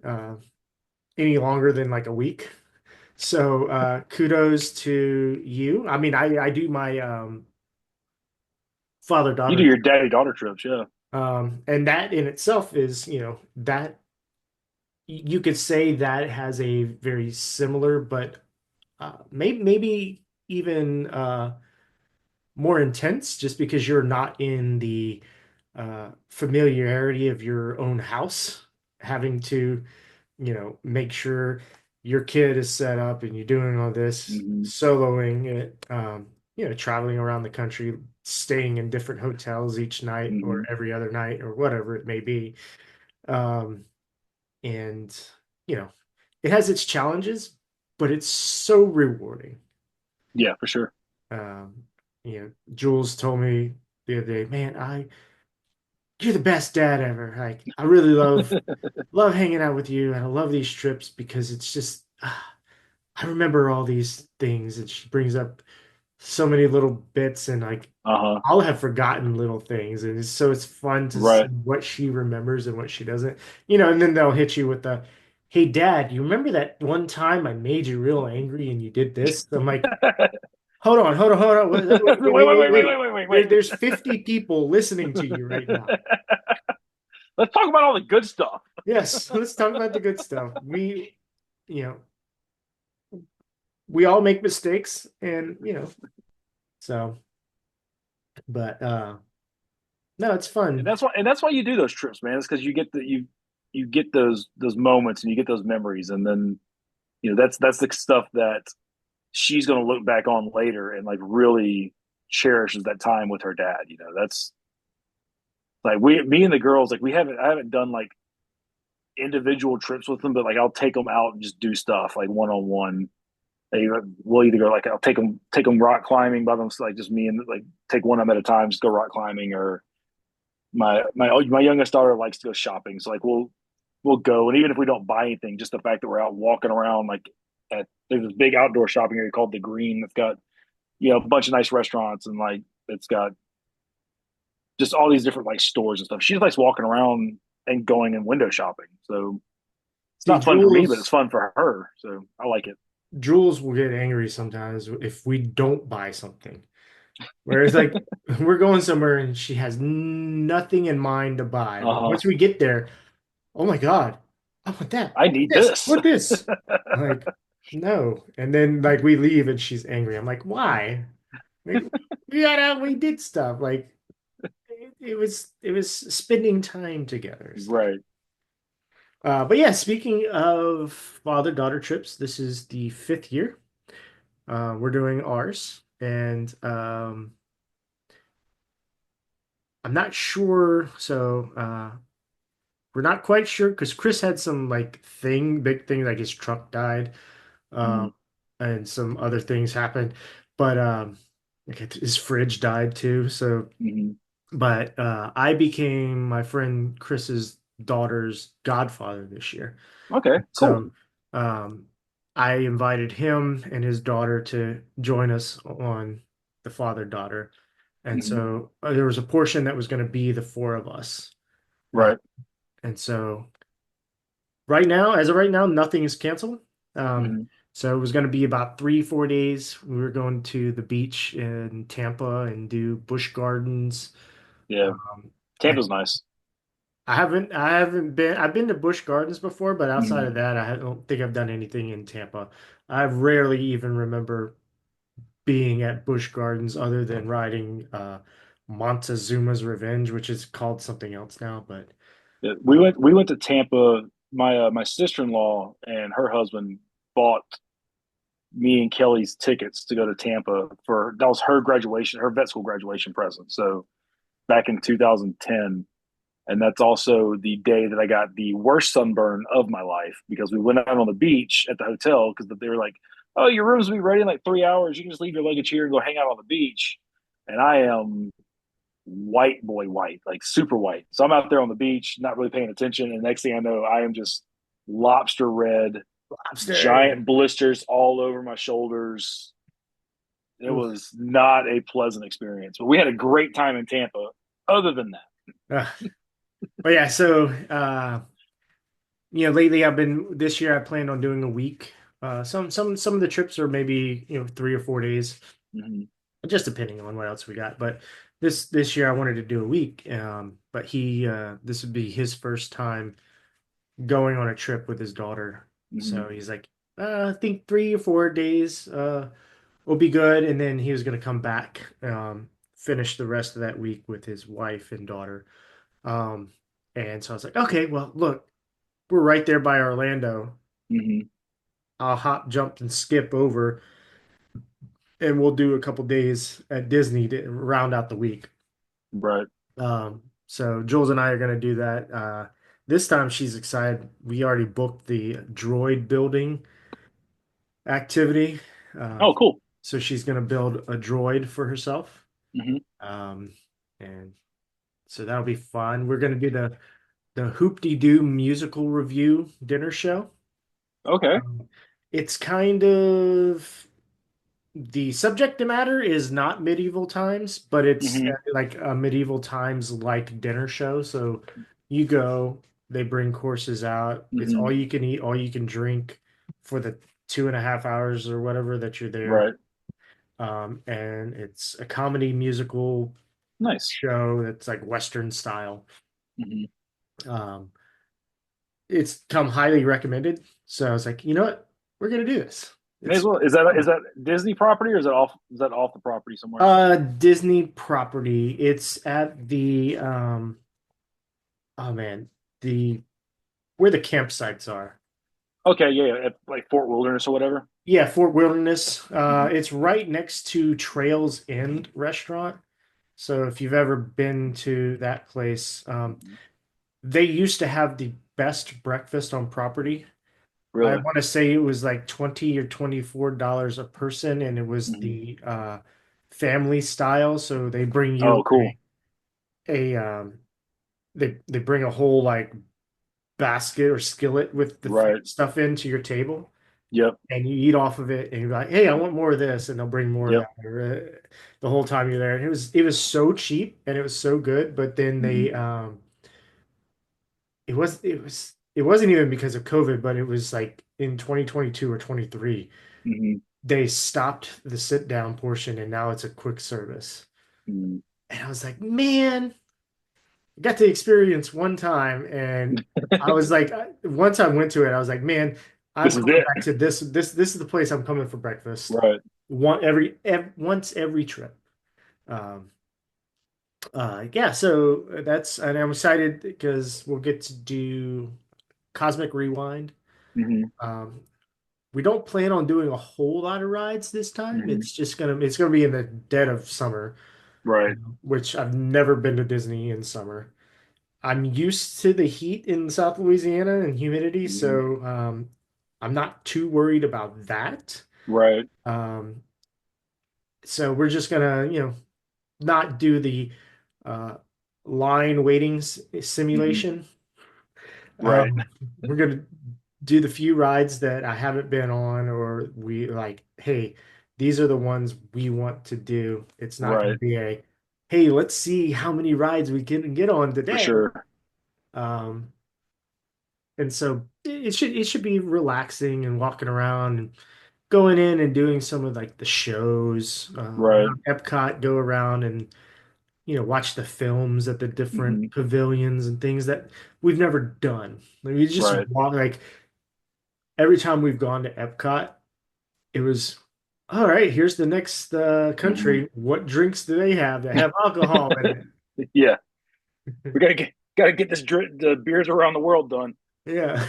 uh, any longer than like a week. So kudos to you. I mean, I do my You do father-daughter, your daddy-daughter trips, yeah. and that in itself is, that you could say that has a very similar, but maybe even more intense, just because you're not in the familiarity of your own house, having to, make sure your kid is set up and you're doing all this, Hmm. soloing it, traveling around the country, staying in different hotels each night or Hmm. every other night or whatever it may be. Um, and, you know, it has its challenges, but it's so rewarding. Yeah, for sure. Um, Jules told me the other day, man, you're the best dad ever. Like, I really love hanging out with you, and I love these trips because it's just I remember all these things, and she brings up so many little bits, and like Uh-huh. I'll have forgotten little things, and it's fun to see Right. what she remembers and what she doesn't. And then they'll hit you with the, "Hey, Dad, you remember that one time I made you real angry and you did this?" I'm like, "Hold on, hold on, hold on, wait, wait, wait, wait, wait, wait, wait, wait, wait, wait. wait, wait, There, wait, there's 50 people listening to you right wait. now." Let's talk about all the good stuff. Yes, let's talk about the good stuff. You know, we all make mistakes, and so, but no, it's And fun. that's why you do those trips, man. It's because you get those moments and you get those memories, and then that's the stuff that she's going to look back on later and like really cherishes that time with her dad. That's like me and the girls, like I haven't done like individual trips with them, but like I'll take them out and just do stuff like one on one. We'll either go like I'll take them rock climbing by them, like just me and like take one of them at a time, just go rock climbing, or my youngest daughter likes to go shopping, so like we'll go, and even if we don't buy anything, just the fact that we're out walking around like there's this big outdoor shopping area called the Green that's got a bunch of nice restaurants, and like it's got just all these different like stores and stuff. She just likes walking around and going and window shopping. So it's See, not fun for me, but it's Jules, fun for her. So I like it. Jules will get angry sometimes if we don't buy something. Whereas, like, we're going somewhere and she has nothing in mind to buy, but Uh-huh. once we get there, oh my God, I want that. I need This, this. what this? Like, no. And then like we leave and she's angry. I'm like, why? Like, we did stuff. Like, it was spending time together. So. Right. But yeah, speaking of father-daughter trips, this is the fifth year. We're doing ours, and I'm not sure. So we're not quite sure because Chris had some like big thing, like his truck died, Mm-hmm. um, and some other things happened. But like his fridge died too. So, Mm-hmm. but I became my friend Chris's daughter's godfather this year. Okay, cool. So um, I invited him and his daughter to join us on the father-daughter. And Mm-hmm. so there was a portion that was going to be the four of us. Uh, Right. and so as of right now, nothing is canceled. Um, Mm-hmm. so it was going to be about 3, 4 days. We were going to the beach in Tampa and do bush gardens. Yeah. Um, and Tampa's nice. I've been to Busch Gardens before, but outside Mm-hmm. of that, don't think I've done anything in Tampa. I rarely even remember being at Busch Gardens other than riding Montezuma's Revenge, which is called something else now, but Yeah, we went to Tampa. My sister-in-law and her husband bought me and Kelly's tickets to go to Tampa for that was her graduation, her vet school graduation present. So back in 2010, and that's also the day that I got the worst sunburn of my life because we went out on the beach at the hotel because they were like, "Oh, your rooms will be ready in like 3 hours. You can just leave your luggage here and go hang out on the beach." And I am white boy white, like super white. So I'm out there on the beach, not really paying attention, and next thing I know, I am just lobster red, lobster. giant blisters all over my shoulders. It Oof. was not a pleasant experience, but we had a great time in Tampa. Other than that, Uh, but yeah, so lately this year I planned on doing a week Some of the trips are maybe 3 or 4 days, Hmm. just depending on what else we got. But this year I wanted to do a week. But he this would be his first time going on a trip with his daughter. Hmm. So he's like, I think 3 or 4 days will be good. And then he was going to come back, finish the rest of that week with his wife and daughter. Um, and so I was like, okay, well, look, we're right there by Orlando. Hmm. I'll hop, jump, and skip over, and we'll do a couple days at Disney to round out the week. Right. So Jules and I are going to do that. This time she's excited. We already booked the droid building activity. Uh, Oh, cool. so she's going to build a droid for herself. Hmm. Um, and so that'll be fun. We're going to do the Hoop-Dee-Doo musical review dinner show. Okay. Um, it's kind of the subject matter is not medieval times, but it's Hmm. like a medieval times like dinner show. So you go, they bring courses out. It's Hmm. all you can eat, all you can drink for the 2.5 hours or whatever that you're there. Right. And it's a comedy musical Nice. show that's like Western style. Hmm. Um, it's come highly recommended. So I was like, you know what? We're gonna do this. May as It's well. Is that Disney property or is that off the property somewhere? Disney property. It's at the oh man, the where the campsites are. Okay. Yeah. Yeah, at like Fort Wilderness or whatever. Yeah, Fort Wilderness. Hmm. It's right next to Trails End restaurant. So if you've ever been to that place, they used to have the best breakfast on property. I Really? want to say it was like $20 or $24 a person, and it was Hmm. the family style. So they bring Oh, you cool. a they bring a whole like basket or skillet with the Right. stuff into your table, Yep. and you eat off of it, and you're like, "Hey, I want more of this," and they'll bring more of Yep. that the whole time you're there. And it was so cheap and it was so good, but then Hmm. they it wasn't even because of COVID, but it was like in 2022 or 23, Hmm. they stopped the sit down portion and now it's a quick service. Hmm. And I was like, man, I got to experience one time, and I was like, once I went to it, I was like, man, I'm This is going it. back to this. This is the place I'm coming for breakfast. Right. Once every trip. Um, yeah, so and I'm excited because we'll get to do Cosmic Rewind. Hmm. Um, we don't plan on doing a whole lot of rides this time. Hmm. It's gonna be in the dead of summer, Right. which I've never been to Disney in summer. I'm used to the heat in South Louisiana and humidity, Hmm. so I'm not too worried about that. Right. Um, so we're just gonna, not do the uh, line waiting Hmm. simulation. Right. We're gonna do the few rides that I haven't been on, or we like, hey, these are the ones we want to do. It's not gonna Right. be hey, let's see how many rides we can get on For today. sure. Um, and so it should be relaxing and walking around and going in and doing some of like the shows Right. around Epcot, go around and watch the films at the Hmm. different pavilions and things that we've never done. Like, we just Right. walk like every time we've gone to Epcot, it was all right. Here's the next Hmm. country. What drinks do they have that have alcohol in Yeah. it? We gotta get the beers around the world done. Yeah.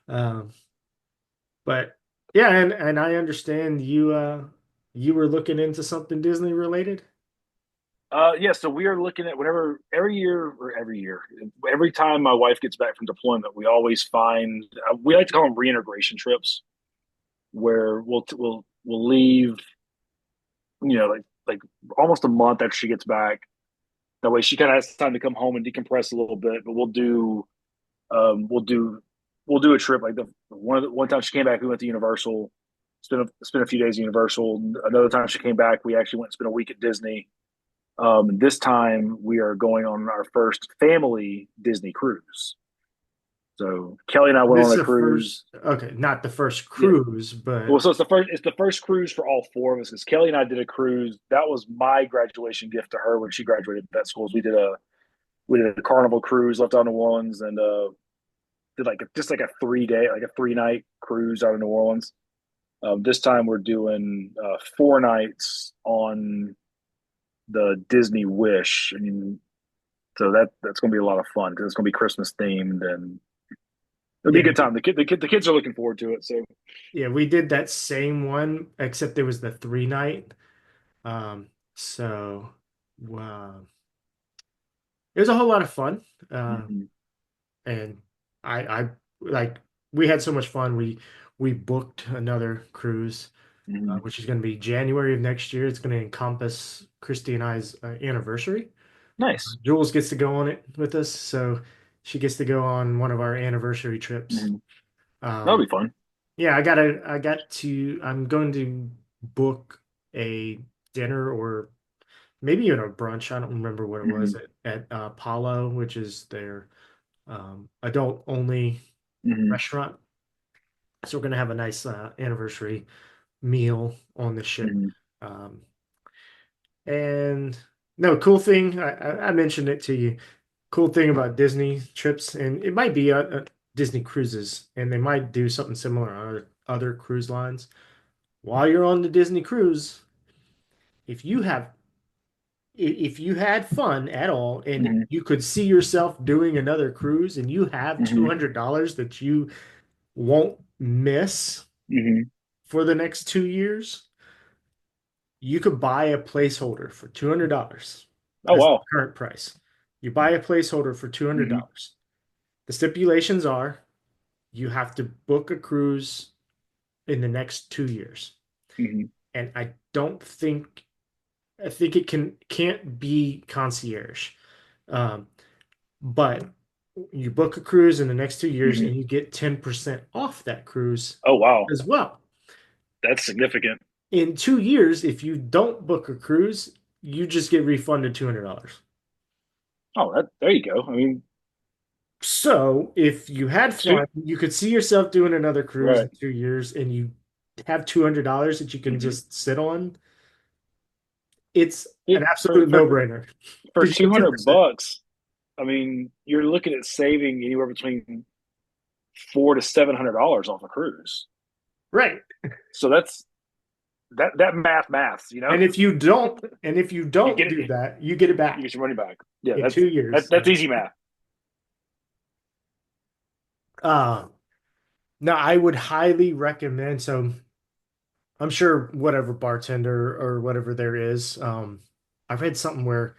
Um, but yeah, and I understand you were looking into something Disney related. Yeah, so we are looking at whatever every time my wife gets back from deployment, we always find we like to call them reintegration trips, where we'll leave, like almost a month after she gets back. That way, she kind of has time to come home and decompress a little bit. But um, we'll do we'll do a trip like the one time she came back, we went to Universal, spent a few days at Universal. Another time she came back, we actually went and spent a week at Disney. This time we are going on our first family Disney cruise. So Kelly and I went This on is a the cruise. first, okay, not the first Yeah. cruise, Well, but so it's the first cruise for all four of us because Kelly and I did a cruise. That was my graduation gift to her when she graduated that school. We did a Carnival cruise, left out of New Orleans, and did just like a 3 day, like a 3 night cruise out of New Orleans. This time we're doing 4 nights on the Disney Wish. I mean, so that's going to be a lot of fun because it's going to be Christmas themed and it'll be yeah, a good time. The kids are looking forward to it. So yeah, we did that same one, except it was the 3 night. So wow, it was a whole lot of fun. Uh, mhm, and I like we had so much fun. We booked another cruise, mhm. which is going to be January of next year. It's going to encompass Christy and I's anniversary. Nice. Jules gets to go on it with us, so she gets to go on one of our anniversary trips. Mhm. That'll Um, be fun. yeah, I'm going to book a dinner or maybe even a brunch. I don't remember what it was Mhm, at Apollo, which is their adult only mhm, restaurant. So we're gonna have a nice anniversary meal on the ship. mhm, Um, and no, cool thing, I mentioned it to you. Cool thing about Disney trips, and it might be Disney cruises, and they might do something similar on other cruise lines. While you're on the Disney cruise, if you have if you had fun at all and mhm, you could see yourself doing another cruise and you have mhm, $200 that you won't miss mhm. for the next 2 years, you could buy a placeholder for $200. Oh That's the wow. current price. You buy a placeholder for Mhm, $200. The stipulations are you have to book a cruise in the next 2 years. mhm, And I think it can't be concierge. Um, but you book a cruise in the next 2 years mhm. and you get 10% off that cruise Oh wow. as well. That's significant. In 2 years, if you don't book a cruise, you just get refunded $200. Oh, there you go. I mean, So if you had two, fun, you could see yourself doing another cruise in right. 2 years and you have $200 that you can Mhm. just sit on. It's an It, for absolute for no-brainer for because you two get hundred 10%. bucks, I mean, you're looking at saving anywhere between $400 to $700 off a cruise. Right. So that maths. And if you You don't get do it. that, you get it You back get your money back. Yeah, in that's two that, years. that's easy math. Uh, now I would highly recommend, so I'm sure whatever bartender or whatever there is, I've read something where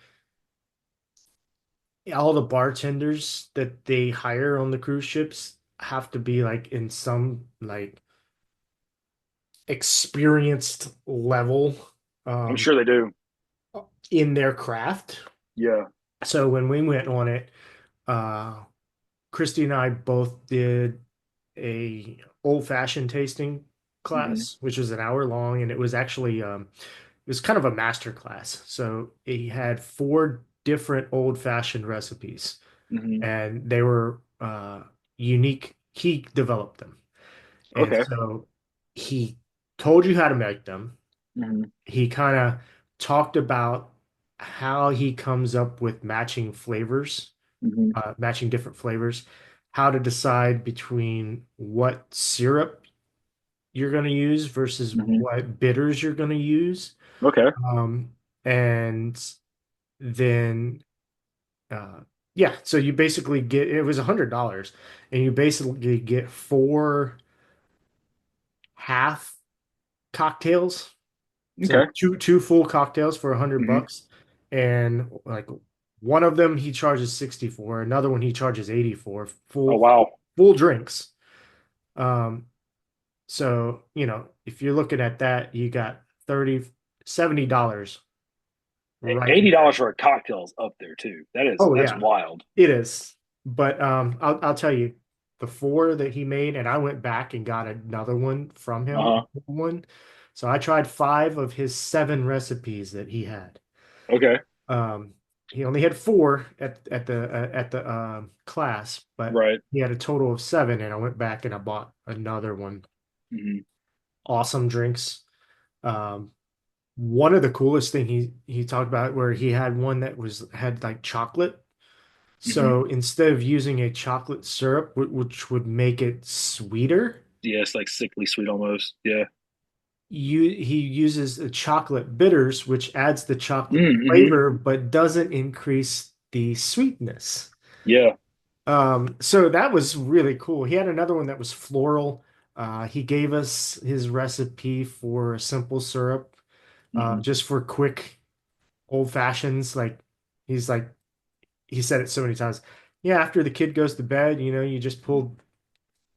all the bartenders that they hire on the cruise ships have to be like in some like experienced level I'm um sure they do. in their craft. Yeah. So when we went on it, uh Christy and I both did a old fashioned tasting Hmm. class, which was an hour long, and it was actually it was kind of a master class. So he had four different old fashioned recipes, Hmm. and they were unique. He developed them, and Okay. so he told you how to make them. Hmm. He kind of talked about how he comes up with matching flavors, Hmm. matching different flavors, how to decide between what syrup you're going to use versus Hmm. what bitters you're going to use. Okay. And then, uh, yeah, so you basically get it was $100, and you basically get four half cocktails. So Okay. two full cocktails for 100 Hmm. bucks, and like one of them he charges 60 for, another one he charges 80 for, Oh full wow. full drinks. Um, so if you're looking at that, you got 30 $70 right $80 there. for a cocktail is up there too. Oh That's yeah, wild. it is. But I'll tell you, the four that he made, and I went back and got another one from him, Uh-huh. one. So I tried five of his seven recipes that he had. Okay. Um, he only had four at the class, but Right. he had a total of seven, and I went back and I bought another one. Hmm. Awesome drinks. Um, one of the coolest thing he talked about where he had one that had like chocolate. Hmm. So instead of using a chocolate syrup, which would make it sweeter, Yeah, it's like sickly sweet almost. Yeah. he uses the chocolate bitters, which adds the chocolate Mm-hmm. flavor but doesn't increase the sweetness. Yeah. So that was really cool. He had another one that was floral. He gave us his recipe for a simple syrup, Hmm. just for quick old fashions. He's like, he said it so many times. Yeah, after the kid goes to bed, you just pull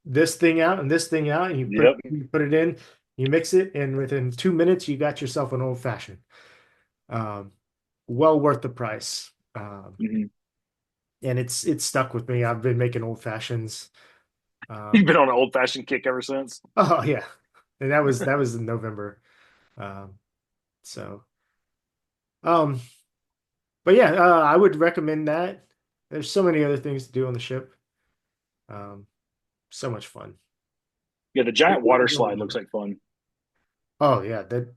this thing out and this thing out, and Yep. you put it in, you mix it, and within 2 minutes, you got yourself an old fashioned. Um, well worth the price. Hmm. And it's stuck with me. I've been making old fashions. You've been on an old fashioned kick ever since. Oh yeah, and that was in November. Um, so, um, but yeah, I would recommend that. There's so many other things to do on the ship. Um, so much fun. Yeah, the giant water slide looks like fun. Oh yeah, that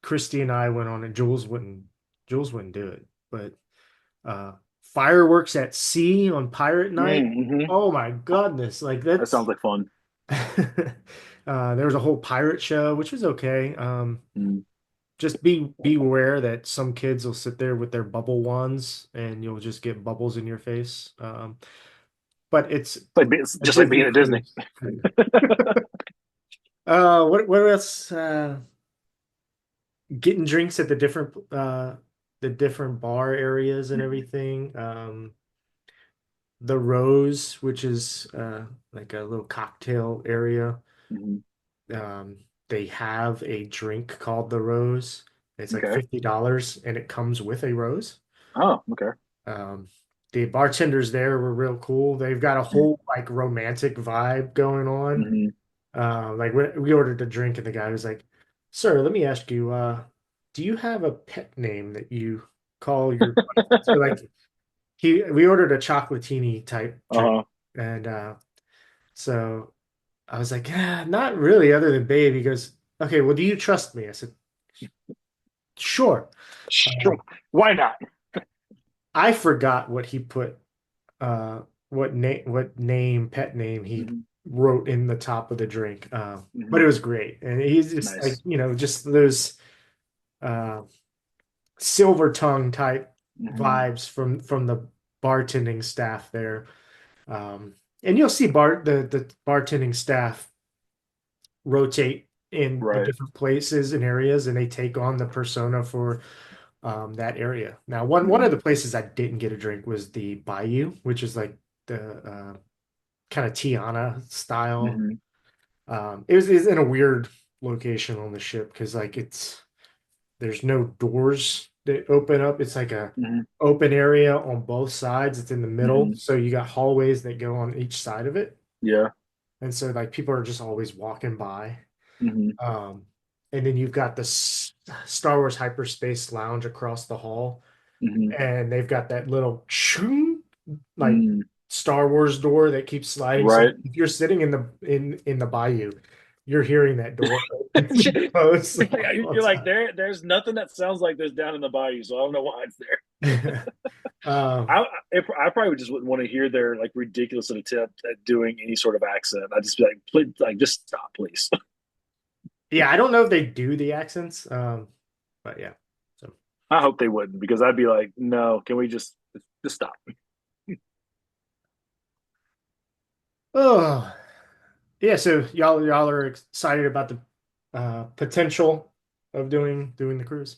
Christy and I went on it. Jules wouldn't do it, but uh, fireworks at sea on pirate night. Mm-hmm. Oh my goodness, like That sounds that's like fun. there was a whole pirate show, which was okay. Mm. Just be aware that some kids will sit there with their bubble wands and you'll just get bubbles in your face. But it's It's a just like being Disney at Disney. cruise. What else? Getting drinks at the different bar areas and everything. The Rose, which is like a little cocktail area. Hmm. They have a drink called the Rose. It's like Okay. $50 and it comes with a rose. Oh, okay. Um, the bartenders there were real cool. They've got a whole like romantic vibe going on. Mm-hmm. Like we ordered a drink and the guy was like, "Sir, let me ask you, do you have a pet name that you call your?" So like we ordered a chocolatini type drink, Uh-huh. and so I was like, not really, other than Babe. He goes, "Okay, well, do you trust me?" I said, "Sure." Sure. Um, Why not? I forgot uh, pet name he Hmm. wrote in the top of the drink. But Hmm. it was great, and he's just like Nice. just those uh, silver tongue type Hmm. vibes from the bartending staff there. And you'll see the bartending staff rotate in the Right. different places and areas, and they take on the persona for that area. Now, one Hmm. of the places I didn't get a drink was the Bayou, which is like the kind of Tiana style. Hmm. It was in a weird location on the ship because there's no doors that open up. It's like a Hmm. open area on both sides. It's in the middle, Hmm. so you got hallways that go on each side of it, Yeah. and so like people are just always walking by. Hmm. Um, and then you've got the Star Wars Hyperspace Lounge across the hall, Hmm. and they've got that little chung, like Mm. Star Wars door that keeps sliding. So Right. if you're sitting in the bayou, you're hearing that door open and close all You're like the there's nothing that sounds like this down in the bayou, so I don't know why it's there. time. I probably just wouldn't want to hear their like ridiculous attempt at doing any sort of accent. I'd just be like, please, like, just stop, please. Yeah, I don't know if they do the accents, but yeah. So, I hope they wouldn't because I'd be like, no, can we just stop? oh yeah. So y'all are excited about the potential of doing the cruise.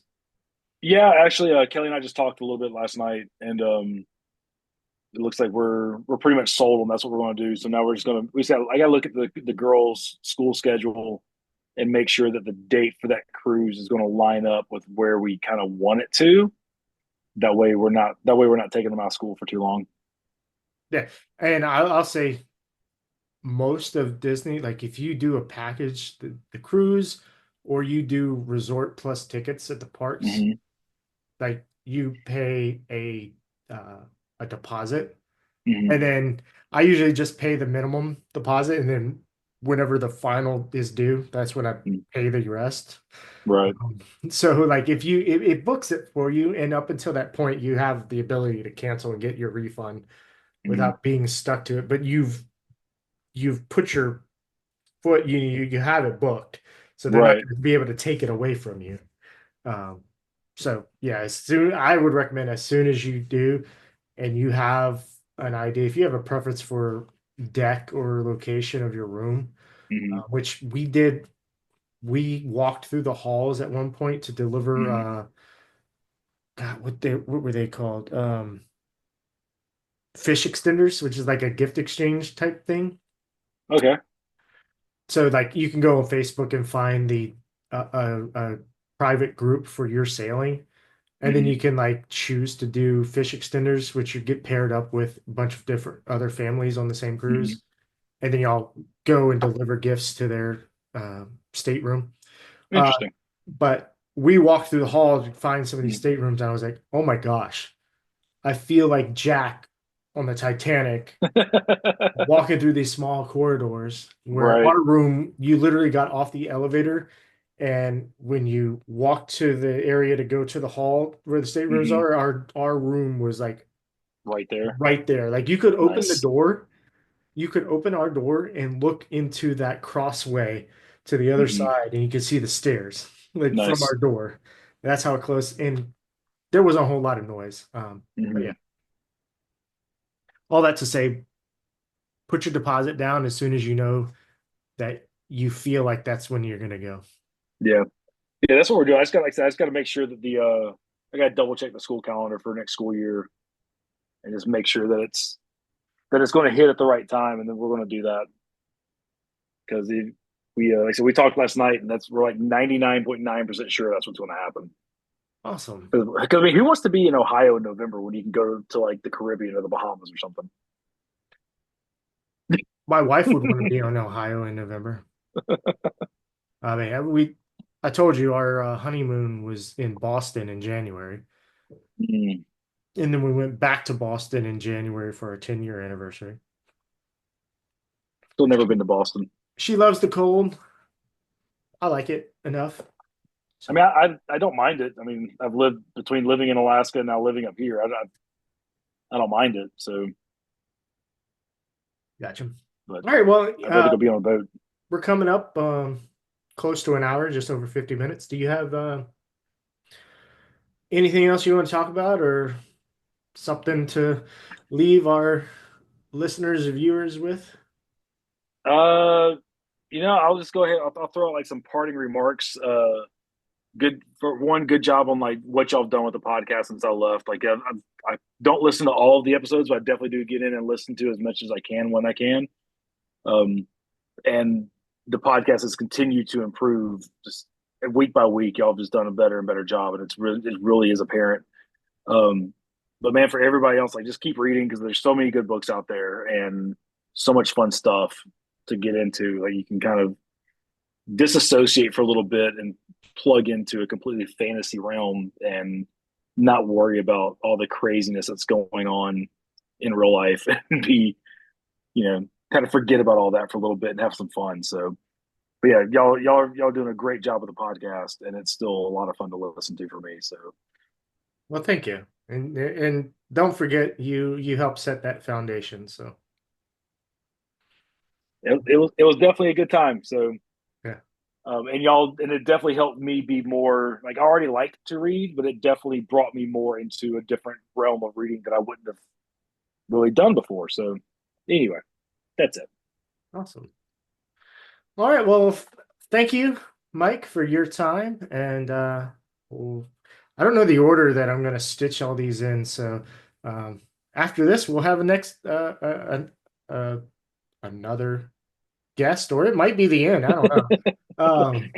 Yeah, actually, Kelly and I just talked a little bit last night, and it looks like we're pretty much sold on that's what we're going to do. So now we're just going to we said I got to look at the girls' school schedule and make sure that the date for that cruise is going to line up with where we kind of want it to. That way we're not taking them out of school for too long. Yeah, and I'll say most of Disney, like if you do a package, the cruise, or you do resort plus tickets at the parks, Hmm. like you pay a deposit, Mhm. and then I usually just pay the minimum deposit, and then whenever the final is due, that's when I Mhm. pay the rest. Right. So like if it books it for you, and up until that point, you have the ability to cancel and get your refund Mhm. without being stuck to it. But you've put your foot, you have it booked, so they're not Right. going to be able to take it away from you. Um, so yeah, as soon I would recommend as soon as you do, and you have an idea, if you have a preference for deck or location of your room, Mhm. which we did, we walked through the halls at one point to deliver. Mhm. God, what were they called? Fish extenders, which is like a gift exchange type thing. Okay. So like you can go on Facebook and find the a private group for your sailing, and then Mhm. you can like choose to do fish extenders, which you get paired up with a bunch of different other families on the same Mhm. cruise, and then y'all go and deliver gifts to their stateroom. Uh, Interesting. but we walked through the hall to find some of these Mhm. staterooms, and I was like, oh my gosh, I feel like Jack on the Titanic walking through these small corridors where Right. our room, you literally got off the elevator. And when you walked to the area to go to the hall where the staterooms Mhm. are, our room was like Right there. right there. Like you could open the Nice. door, you could open our door and look into that crossway to the other Mhm. side, and you could see the stairs like from Nice. our door. That's how close. And there wasn't a whole lot of noise. But yeah, Mhm. all that to say, put your deposit down as soon as you know that you feel like that's when you're gonna go. Yeah. Yeah, that's what we're doing. I just got like I said, I just got to make sure that the I got to double check the school calendar for next school year and just make sure that it's going to hit at the right time, and then we're going to do that because we like I said, we talked last night, and we're like 99.9% sure that's what's going to happen. Awesome. Because I mean, who wants to be in Ohio in November when you can go to like the Caribbean or the Bahamas or something? My wife would want to be on Ohio in November. I mean, I told you our honeymoon was in Boston in January, Mm, and then we went back to Boston in January for our 10-year anniversary. still never been to Boston. She loves the cold. I like it enough. I So, mean, I don't mind it. I mean, I've lived between living in Alaska and now living up here. I don't mind it. So, gotcha. but All right. Well, I'd rather go be on a boat. we're coming up close to an hour, just over 50 minutes. Do you have anything else you want to talk about, or something to leave our listeners or viewers with? Uh, I'll just go ahead. I'll throw out like some parting remarks. Good for one, good job on like what y'all have done with the podcast since I left. Like I don't listen to all of the episodes, but I definitely do get in and listen to as much as I can when I can. Um, and the podcast has continued to improve just week by week. Y'all have just done a better and better job, and it really is apparent. Um, but man, for everybody else, like just keep reading because there's so many good books out there and so much fun stuff to get into. Like you can kind of disassociate for a little bit and plug into a completely fantasy realm and not worry about all the craziness that's going on in real life and be, kind of forget about all that for a little bit and have some fun. So, but yeah, y'all are doing a great job with the podcast, and it's still a lot of fun to listen to for me. So Well, thank you. And don't forget you helped set that foundation. So it was definitely a good time. So yeah. and it definitely helped me be more like I already liked to read, but it definitely brought me more into a different realm of reading that I wouldn't have really done before. So anyway, that's it. Awesome. All right. Well, thank you, Mike, for your time. And well, I don't know the order that I'm going to stitch all these in. So after this, we'll have a next another guest, or it might be the end. I don't know. Um,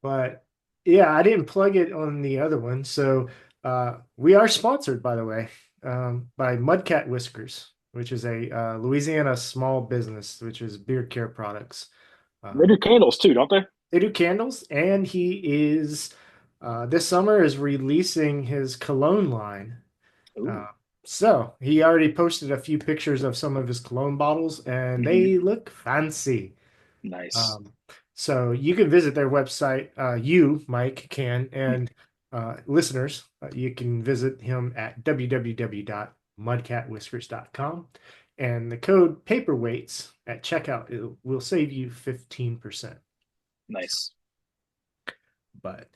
but yeah, I didn't plug it on the other one. So we are sponsored, by the way, by Mudcat Whiskers, which is a Louisiana small business, which is beard care products. They Um, do candles too, don't they? they do candles, and he is this summer is releasing his cologne line. Ooh, Uh, so he already posted a few pictures of some of his cologne bottles, and mhm. they look fancy. Nice. Um, so you can visit their website. You, Mike, can, and listeners, you can visit him at www.mudcatwhiskers.com. And the code paperweights at checkout it will save you 15%. Nice. But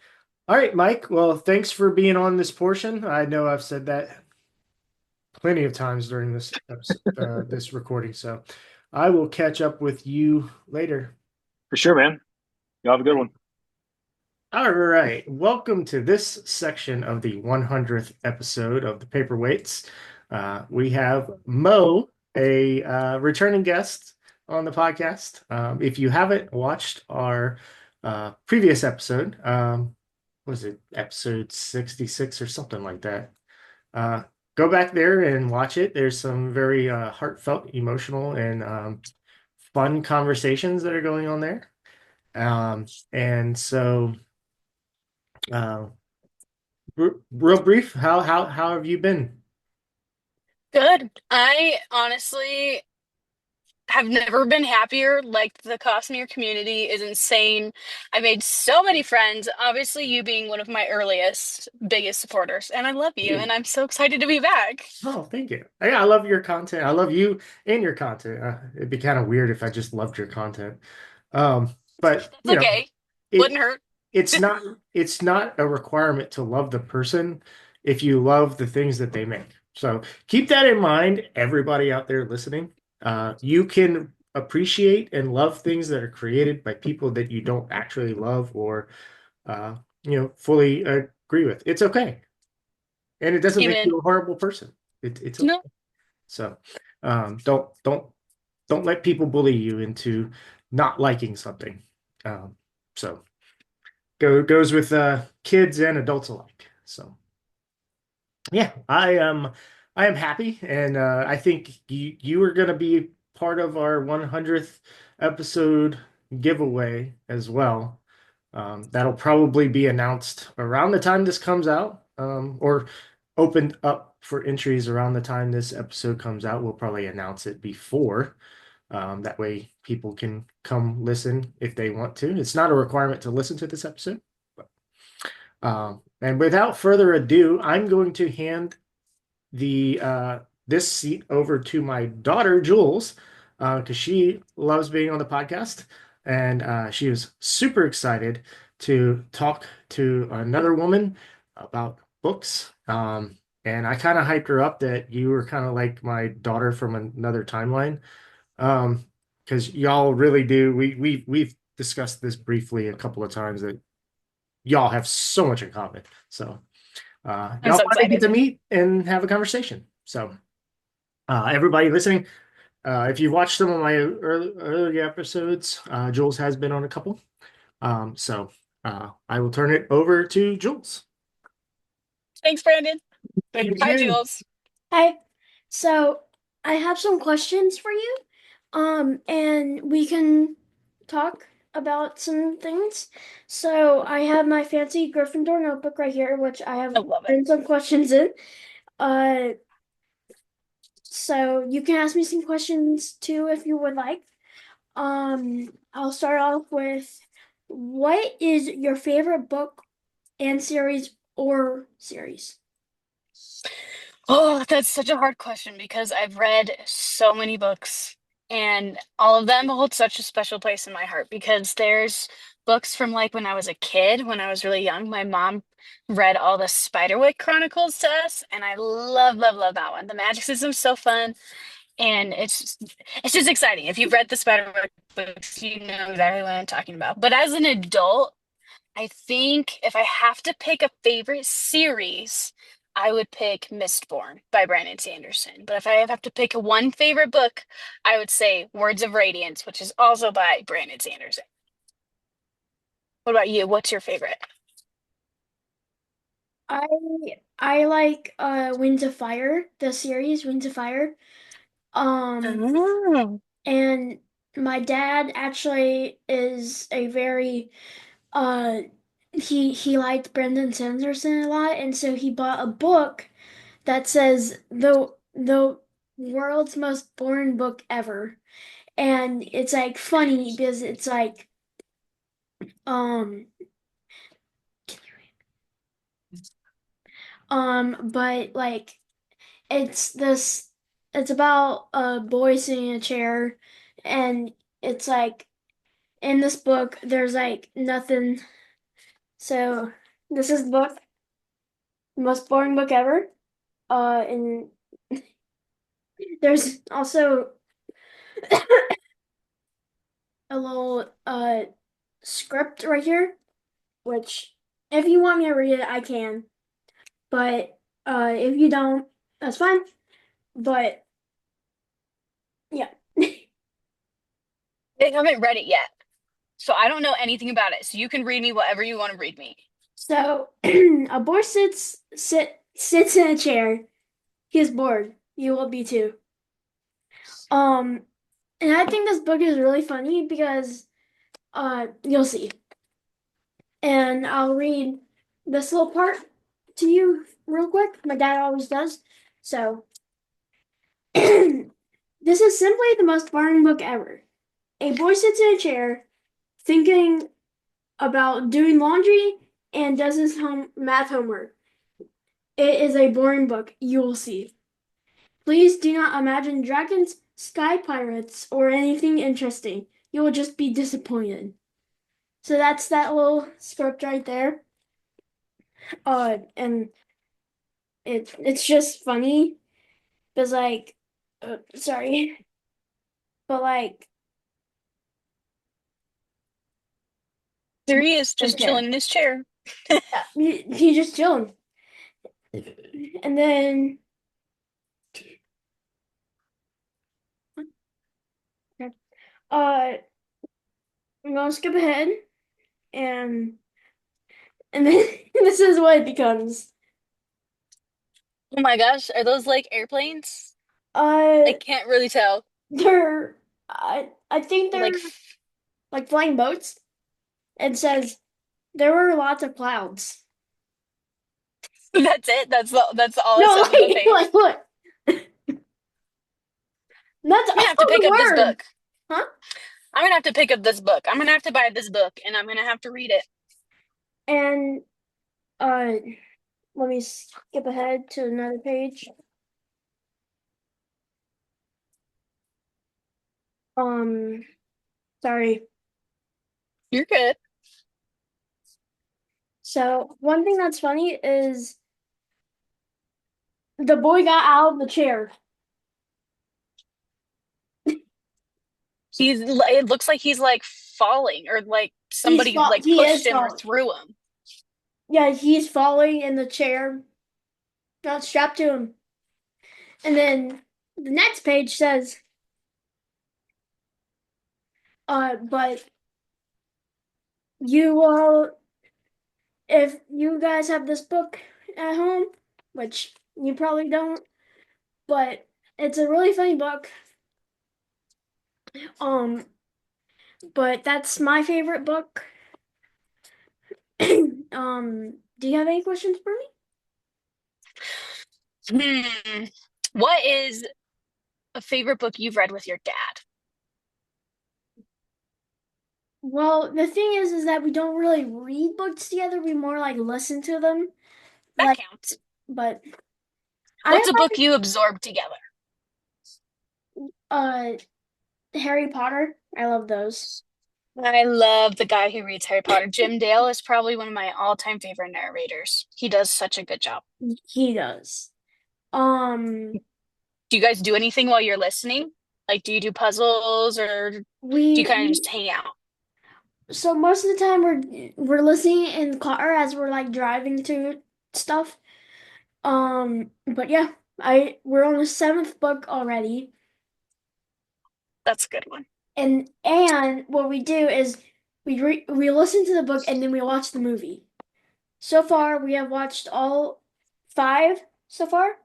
all right, Mike. Well, thanks for being on this portion. I know I've said that plenty of times during this episode, this recording. So I will catch up with you later. For sure, man. You have a good one. All right. Welcome to this section of the 100th episode of the Paperweights. We have Mo, a returning guest on the podcast. If you haven't watched our previous episode, was it episode 66 or something like that? Uh, Go back there and watch it. There's some very heartfelt, emotional, and fun conversations that are going on there. And so, uh, real brief, how have you been? Good. I honestly have never been happier. Like the Cosmere community is insane. I made so many friends. Obviously, you being one of my earliest, biggest supporters, and I love you, and I'm so excited to be back. Oh, thank you. Yeah, I love your content. I love you and your content. It'd be kind of weird if I just loved your content. But That's okay. it Wouldn't hurt. it's not it's not a requirement to love the person if you love the things that they make. So keep that in mind, everybody out there listening. You can appreciate and love things that are created by people that you don't actually love or fully agree with. It's okay. And it doesn't make Amen. you a horrible person. It's okay. No, So don't let people bully you into not liking something. So goes with kids and adults alike. So yeah, I am happy, and I think you are going to be part of our 100th episode giveaway as well. That'll probably be announced around the time this comes out, or opened up for entries around the time this episode comes out. We'll probably announce it before. That way people can come listen if they want to. It's not a requirement to listen to this episode. And without further ado, I'm going to hand the this seat over to my daughter Jules because she loves being on the podcast, and she was super excited to talk to another woman about books. And I kind of hyped her up that you were kind of like my daughter from another timeline, because y'all really do. We've discussed this briefly a couple of times that y'all have so much in common. So I'm y'all so finally get excited. to meet and have a conversation. So everybody listening, if you've watched some of my early episodes, Jules has been on a couple. So I will turn it over to Jules. Thanks, Brandon. Thank Hi, you. Jules. Hi. So I have some questions for you. And we can talk about some things. So I have my fancy Gryffindor notebook right here, which I have I love it. written some questions in. Uh, so you can ask me some questions too if you would like. I'll start off with what is your favorite book and series or series? Oh, that's such a hard question because I've read so many books and all of them hold such a special place in my heart because there's books from like when I was a kid, when I was really young. My mom read all the Spiderwick Chronicles to us, and I love, love, love that one. The magic system's so fun, and it's just exciting. If you've read the Spiderwick books, you know exactly what I'm talking about. But as an adult, I think if I have to pick a favorite series, I would pick Mistborn by Brandon Sanderson. But if I have to pick one favorite book, I would say Words of Radiance, which is also by Brandon Sanderson. What about you? What's your favorite? I I like Winds of Fire, the series Winds of Fire. Oh, And my dad actually is a very uh he liked Brandon Sanderson a lot, and so he bought a book that says the world's most boring book ever. And it's like funny because it's like um but like it's about a boy sitting in a chair, and it's like in this book there's like nothing. So this is the book, most boring book ever. And there's also a little script right here, which if you want me to read it, I can. But if you don't, that's fine. But yeah. I haven't read it yet, so I don't know anything about it. So you can read me whatever you want to read me. So a boy sits in a chair. He is bored. You will be too. Um, and I think this book is really funny because you'll see. And I'll read this little part to you real quick. My dad always does. So this is simply the most boring book ever. A boy sits in a chair thinking about doing laundry and does his math homework. It is a boring book, you will see. Please do not imagine dragons, sky pirates, or anything interesting. You will just be disappointed. So that's that little script right there. And it's just funny because like, sorry, but like, There he is, just Okay. chilling in his chair. he just chilling. And then I'm gonna skip ahead and then this is what it becomes. Oh my gosh, are those like airplanes? Uh I can't really tell. they're I think they're Like, like flying boats. It says there were lots of clouds. that's it. That's all it No, says on the page. like look. That's I'm gonna have to all pick the up this words. book. Huh? I'm gonna have to pick up this book. I'm gonna have to buy this book, and I'm gonna have to read it. And let me skip ahead to another page. Sorry. You're good. So one thing that's funny is the boy got out of the chair. It looks like he's like falling, or like somebody like He is pushed him or falling. threw him. Yeah, he's falling in the chair, not strapped to him. And then the next page says, but you all, if you guys have this book at home, which you probably don't, but it's a really funny book. But that's my favorite book. Do you have any questions for me? What is a favorite book you've read with your dad? Well, the thing is that we don't really read books together. We more like listen to them. That Like, counts. but What's I a book you absorbed together? Harry Potter. I love those. I love the guy who reads Harry Potter. Jim Dale is probably one of my all-time favorite narrators. He does such a good job. He does. Um, Do you guys do anything while you're listening? Like, do you do puzzles, or do you kind of just hang out? so most of the time we're listening in the car as we're like driving to stuff. But yeah, we're on the seventh book already. That's a good one. And what we do is we listen to the book and then we watch the movie. So far, we have watched all five so far.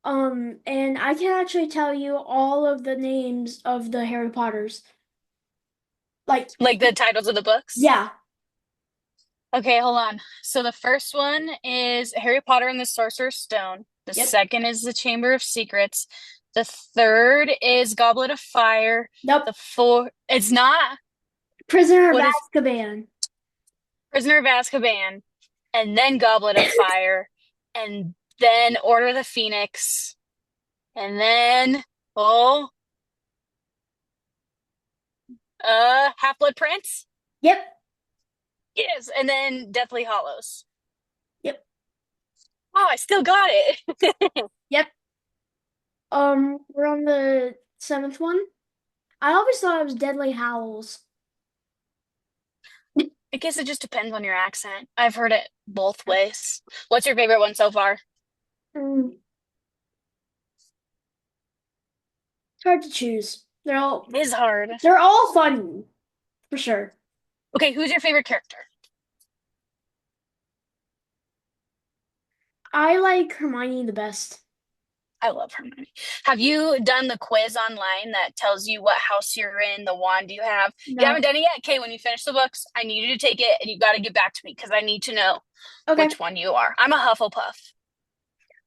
And I can actually tell you all of the names of the Harry Potters. Like the titles of the books? yeah. Okay, hold on. So the first one is Harry Potter and the Sorcerer's Stone. The Yep. second is The Chamber of Secrets. The third is Goblet of Fire. Nope. The fourth, it's not. Prisoner of What is Azkaban. Prisoner of Azkaban, and then Goblet of Fire, and then Order of the Phoenix, and then oh, Half-Blood Prince. Yep. Yes, and then Deathly Hallows. Yep. Oh, I still got it. Yep. We're on the 7th one. I always thought it was Deadly Howls. I guess it just depends on your accent. I've heard it both ways. What's your favorite one so far? Mm, it's hard to choose. It is hard. They're all funny, for sure. Okay, who's your favorite character? I like Hermione the best. I love Hermione. Have you done the quiz online that tells you what house you're in, the wand you have? You No. haven't done it yet? Okay, when you finish the books, I need you to take it and you got to get back to me because I need to know Okay. which one you are. I'm a Hufflepuff.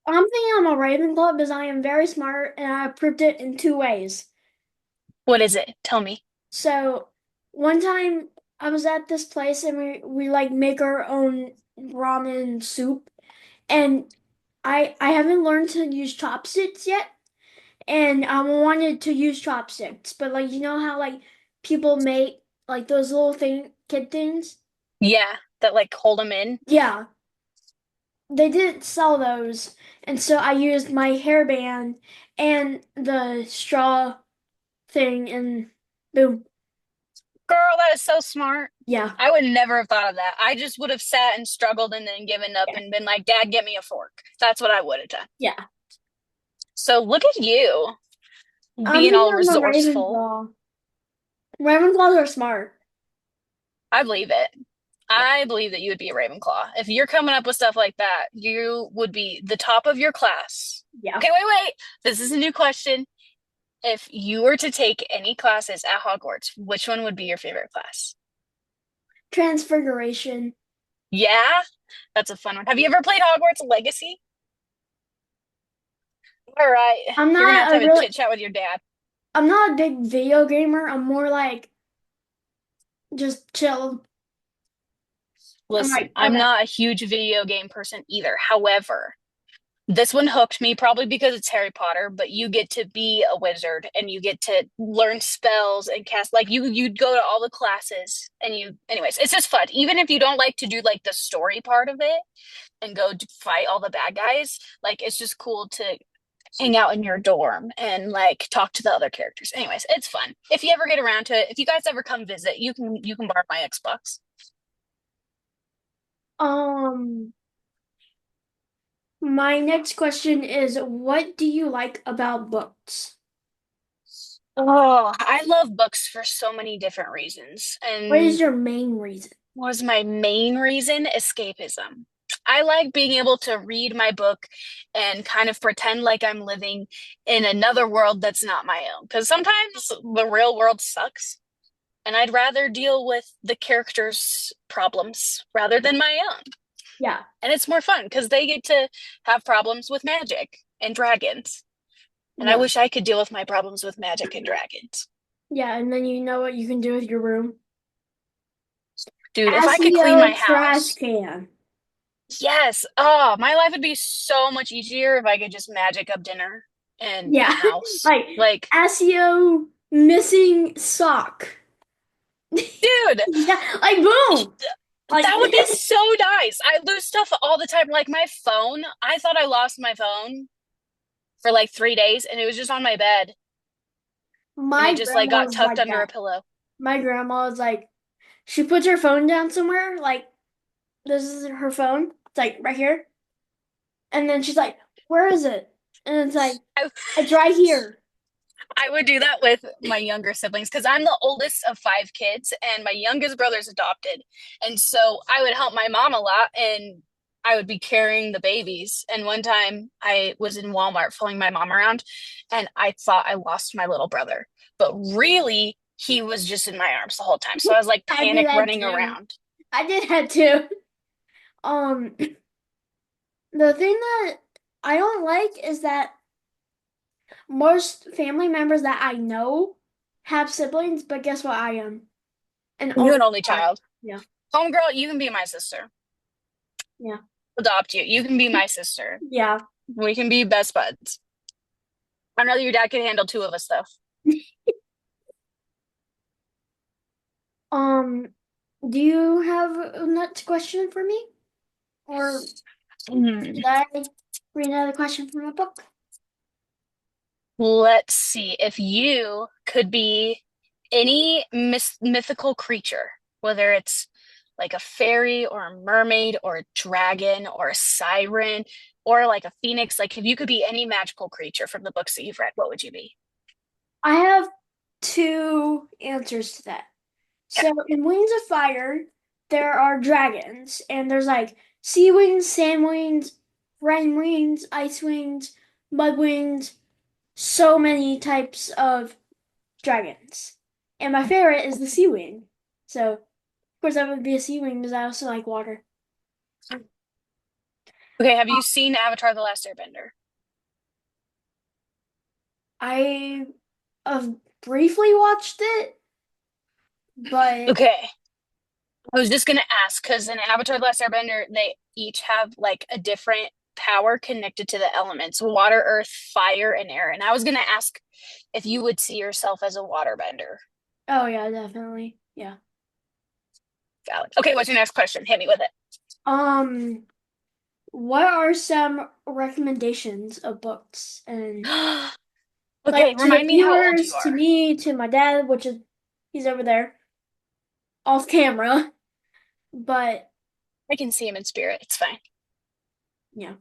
I'm thinking I'm a Ravenclaw because I am very smart and I proved it in 2 ways. What is it? Tell me. So one time I was at this place and we like make our own ramen soup, and I haven't learned to use chopsticks yet, and I wanted to use chopsticks, but like you know how like people make like those little kid things? Yeah, that like hold them in. Yeah. They didn't sell those, and so I used my hairband and the straw thing, and boom. Girl, that is so smart. Yeah. I would never have thought of that. I just would have sat and struggled and then given up and been like, Dad, get me a fork. That's what I would have done. Yeah. So look at you I'm being all thinking I'm a resourceful. Ravenclaw. Ravenclaws are smart. I believe it. I believe that you would be a Ravenclaw. If you're coming up with stuff like that, you would be the top of your class. Yeah. Okay, wait. This is a new question. If you were to take any classes at Hogwarts, which one would be your favorite class? Transfiguration. Yeah, that's a fun one. Have you ever played Hogwarts Legacy? All right, I'm you're gonna have not to a have a chit chat with your dad. I'm not a big video gamer. I'm more like just chill. Listen, I'm okay. not a huge video game person either. However, this one hooked me probably because it's Harry Potter, but you get to be a wizard and you get to learn spells and cast like you'd go to all the classes and anyways, it's just fun. Even if you don't like to do like the story part of it and go fight all the bad guys, like it's just cool to hang out in your dorm and like talk to the other characters. Anyways, it's fun. If you ever get around to it, if you guys ever come visit, you can borrow my Xbox. My next question is, what do you like about books? Oh, I love books for so many different reasons. What is And your main reason? what was my main reason? Escapism. I like being able to read my book and kind of pretend like I'm living in another world that's not my own. Because sometimes the real world sucks, and I'd rather deal with the characters' problems rather than my own. Yeah. And it's more fun because they get to have problems with magic and dragons. And I Yeah. wish I could deal with my problems with magic and dragons. Yeah, and then you know what you can do with your room? Dude, if I could clean my trash house. can. Yes. Oh, my life would be so much easier if I could just magic up dinner and Yeah. a house. Like SEO missing sock. dude, Yeah, like boom. Like that would be so nice. I lose stuff all the time. Like my phone, I thought I lost my phone for like 3 days and it was just on my bed. my And it just like got grandma's tucked like under a that. pillow. My grandma was like, she puts her phone down somewhere, like this is her phone. It's like right here. And then she's like, where is it? And it's like, it's right here. I would do that with my younger siblings because I'm the oldest of 5 kids and my youngest brother's adopted. And so I would help my mom a lot and I would be carrying the babies. And one time I was in Walmart following my mom around and I thought I lost my little brother. But really, he was just in my arms the whole time. So I was like I do panic that running too. around. I did that too. The thing that I don't like is that most family members that I know have siblings, but guess what? I am an You're an only only child. child. Yeah. Homegirl, you can be my sister. Yeah. Adopt you. You can be my sister. Yeah. We can be best buds. I know that your dad can handle two of us, though. Do you have a next question for me? Or should I read another question from a book? Let's see. If you could be any mythical creature, whether it's like a fairy or a mermaid or a dragon or a siren or like a phoenix, like if you could be any magical creature from the books that you've read, what would you be? I have two answers to that. So in Wings of Fire, there are dragons, and there's like sea wings, sand wings, rain wings, ice wings, mud wings, so many types of dragons. And my favorite is the sea wing. So, of course, I would be a sea wing because I also like water. Okay, have you seen Avatar: The Last Airbender? I have briefly watched it, but Okay. I was just gonna ask because in Avatar: The Last Airbender, they each have like a different power connected to the elements: water, earth, fire, and air. And I was gonna ask if you would see yourself as a waterbender. oh yeah, definitely. Yeah. Valid. Okay, what's your next question? Hit me with it. What are some recommendations of books and Okay, like to the remind me how old you viewers, to are. me, to my dad, which is he's over there off camera, but I can see him in spirit. It's fine. yeah,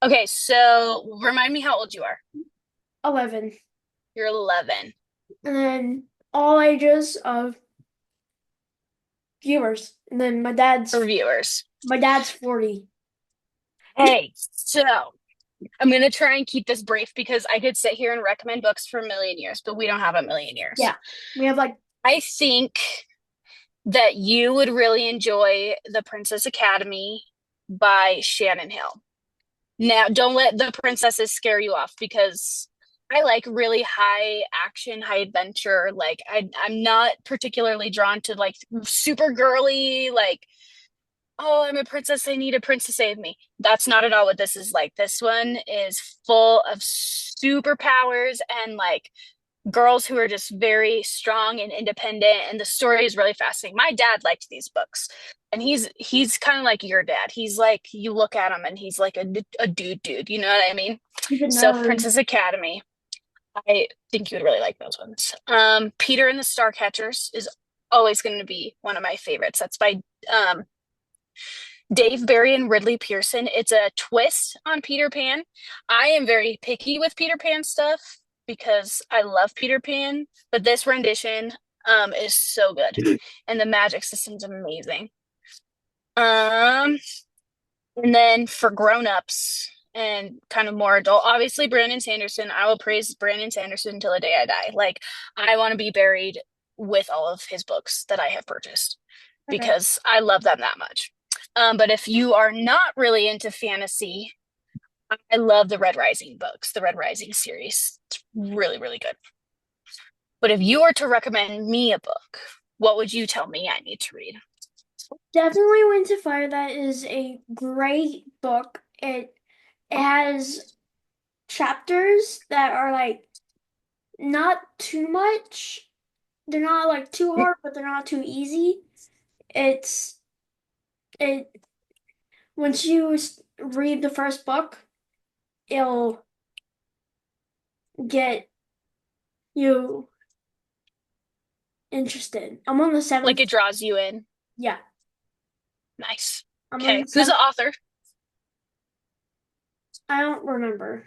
Okay, so remind me how old you are. 11, You're 11. and then all ages of viewers, and then For viewers. my dad's 40. Hey, so I'm gonna try and keep this brief because I could sit here and recommend books for a million years, but we don't have a million years. Yeah, we have like I think that you would really enjoy The Princess Academy by Shannon Hill. Now, don't let the princesses scare you off because I like really high action, high adventure. Like I'm not particularly drawn to like super girly, like, oh, I'm a princess, I need a prince to save me. That's not at all what this is like. This one is full of superpowers and like girls who are just very strong and independent, and the story is really fascinating. My dad liked these books, and he's kind of like your dad. He's like, you look at him and he's like a dude, you know what I mean? he's a So nerd. Princess Academy, I think you would really like those ones. Peter and the Starcatchers is always going to be one of my favorites. That's by Dave Barry and Ridley Pearson. It's a twist on Peter Pan. I am very picky with Peter Pan stuff because I love Peter Pan, but this rendition is so good, and the magic system's amazing. And then for grown-ups and kind of more adult, obviously Brandon Sanderson. I will praise Brandon Sanderson until the day I die. Like, I want to be buried with all of his books that I have purchased because I love them that much. But if you are not really into fantasy, I love the Red Rising books, the Red Rising series. It's really, really good. But if you were to recommend me a book, what would you tell me I need to read? Definitely Wings of Fire. That is a great book. It has chapters that are like not too much. They're not like too hard, but they're not too easy. It once you read the first book, it'll get you interested. I'm on the seventh. Like, it draws you in. Yeah, Nice. I'm on Okay, the who's the seventh. author? I don't remember.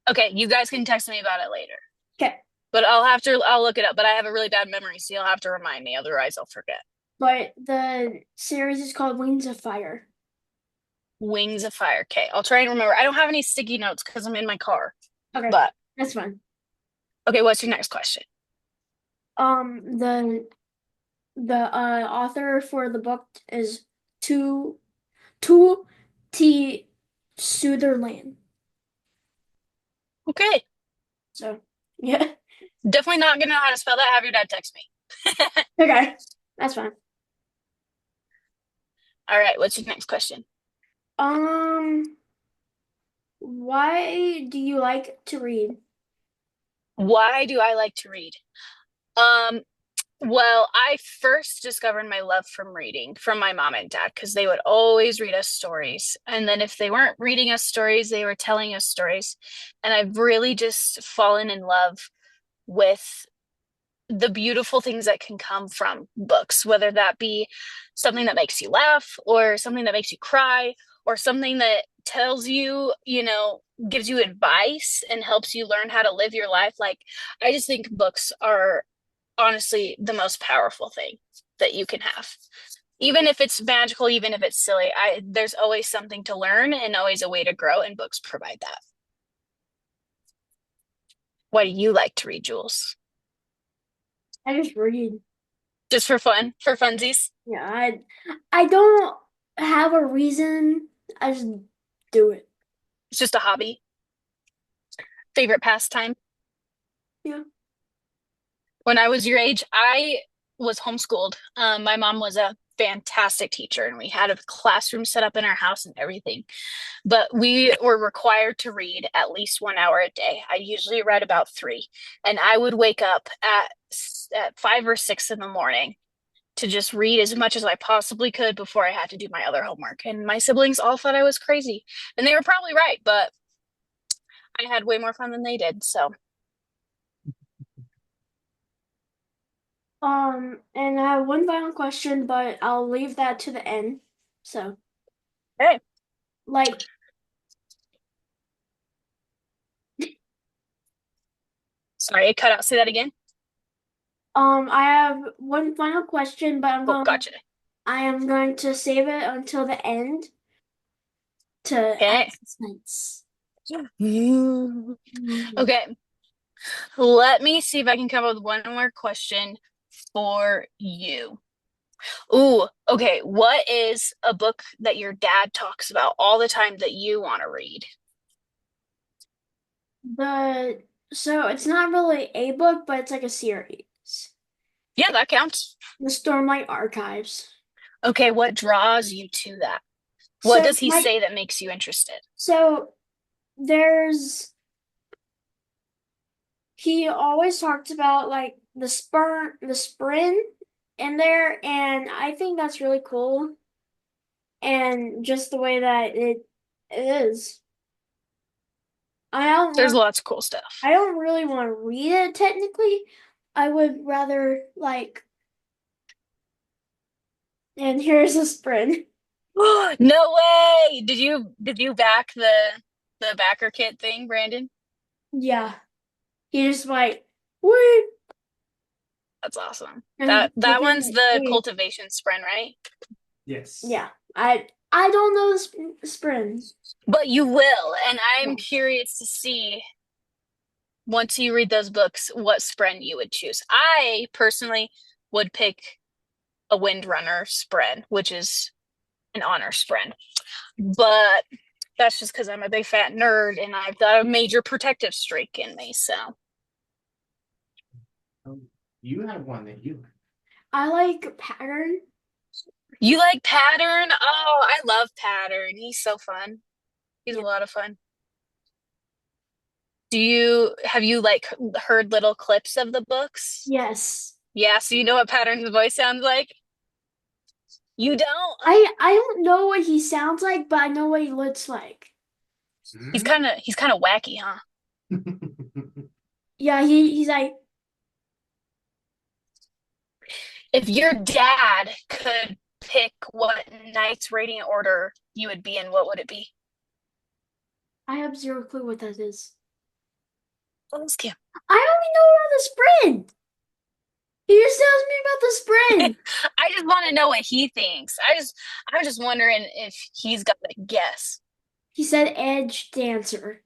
Okay, you guys can text me about it later. Okay, But I'll look it up. But I have a really bad memory, so you'll have to remind me, otherwise I'll forget. but the series is called Wings of Fire. Wings of Fire. Okay, I'll try and remember. I don't have any sticky notes because I'm in my car. Okay, But that's fine. okay, what's your next question? The the author for the book is Tu T Sutherland. Okay. So yeah. Definitely not gonna know how to spell that. Have your dad text me. Okay. That's fine. All right, what's your next question? Why do you like to read? Why do I like to read? Um, well, I first discovered my love from reading from my mom and dad because they would always read us stories. And then if they weren't reading us stories, they were telling us stories. And I've really just fallen in love with the beautiful things that can come from books, whether that be something that makes you laugh or something that makes you cry or something that tells you, gives you advice and helps you learn how to live your life. Like, I just think books are honestly the most powerful thing that you can have. Even if it's magical, even if it's silly, there's always something to learn and always a way to grow, and books provide that. What do you like to read, Jules? I just read. Just for fun, for funsies? Yeah, I don't have a reason. I just do it. It's just a hobby. Favorite pastime? Yeah. When I was your age, I was homeschooled. My mom was a fantastic teacher, and we had a classroom set up in our house and everything. But we were required to read at least 1 hour a day. I usually read about 3, and I would wake up at 5 or 6 in the morning to just read as much as I possibly could before I had to do my other homework. And my siblings all thought I was crazy, and they were probably right, but I had way more fun than they did. So, And I have one final question, but I'll leave that to the end. So, hey, like, sorry, I cut out. Say that again. I have one final question, but Oh, gotcha. I am going to save it until the end to Okay. add suspense. Okay. Let me see if I can come up with one more question for you. Ooh, okay. What is a book that your dad talks about all the time that you want to read? So it's not really a book, but it's like a series. Yeah, that counts. The Stormlight Archives. Okay, what draws you to that? What does he say that makes you interested? So he always talks about like the spren in there, and I think that's really cool. And just the way that it is. There's lots of cool stuff. I don't really want to read it technically. I would rather like, and here's a spren. No way! Did you back the backer kit thing, Brandon? Yeah. He just like, wait. That's awesome. And That within one's the weeks. cultivation sprint, right? Yes. Yeah. I don't know the spren. But you will, and I'm Yeah. curious to see once you read those books what spren you would choose. I personally would pick a Windrunner spren, which is an honor spren. But that's just because I'm a big fat nerd and I've got a major protective streak in me, so. You have one that you like. I like pattern. You like Pattern? Oh, I love Pattern. He's so fun. He's a lot of fun. Have you like heard little clips of the books? Yes. Yeah, so you know what Pattern's voice sounds like? You don't? I don't know what he sounds like, but I know what he looks like. He's kind of wacky, huh? Yeah, he's like, If your dad could pick what Knight's Radiant Order you would be in, what would it be? I have zero clue what that is. Let's go. I only know about the sprint. He just tells me about the sprint. I just want to know what he thinks. I'm just wondering if he's got a guess. He said edge dancer.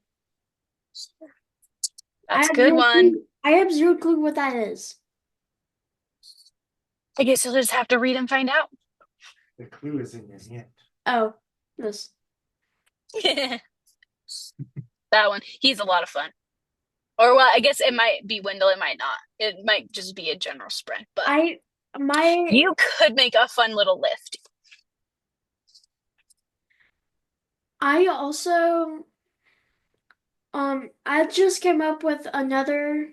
That's a good one. I have zero clue what that is. I guess you'll just have to read and find out. The clue is in your hand. Oh, this. That one. He's a lot of fun. Or well, I guess it might be Wendell, it might not. It might just be a general sprint, but you could make a fun little lift. I also I just came up with another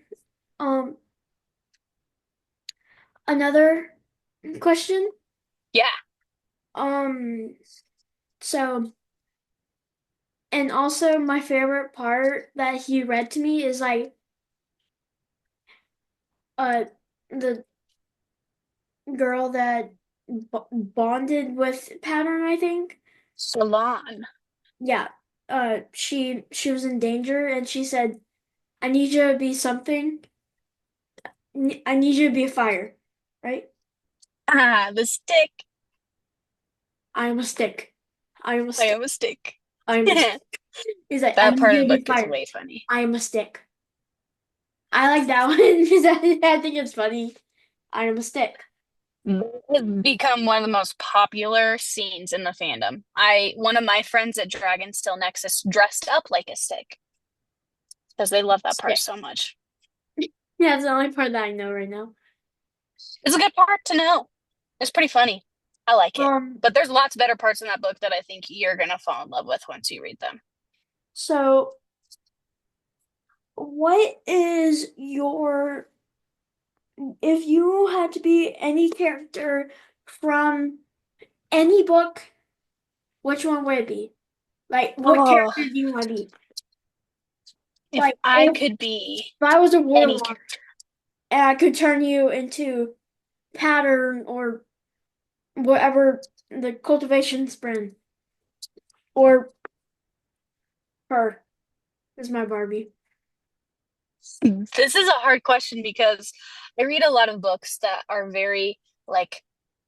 question. Yeah. So, and also my favorite part that he read to me is like the girl that bonded with Pattern, I think. Salon. Yeah. She was in danger and she said, I need you to be something. I need you to be a fire, right? Ah, the stick. I am a stick. I am a I stick. am a stick. I am a stick. He's like, I That need part you of to the be book is fire. way funny. I am a stick. I like that one because I think it's funny. I am a stick. It's become one of the most popular scenes in the fandom. One of my friends at Dragon Still Nexus dressed up like a stick because they love that part Stick. so much. Yeah, it's the only part that I know right now. It's a good part to know. It's pretty funny. I like it. But there's lots better parts in that book that I think you're gonna fall in love with once you read them. So, what is your, if you had to be any character from any book, which one would it be? Like, what character do you want to be? If Like, I if could be I was a any warlock character. and I could turn you into Pattern or whatever the cultivation sprint, or her is my Barbie. This is a hard question because I read a lot of books that are very like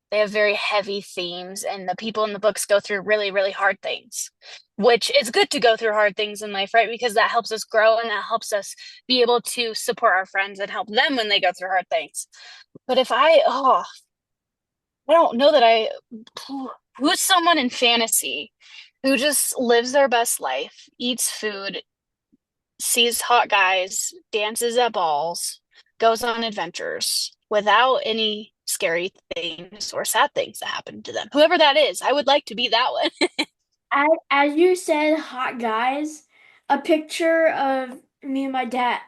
they have very heavy themes, and the people in the books go through really, really hard things, which is good to go through hard things in life, right? Because that helps us grow and that helps us be able to support our friends and help them when they go through hard things. But I don't know that who's someone in fantasy who just lives their best life, eats food, sees hot guys, dances at balls, goes on adventures without any scary things or sad things that happen to them. Whoever that is, I would like to be that one. As you said, hot guys, a picture of me and my dad,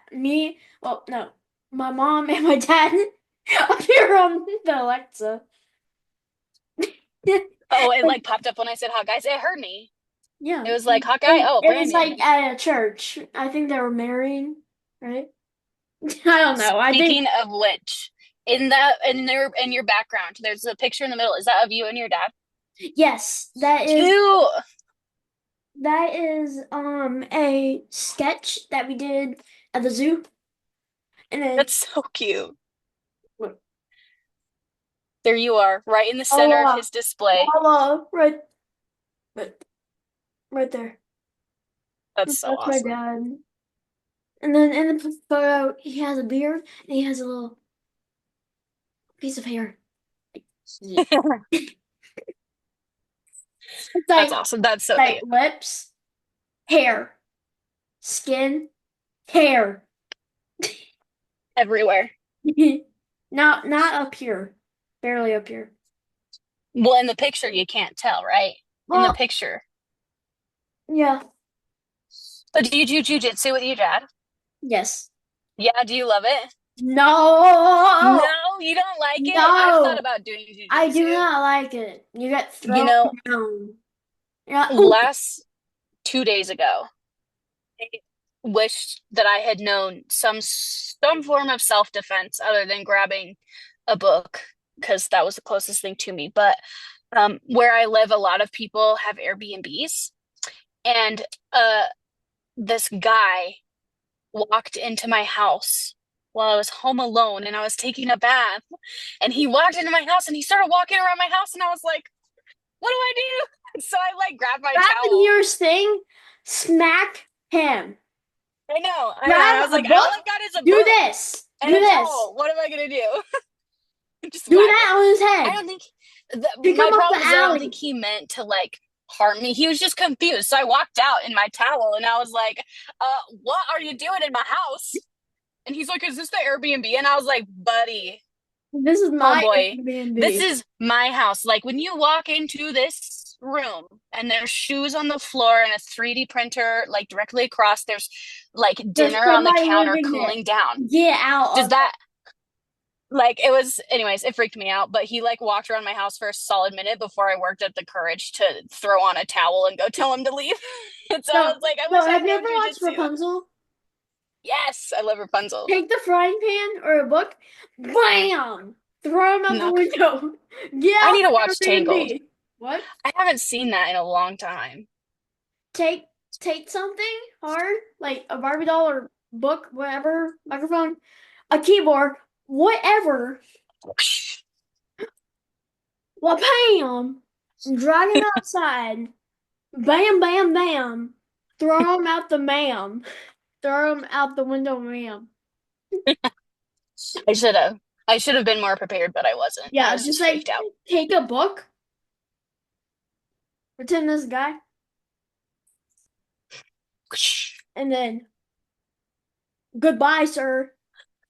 well, no, my mom and my dad appear on the Alexa. Oh, it like popped up when I said hot guys. It heard me. Yeah. It was like hot guy. Oh, it was Brandon. like at a church. I think they were marrying, right? I don't know. Speaking of which, in your background, there's a picture in the middle. Is that of you and your dad? Yes, that is. Cute. That is a sketch that we did at the zoo. And then That's so cute. what? There you are, right in the center of his display. Right there. That's so That's awesome. my dad. And then in the photo, he has a beard and he has a little piece of hair. Yeah. It's That's awesome. That's so like cute. lips, hair, skin, hair. Everywhere. Not up here. Barely up here. Well, in the picture, you can't tell, right? In the picture. Yeah. But do you do jujitsu with your dad? Yes. Yeah, do you love it? No. No, you don't like it? No. I've thought about doing jujitsu. I do not like it. You get thrown down. Last 2 days ago, I wished that I had known some form of self-defense other than grabbing a book, because that was the closest thing to me. But where I live, a lot of people have Airbnbs, and this guy walked into my house while I was home alone and I was taking a bath, and he walked into my house and he started walking around my house, and I was like, what do I do? So I like grabbed my Grab the towel. nearest thing, smack him. I know. Grab I was like, a book, all I've got is a do book this. and Do a this. towel. What am I gonna do? Just Do whack that on his it. head. I don't think Pick my him up problem the is I don't alley. think he meant to like harm me. He was just confused. So I walked out in my towel and I was like, what are you doing in my house? And he's like, is this the Airbnb? And I was like, buddy, This is my homeboy, Airbnb. this is my house. Like when you walk into this room and there's shoes on the floor and a 3D printer like directly across, there's like There's dinner on the somebody counter living cooling there. down. Get out Does of that like it was anyways, it freaked me out, but he like walked around my house for a solid minute before I worked up the courage to throw on a towel and go tell him to leave. And so I was like, I wish I have you knew ever watched jujitsu. Rapunzel? Yes, I love Rapunzel. Take the frying pan or a book, bam! Throw him out the No. window. Get I out need to of watch Tangled. Airbnb. What? I haven't seen that in a long time. Take something hard, like a Barbie doll or book, whatever, microphone, a keyboard, whatever. Well, bam! Drag him outside. Bam, bam, bam. Throw him out the ma'am. Throw him out the window, ma'am. I should have. I should have been more prepared, but I wasn't. Yeah, I was just just like freaked out. take a book, pretend this guy, and then goodbye, sir.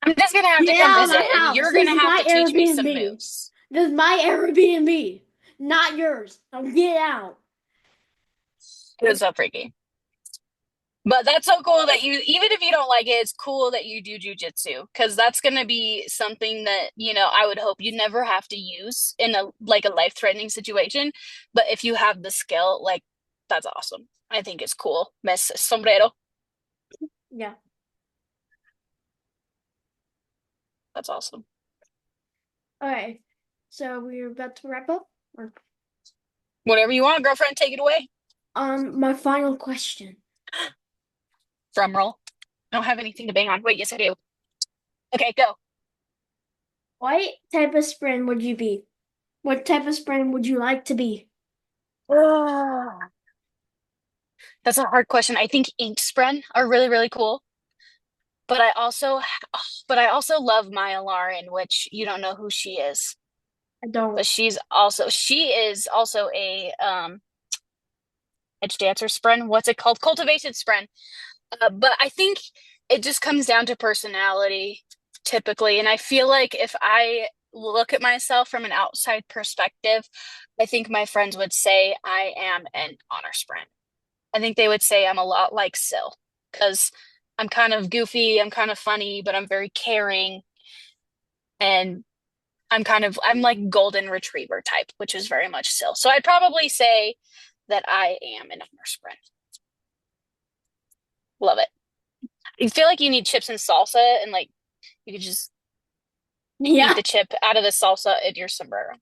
I'm just gonna have to Get come out of visit, my and house. you're This gonna is have my to teach me some Airbnb. moves. This is my Airbnb, not yours. Now get out. It was so freaky. But that's so cool that you, even if you don't like it, it's cool that you do jujitsu because that's gonna be something that, you know, I would hope you never have to use in a like a life-threatening situation. But if you have the skill, like that's awesome. I think it's cool. Miss Sombrero. Yeah. That's awesome. Okay. So we're about to wrap up. Or, Whatever you want, girlfriend, take it away. my final question. Drum roll. I don't have anything to bang on. Wait, yes, I do. Okay, go. What type of friend would you be? What type of friend would you like to be? That's a hard question. I think ink spren are really, really cool. But I also love Maya Lauren, which you don't know who she is. I don't. But she is also a edge dancer spren. What's it called? Cultivated spren. But I think it just comes down to personality typically. And I feel like if I look at myself from an outside perspective, I think my friends would say I am an honor spren. I think they would say I'm a lot like Syl because I'm kind of goofy, I'm kind of funny, but I'm very caring. And I'm like golden retriever type, which is very much Syl. So I'd probably say that I am an honor spren. Love it. You feel like you need chips and salsa, and like you could just eat the chip out of the salsa in your sombrero.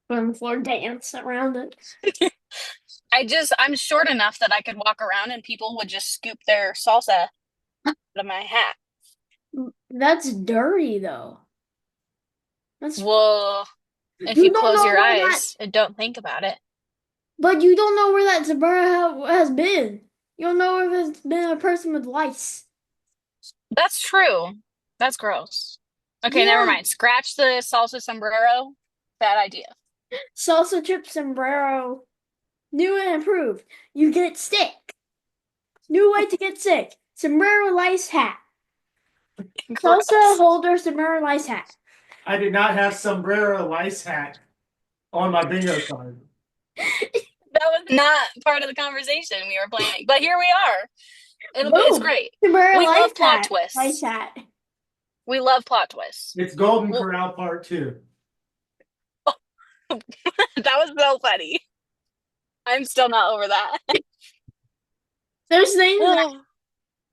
On the floor, dance around it. I'm short enough that I could walk around and people would just scoop their salsa out of my hat. That's dirty, though. That's Whoa. If You you don't close know your where that- eyes and don't think about it. But you don't know where that sombrero has been. You don't know if it's been a person with lice. That's true. That's gross. Okay, Yeah. never mind. Scratch the salsa sombrero. Bad idea. Salsa chip sombrero. New and improved. You get sick. New way to get sick. Sombrero lice hat. Gross. Salsa holder sombrero lice hat. I did not have sombrero lice hat on my bingo card. That was not part of the conversation we were planning. But here we are. It's Boom. great. Sombrero We lice love plot hat. twists. Lice hat. We love plot twists. It's Golden Well- Corral Part 2. That was so funny. I'm still not over that. There's things that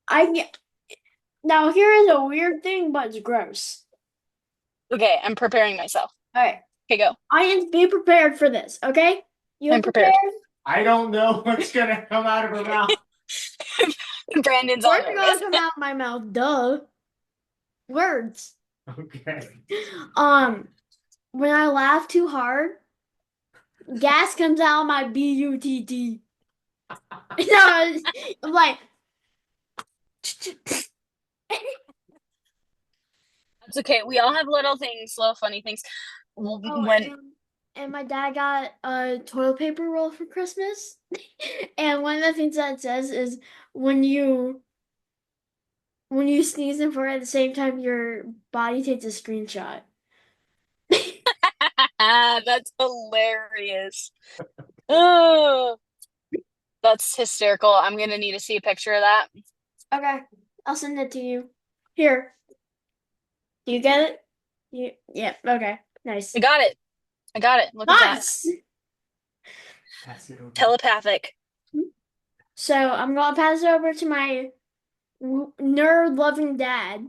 I get. Now here is a weird thing, but it's gross. Okay, I'm preparing myself. All right, Okay, go. audience, be prepared for this. Okay, you I'm prepared. I don't know what's going to come out of her mouth. Brandon's all Words are gonna nervous. come out of my mouth. Duh. Words. Okay. When I laugh too hard, gas comes out of my butt. No, I'm like. It's okay. We all have little things, little funny things. Oh, When and my dad got a toilet paper roll for Christmas. And one of the things that it says is when you sneeze and fart at the same time, your body takes a screenshot. that's hilarious. Oh, that's hysterical. I'm gonna need to see a picture of that. Okay, I'll send it to you. Here. Do you get it? Yeah, okay. Nice. I got it. I got it. Look at that. Nice. Pass it over. Telepathic. So I'm gonna pass it over to my nerd-loving dad.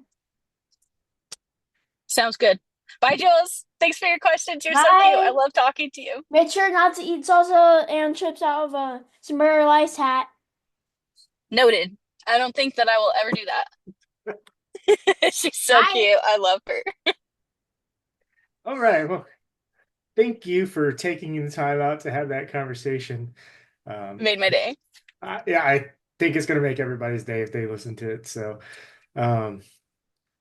Sounds good. Bye, Jules. Thanks for your questions. You're so cute. I Bye. love talking to you. Make sure not to eat salsa and chips out of a Sombrero Lice hat. Noted. I don't think that I will ever do that. She's so Bye. cute. I love her. All right. Well, thank you for taking the time out to have that conversation. Made my day. Yeah, I think it's going to make everybody's day if they listen to it. So,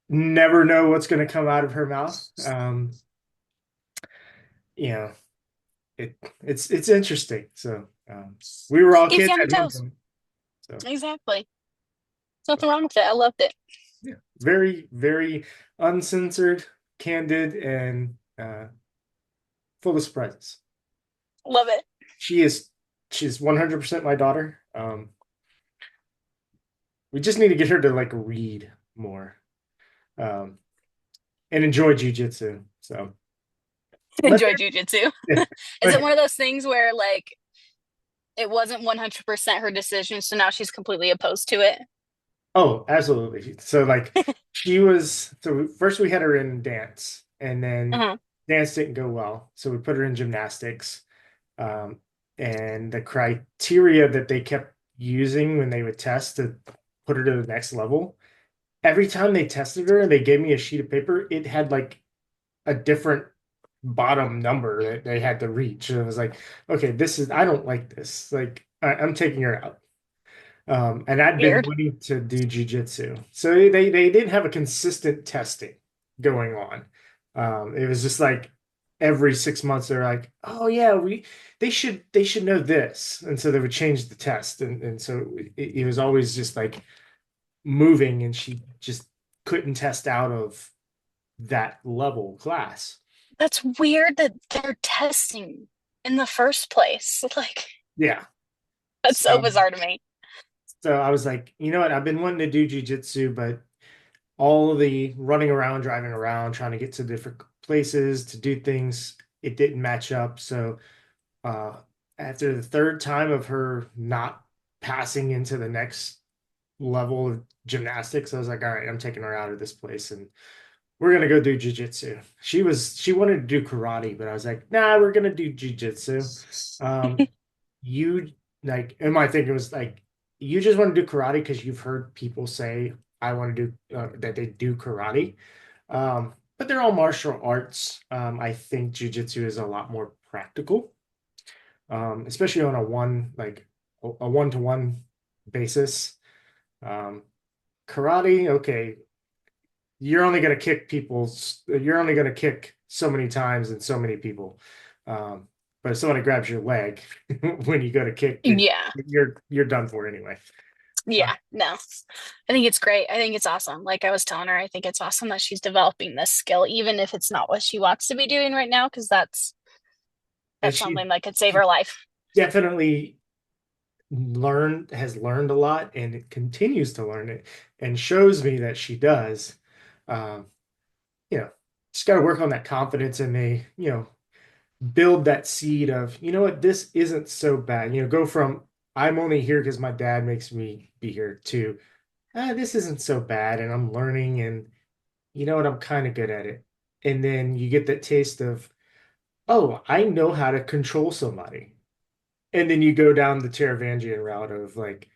never know what's going to come out of her mouth. You know, it's interesting. So, we were all Keeps kids you on at your one toes. point. So, Exactly. There's nothing wrong with it. I loved it. yeah, very, very uncensored, candid, and full of surprises. Love it. She's 100% my daughter. We just need to get her to like read more, and enjoy jujitsu. So Enjoy jujitsu. Yeah. Is it one of those things where like it wasn't 100% her decision, so now she's completely opposed to it? Oh, absolutely. So like first we had her in dance, and then Uh-huh. dance didn't go well, so we put her in gymnastics. And the criteria that they kept using when they would test to put her to the next level, every time they tested her and they gave me a sheet of paper, it had like a different bottom number that they had to reach. And I was like, okay, I don't like this. Like, I'm taking her out. And I'd been Weird. wanting to do jujitsu. So they didn't have a consistent testing going on. It was just like every 6 months they're like, oh yeah, they should know this. And so they would change the test. And so it was always just like moving, and she just couldn't test out of that level class. That's weird that they're testing in the first place. Like, Yeah. that's so So, bizarre to me. so I was like, you know what? I've been wanting to do jujitsu, but all of the running around, driving around, trying to get to different places to do things, it didn't match up. So after the third time of her not passing into the next level of gymnastics, I was like, all right, I'm taking her out of this place and we're gonna go do jujitsu. She wanted to do karate, but I was like, nah, we're gonna do jujitsu. You like, and my thinking was like, you just want to do karate because you've heard people say I want to do that they do karate. But they're all martial arts. I think jujitsu is a lot more practical, especially on a one-to-one basis. Karate, okay, you're only going to kick so many times and so many people. But if somebody grabs your leg when you go to kick, Yeah. you're done for anyway. Yeah. No. I think it's great. I think it's awesome. Like I was telling her, I think it's awesome that she's developing this skill, even if it's not what she wants to be doing right now, because that's And she something that could save her life. definitely has learned a lot, and it continues to learn it, and shows me that she does. Um, just got to work on that confidence, and build that seed of, you know what, this isn't so bad. Go from I'm only here because my dad makes me be here to this isn't so bad, and I'm learning, and you know what, I'm kind of good at it. And then you get that taste of, oh, I know how to control somebody. And then you go down the Teravangian route of like,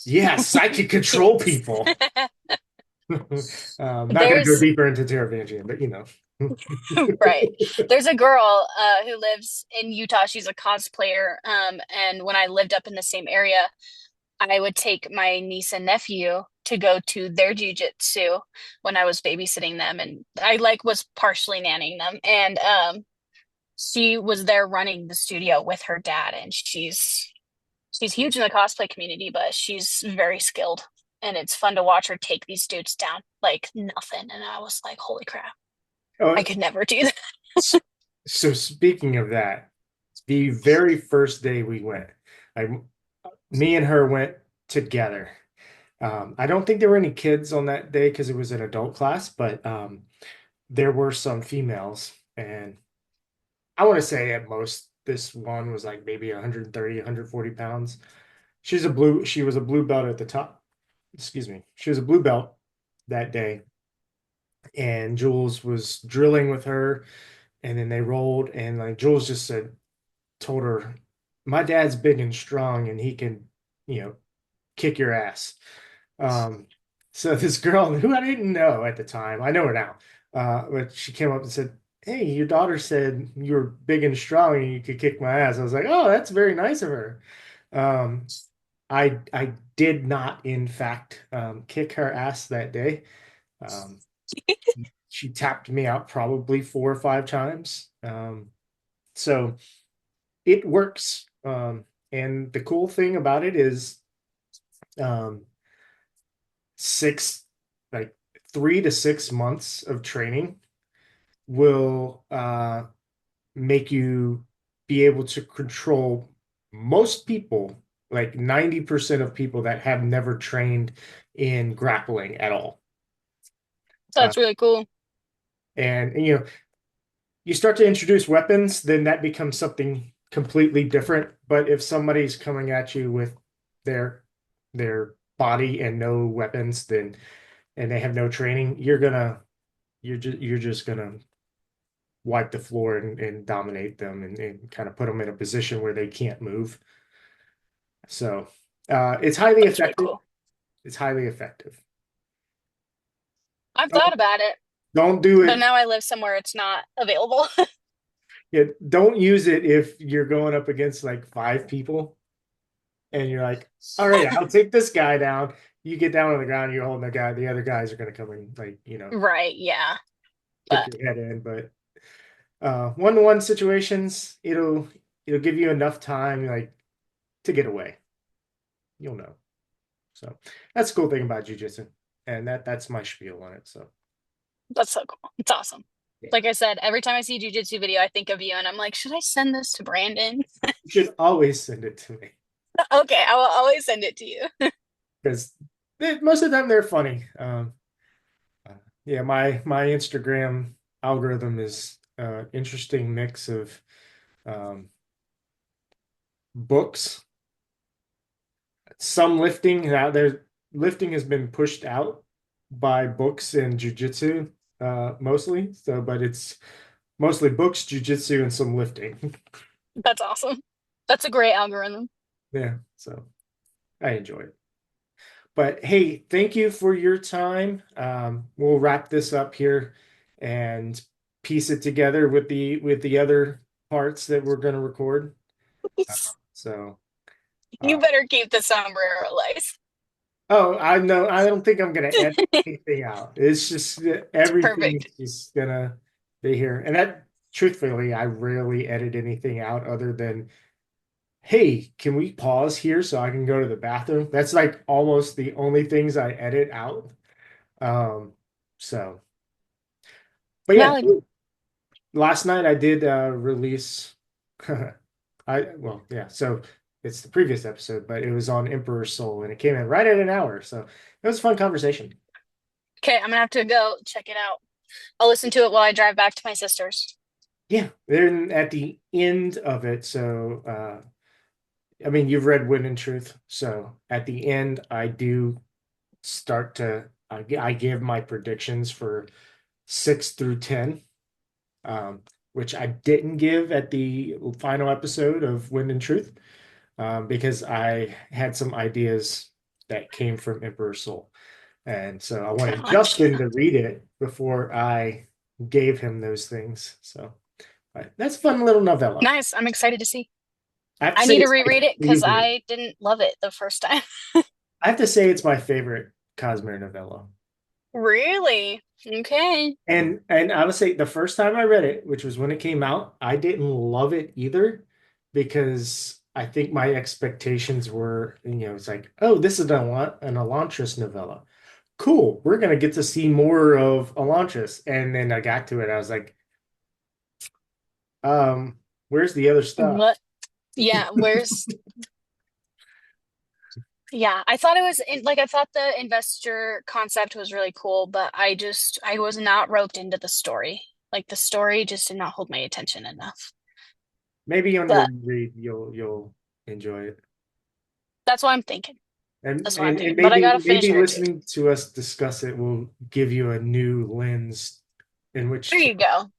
yes, I can control people. Not going to go There's deeper into Teravangian, but right. There's a girl who lives in Utah. She's a cosplayer. And when I lived up in the same area, I would take my niece and nephew to go to their jujitsu when I was babysitting them, and I like was partially nannying them, and she was there running the studio with her dad, and she's huge in the cosplay community, but she's very skilled, and it's fun to watch her take these dudes down like nothing. And I was like, holy crap, Oh, I could never do that. so speaking of that, the very first day we went, me and her went together. I don't think there were any kids on that day because it was an adult class, but there were some females, and I want to say at most this one was like maybe 130, 140 pounds. She was a blue belt at the top. Excuse me. She was a blue belt that day, and Jules was drilling with her, and then they rolled, and like Jules just told her, my dad's big and strong, and he can, kick your ass. So this girl who I didn't know at the time, I know her now, but she came up and said, hey, your daughter said you were big and strong and you could kick my ass. I was like, oh, that's very nice of her. I did not, in fact, kick her ass that day. She tapped me out probably 4 or 5 times. So it works. And the cool thing about it is 3 to 6 months of training will make you be able to control most people, like 90% of people that have never trained in grappling at all. So that's really cool. And you start to introduce weapons, then that becomes something completely different. But if somebody's coming at you with their body and no weapons, and they have no training, you're just gonna wipe the floor and dominate them and kind of put them in a position where they can't move. So it's highly That's really effective. cool. It's highly effective. I've thought about it, Don't do but it. now I live somewhere it's not available. Yeah, don't use it if you're going up against like 5 people and you're like, all right, I'll take this guy down. You get down on the ground, you're holding the guy. The other guys are going to come in, like, Right, yeah. kick But your head in. But one-to-one situations, it'll give you enough time, like, to get away. You'll know. So that's the cool thing about jiu-jitsu, and that's my spiel on it. So that's so cool. It's awesome. yeah. Like I said, every time I see a jujitsu video, I think of you, and I'm like, should I send this to Brandon? You should always send it to me Okay, I will always send it to you. because most of the time they're funny. Yeah, my Instagram algorithm is interesting mix of books, some lifting. Now lifting has been pushed out by books and jujitsu mostly. So, but it's mostly books, jujitsu, and some lifting. That's awesome. That's a great algorithm. Yeah, so I enjoy it. But hey, thank you for your time. We'll wrap this up here and piece it together with the other parts that we're going to record. So You better keep the sombrero lice. oh, I know. I don't think I'm going to edit anything out. It's just everything is just going to be here. And that, truthfully, I rarely edit anything out other than, hey, can we pause here so I can go to the bathroom? That's like almost the only things I edit out. So, but yeah, Valid. last night I did release. So it's the previous episode, but it was on Emperor's Soul, and it came in right at an hour. So it was a fun conversation. Okay, I'm gonna have to go check it out. I'll listen to it while I drive back to my sister's. Yeah, then at the end of it, so I mean, you've read Wind and Truth, so at the end, I do start to I give my predictions for 6 through 10, which I didn't give at the final episode of Wind and Truth, because I had some ideas that came from Emperor's Soul, and so I wanted Justin to read it before I gave him those things. So that's a fun little novella. Nice. I'm excited to see. I I need to reread it because I didn't love it the first time. I have to say it's my favorite Cosmere novella. Really? Okay. And I would say the first time I read it, which was when it came out, I didn't love it either because I think my expectations were, it's like, oh, this is an Elantris novella. Cool, we're gonna get to see more of Elantris. And then I got to it, I was like, where's the other stuff? What? Yeah, where's yeah, I thought it was I thought the investor concept was really cool, but I was not roped into the story. Like the story just did not hold my attention enough. Maybe on your But read you'll enjoy it. that's what I'm thinking. And That's what I'm and, and thinking. But I maybe gotta finish maybe Nerd too. listening to us discuss it will give you a new lens in which There you go.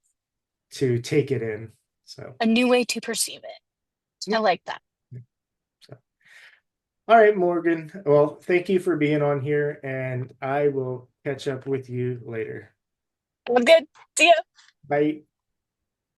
to take it in. So, A new way to perceive it. I like that. so. All right, Morgan. Well, thank you for being on here, and I will catch up with you later. I'm good. See ya. Bye.